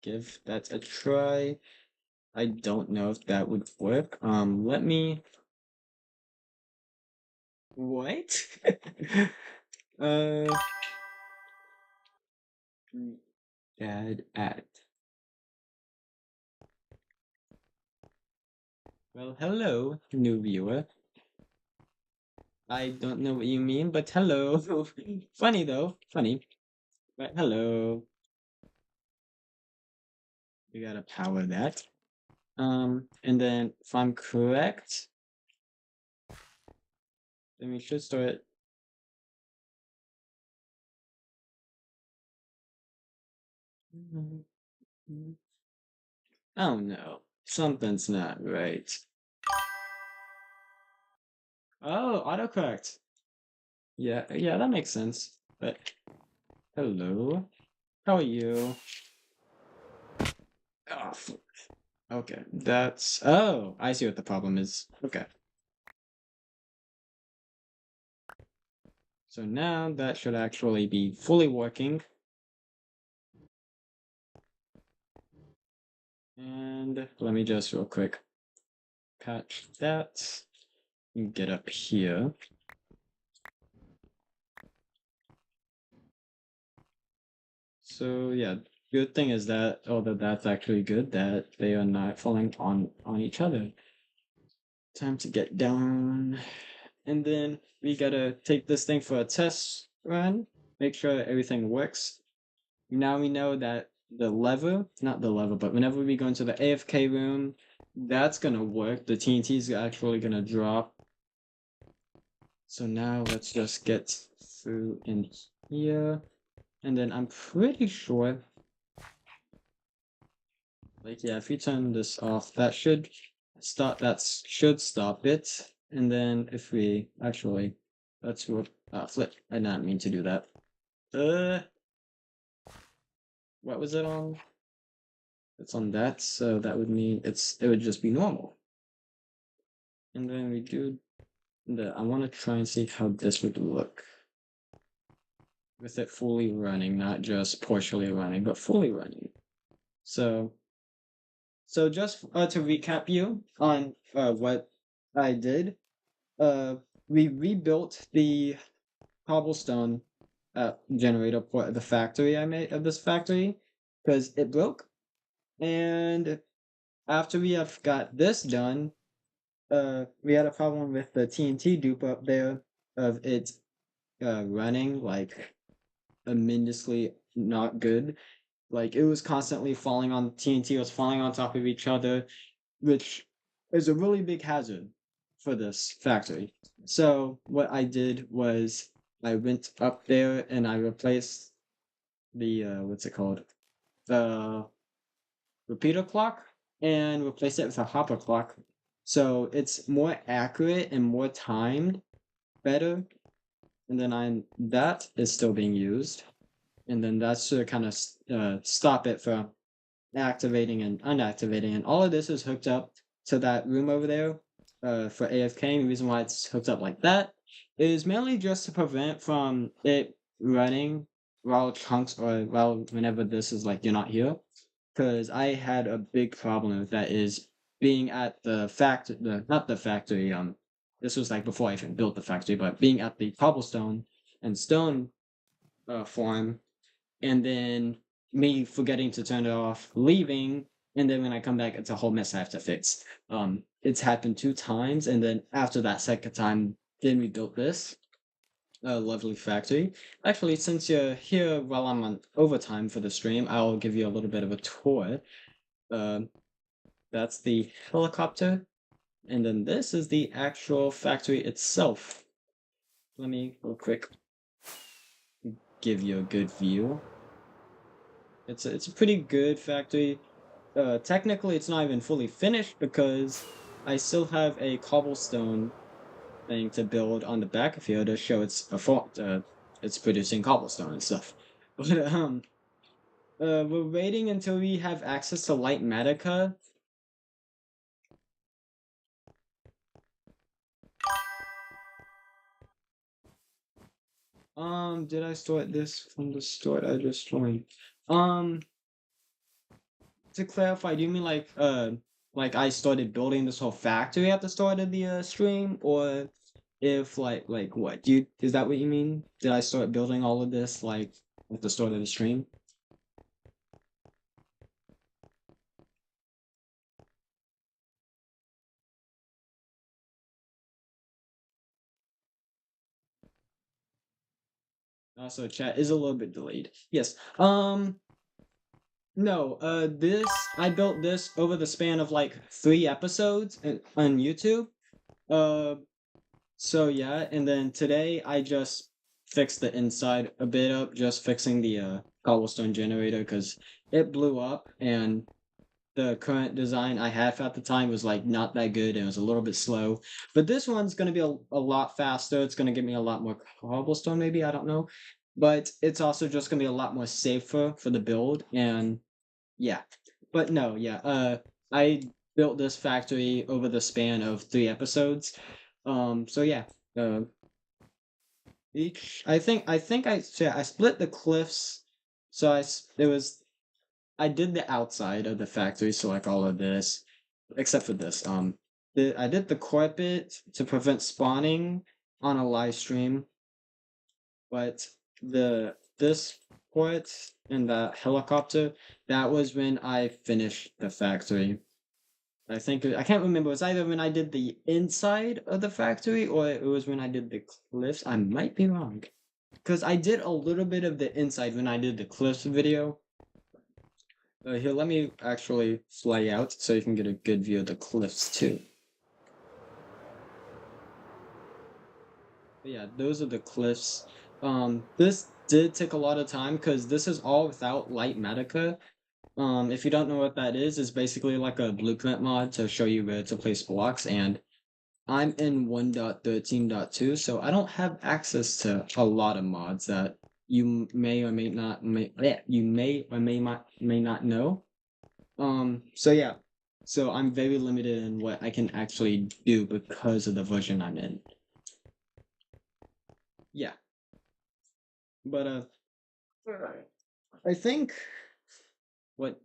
A: give that a try. I don't know if that would work. Let me. What? uh, add. Well, hello, new viewer. I don't know what you mean, but hello. Funny though, funny. But hello. We gotta power that. And then if I'm correct, then we should start. Oh no, something's not right. Oh, autocorrect. Yeah, that makes sense. But hello, how are you? Oh, okay, that's. Oh, I see what the problem is. Okay. So now that should actually be fully working. And let me just real quick patch that and get up here. So yeah, good thing is that, although that's actually good, that they are not falling on each other. Time to get down. And then we gotta take this thing for a test run, make sure everything works. Now we know that the lever, not the lever, but whenever we go into the AFK room, that's gonna work. The TNT is actually gonna drop. So now let's just get through in here. And then I'm pretty sure, like, yeah, if you turn this off, that should should stop it. And then if we actually, let's flip. I did not mean to do that. What was it on? It's on that, so that would mean it would just be normal. And then we do I want to try and see how this would look with it fully running, not just partially running, but fully running. So just to recap you on what I did, we rebuilt the cobblestone generator for the factory I made of this factory because it broke. And after we have got this done, we had a problem with the TNT dupe up there of it running like tremendously not good. Like it was constantly falling on TNT, was falling on top of each other, which is a really big hazard for this factory. So what I did was I went up there and I replaced the what's it called? The repeater clock and replaced it with a hopper clock. So it's more accurate and more timed better. And then that is still being used. And then that's to kind of stop it from activating and unactivating. And all of this is hooked up to that room over there for AFK. And the reason why it's hooked up like that is mainly just to prevent from it running while chunks or while whenever this is like you're not here, because I had a big problem with that is being at the factory, the not the factory. This was like before I even built the factory, but being at the cobblestone and stone farm, and then me forgetting to turn it off, leaving, and then when I come back, it's a whole mess I have to fix. It's happened 2 times, and then after that second time, then we built this lovely factory. Actually, since you're here while I'm on overtime for the stream, I'll give you a little bit of a tour. Um, that's the helicopter, and then this is the actual factory itself. Let me real quick give you a good view. It's a pretty good factory. Technically, it's not even fully finished because I still have a cobblestone thing to build on the back of here to show it's producing cobblestone and stuff. But we're waiting until we have access to Light Matica. Did I start this from the start? I just joined. Um, to clarify, do you mean like I started building this whole factory at the start of the stream, or if like what? Is that what you mean? Did I start building all of this like at the start of the stream? Also, chat is a little bit delayed. Yes. No. This I built this over the span of like 3 episodes on YouTube. Uh, so yeah, and then today I just fixed the inside a bit up, just fixing the cobblestone generator because it blew up and the current design I had at the time was like not that good and it was a little bit slow. But this one's gonna be a lot faster. It's gonna give me a lot more cobblestone, maybe, I don't know. But it's also just gonna be a lot more safer for the build and yeah. But no, yeah. I built this factory over the span of 3 episodes. So yeah. Uh each I split the cliffs. So it was I did the outside of the factory, so like all of this, except for this. I did the carpet to prevent spawning on a live stream, but this part and the helicopter, that was when I finished the factory. I can't remember. It was either when I did the inside of the factory or it was when I did the cliffs. I might be wrong. Because I did a little bit of the inside when I did the cliffs video. Here, let me actually fly out so you can get a good view of the cliffs too. But yeah, those are the cliffs. This did take a lot of time because this is all without Light Medica. If you don't know what that is, it's basically like a blueprint mod to show you where to place blocks, and I'm in 1.13.2, so I don't have access to a lot of mods that you may or may not may not know. So yeah. So I'm very limited in what I can actually do because of the version I'm in. Yeah. But I think what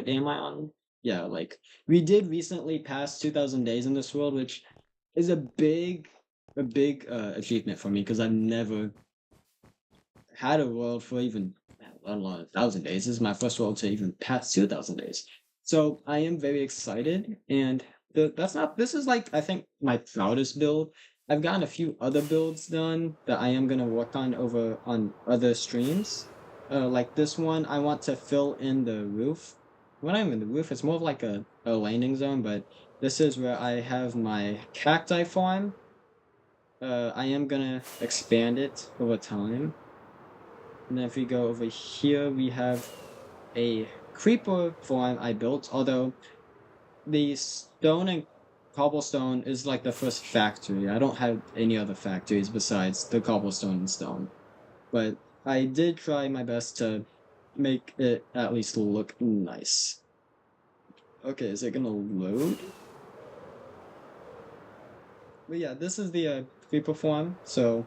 A: am I on? Yeah, like we did recently pass 2000 days in this world, which is a big achievement for me because I've never had a world for even let alone 1,000 days. This is my first world to even pass 2,000 days. So I am very excited, and that's not. This is like I think my proudest build. I've gotten a few other builds done that I am gonna work on over on other streams. Like this one, I want to fill in the roof. When I'm in the roof, it's more of like a landing zone, but this is where I have my cacti farm. I am gonna expand it over time. And then if we go over here, we have a creeper farm I built, although the stone and cobblestone is like the first factory. I don't have any other factories besides the cobblestone and stone. But I did try my best to make it at least look nice. Okay, is it gonna load? But yeah, this is the creeper farm, so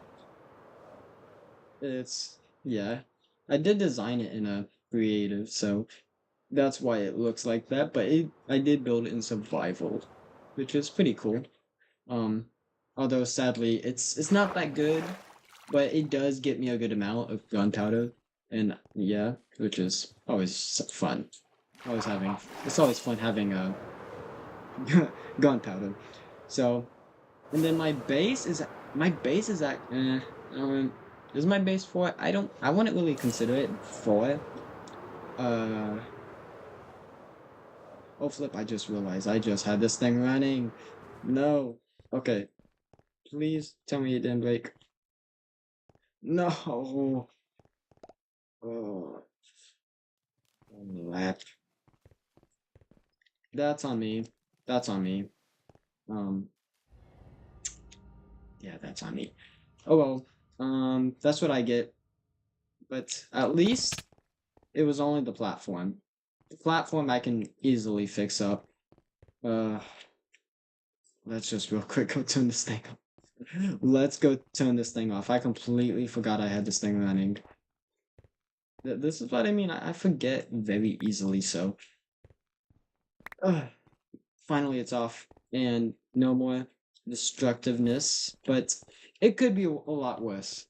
A: it's Yeah, I did design it in a creative, so that's why it looks like that. But I did build it in survival, which is pretty cool. Um, Although sadly, it's not that good, but it does get me a good amount of gunpowder, and yeah, which is always fun. It's always fun having a gunpowder. So, and then my base is at is my base for it? I wouldn't really consider it for it. Uh oh flip, I just realized I just had this thing running. No. Okay. Please tell me it didn't break. No. Oh, lap. That's on me. That's on me. Um, yeah, that's on me. Oh well. That's what I get. But at least it was only the platform. The platform I can easily fix up. Uh, let's just real quick go turn this thing off. Let's go turn this thing off. I completely forgot I had this thing running. This is what I mean. I forget very easily, so. Ugh. Finally, it's off, and no more destructiveness, but it could be a lot worse.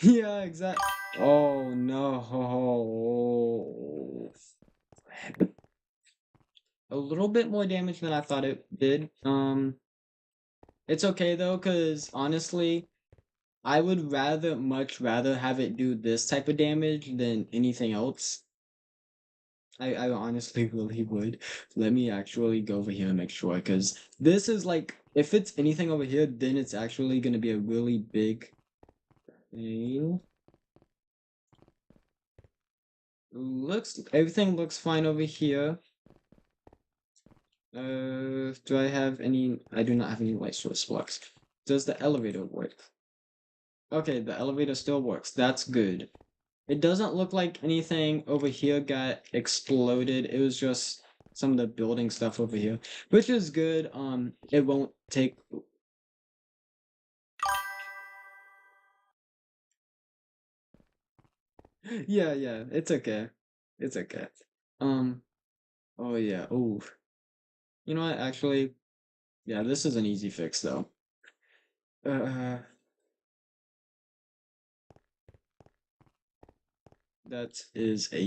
A: Yeah, exactly. Oh no. A little bit more damage than I thought it did. It's okay though, because honestly, I would much rather have it do this type of damage than anything else. I honestly really would. Let me actually go over here and make sure, because this is like, if it's anything over here, then it's actually going to be a really big thing. Everything looks fine over here. Do I have any? I do not have any light source blocks. Does the elevator work? Okay, the elevator still works. That's good. It doesn't look like anything over here got exploded. It was just some of the building stuff over here, which is good. It won't take. Yeah, yeah, it's okay. It's okay. Um, oh yeah. Oh, you know what? Actually, yeah, this is an easy fix though. Uh, that is a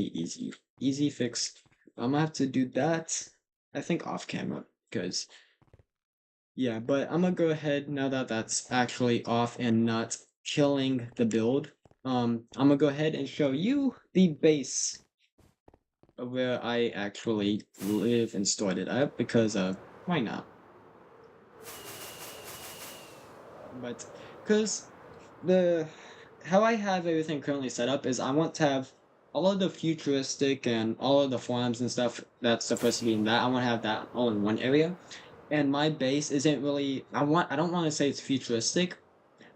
A: easy fix. I'm gonna have to do that. I think off camera, because yeah, but I'm gonna go ahead now that that's actually off and not killing the build. I'm gonna go ahead and show you the base of where I actually live and stored it up because why not? But because the how I have everything currently set up is I want to have all of the futuristic and all of the farms and stuff that's supposed to be in that. I want to have that all in one area. And my base isn't really I don't want to say it's futuristic,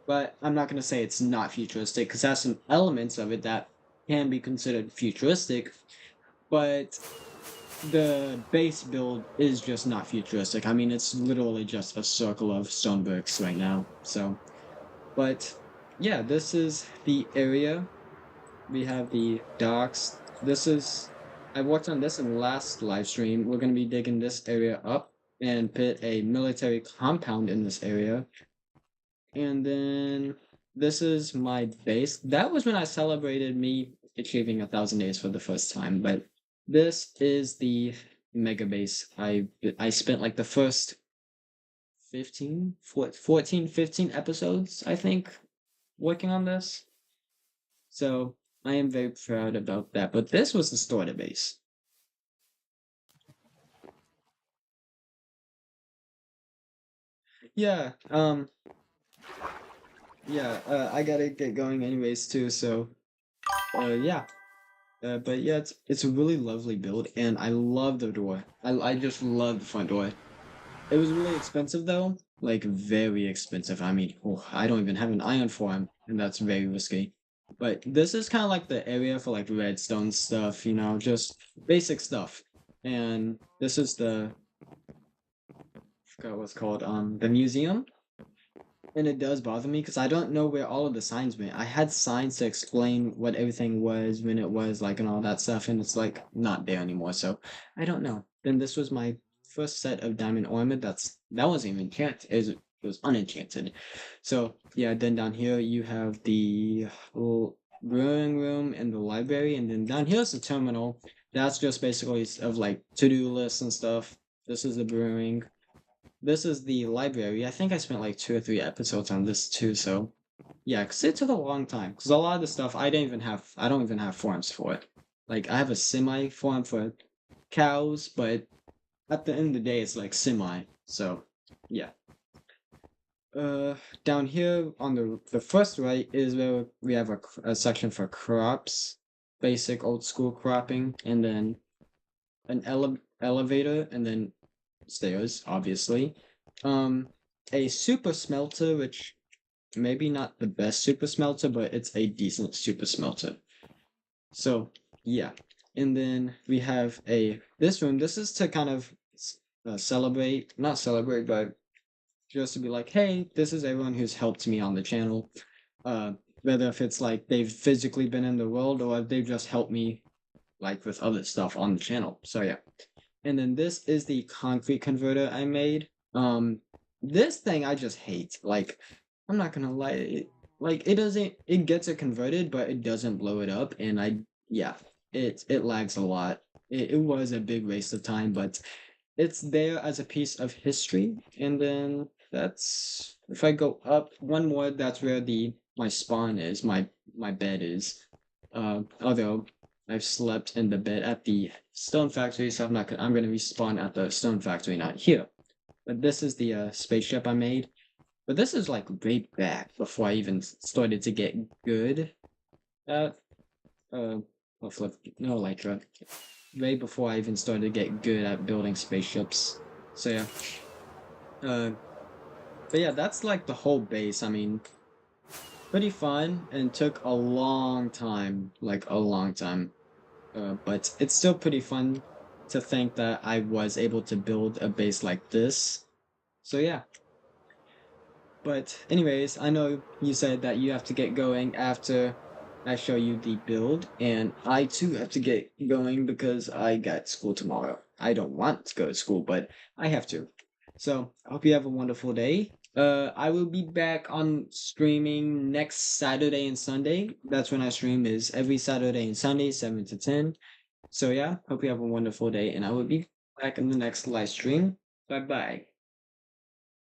A: but I'm not going to say it's not futuristic because there's some elements of it that can be considered futuristic, but the base build is just not futuristic. I mean, it's literally just a circle of stone bricks right now. So, but yeah, this is the area. We have the docks. I worked on this in the last live stream. We're going to be digging this area up and put a military compound in this area. And then this is my base. That was when I celebrated me achieving 1,000 days for the first time. But this is the mega base. I spent like the first 14, 15 episodes, I think, working on this. So I am very proud about that. But this was the starter base. Yeah. Yeah. I gotta get going anyways too. So. Yeah. But yeah, it's a really lovely build, and I love the door. I just love the front door. It was really expensive though, like very expensive. I mean, oh, I don't even have an iron farm, and that's very risky. But this is kind of like the area for like redstone stuff, just basic stuff. And this is I forgot what's called, the museum. And it does bother me because I don't know where all of the signs went. I had signs to explain what everything was, when it was, like, and all that stuff, and it's like not there anymore. So I don't know. Then this was my first set of diamond ornament. That wasn't even enchanted. It was unenchanted. So yeah, then down here you have the little brewing room and the library, and then down here's the terminal. That's just basically of like to-do lists and stuff. This is the brewing. This is the library. I think I spent like 2 or 3 episodes on this too. So yeah, because it took a long time. Because a lot of the stuff I don't even have forms for it. Like I have a semi form for cows, but at the end of the day, it's like semi. So yeah. Uh, Down here on the first right is where we have a section for crops, basic old school cropping, and then an elevator, and then stairs, obviously. Um, a super smelter, which maybe not the best super smelter, but it's a decent super smelter. So yeah, and then we have a this room. This is to kind of celebrate, not celebrate, but just to be like, hey, this is everyone who's helped me on the channel. Uh, Whether if it's like they've physically been in the world or if they've just helped me like with other stuff on the channel. So yeah. And then this is the concrete converter I made. This thing I just hate. Like, I'm not gonna lie, like it gets it converted, but it doesn't blow it up, and yeah, it lags a lot. It was a big waste of time, but it's there as a piece of history. And then that's if I go up one more, that's where the my spawn is, my bed is. Although I've slept in the bed at the stone factory, so I'm gonna respawn at the stone factory, not here. But this is the spaceship I made. But this is like way back before I even started to get good at uh well, flip no Elytra. Way before I even started to get good at building spaceships. So yeah. Uh but yeah, that's like the whole base. I mean, pretty fun and took a long time, like a long time. But it's still pretty fun to think that I was able to build a base like this. So yeah. But anyways, I know you said that you have to get going after I show you the build, and I too have to get going because I got school tomorrow. I don't want to go to school, but I have to. So I hope you have a wonderful day. I will be back on streaming next Saturday and Sunday. That's when I stream is every Saturday and Sunday, 7 to 10. So yeah, hope you have a wonderful day, and I will be back in the next live stream. Bye bye.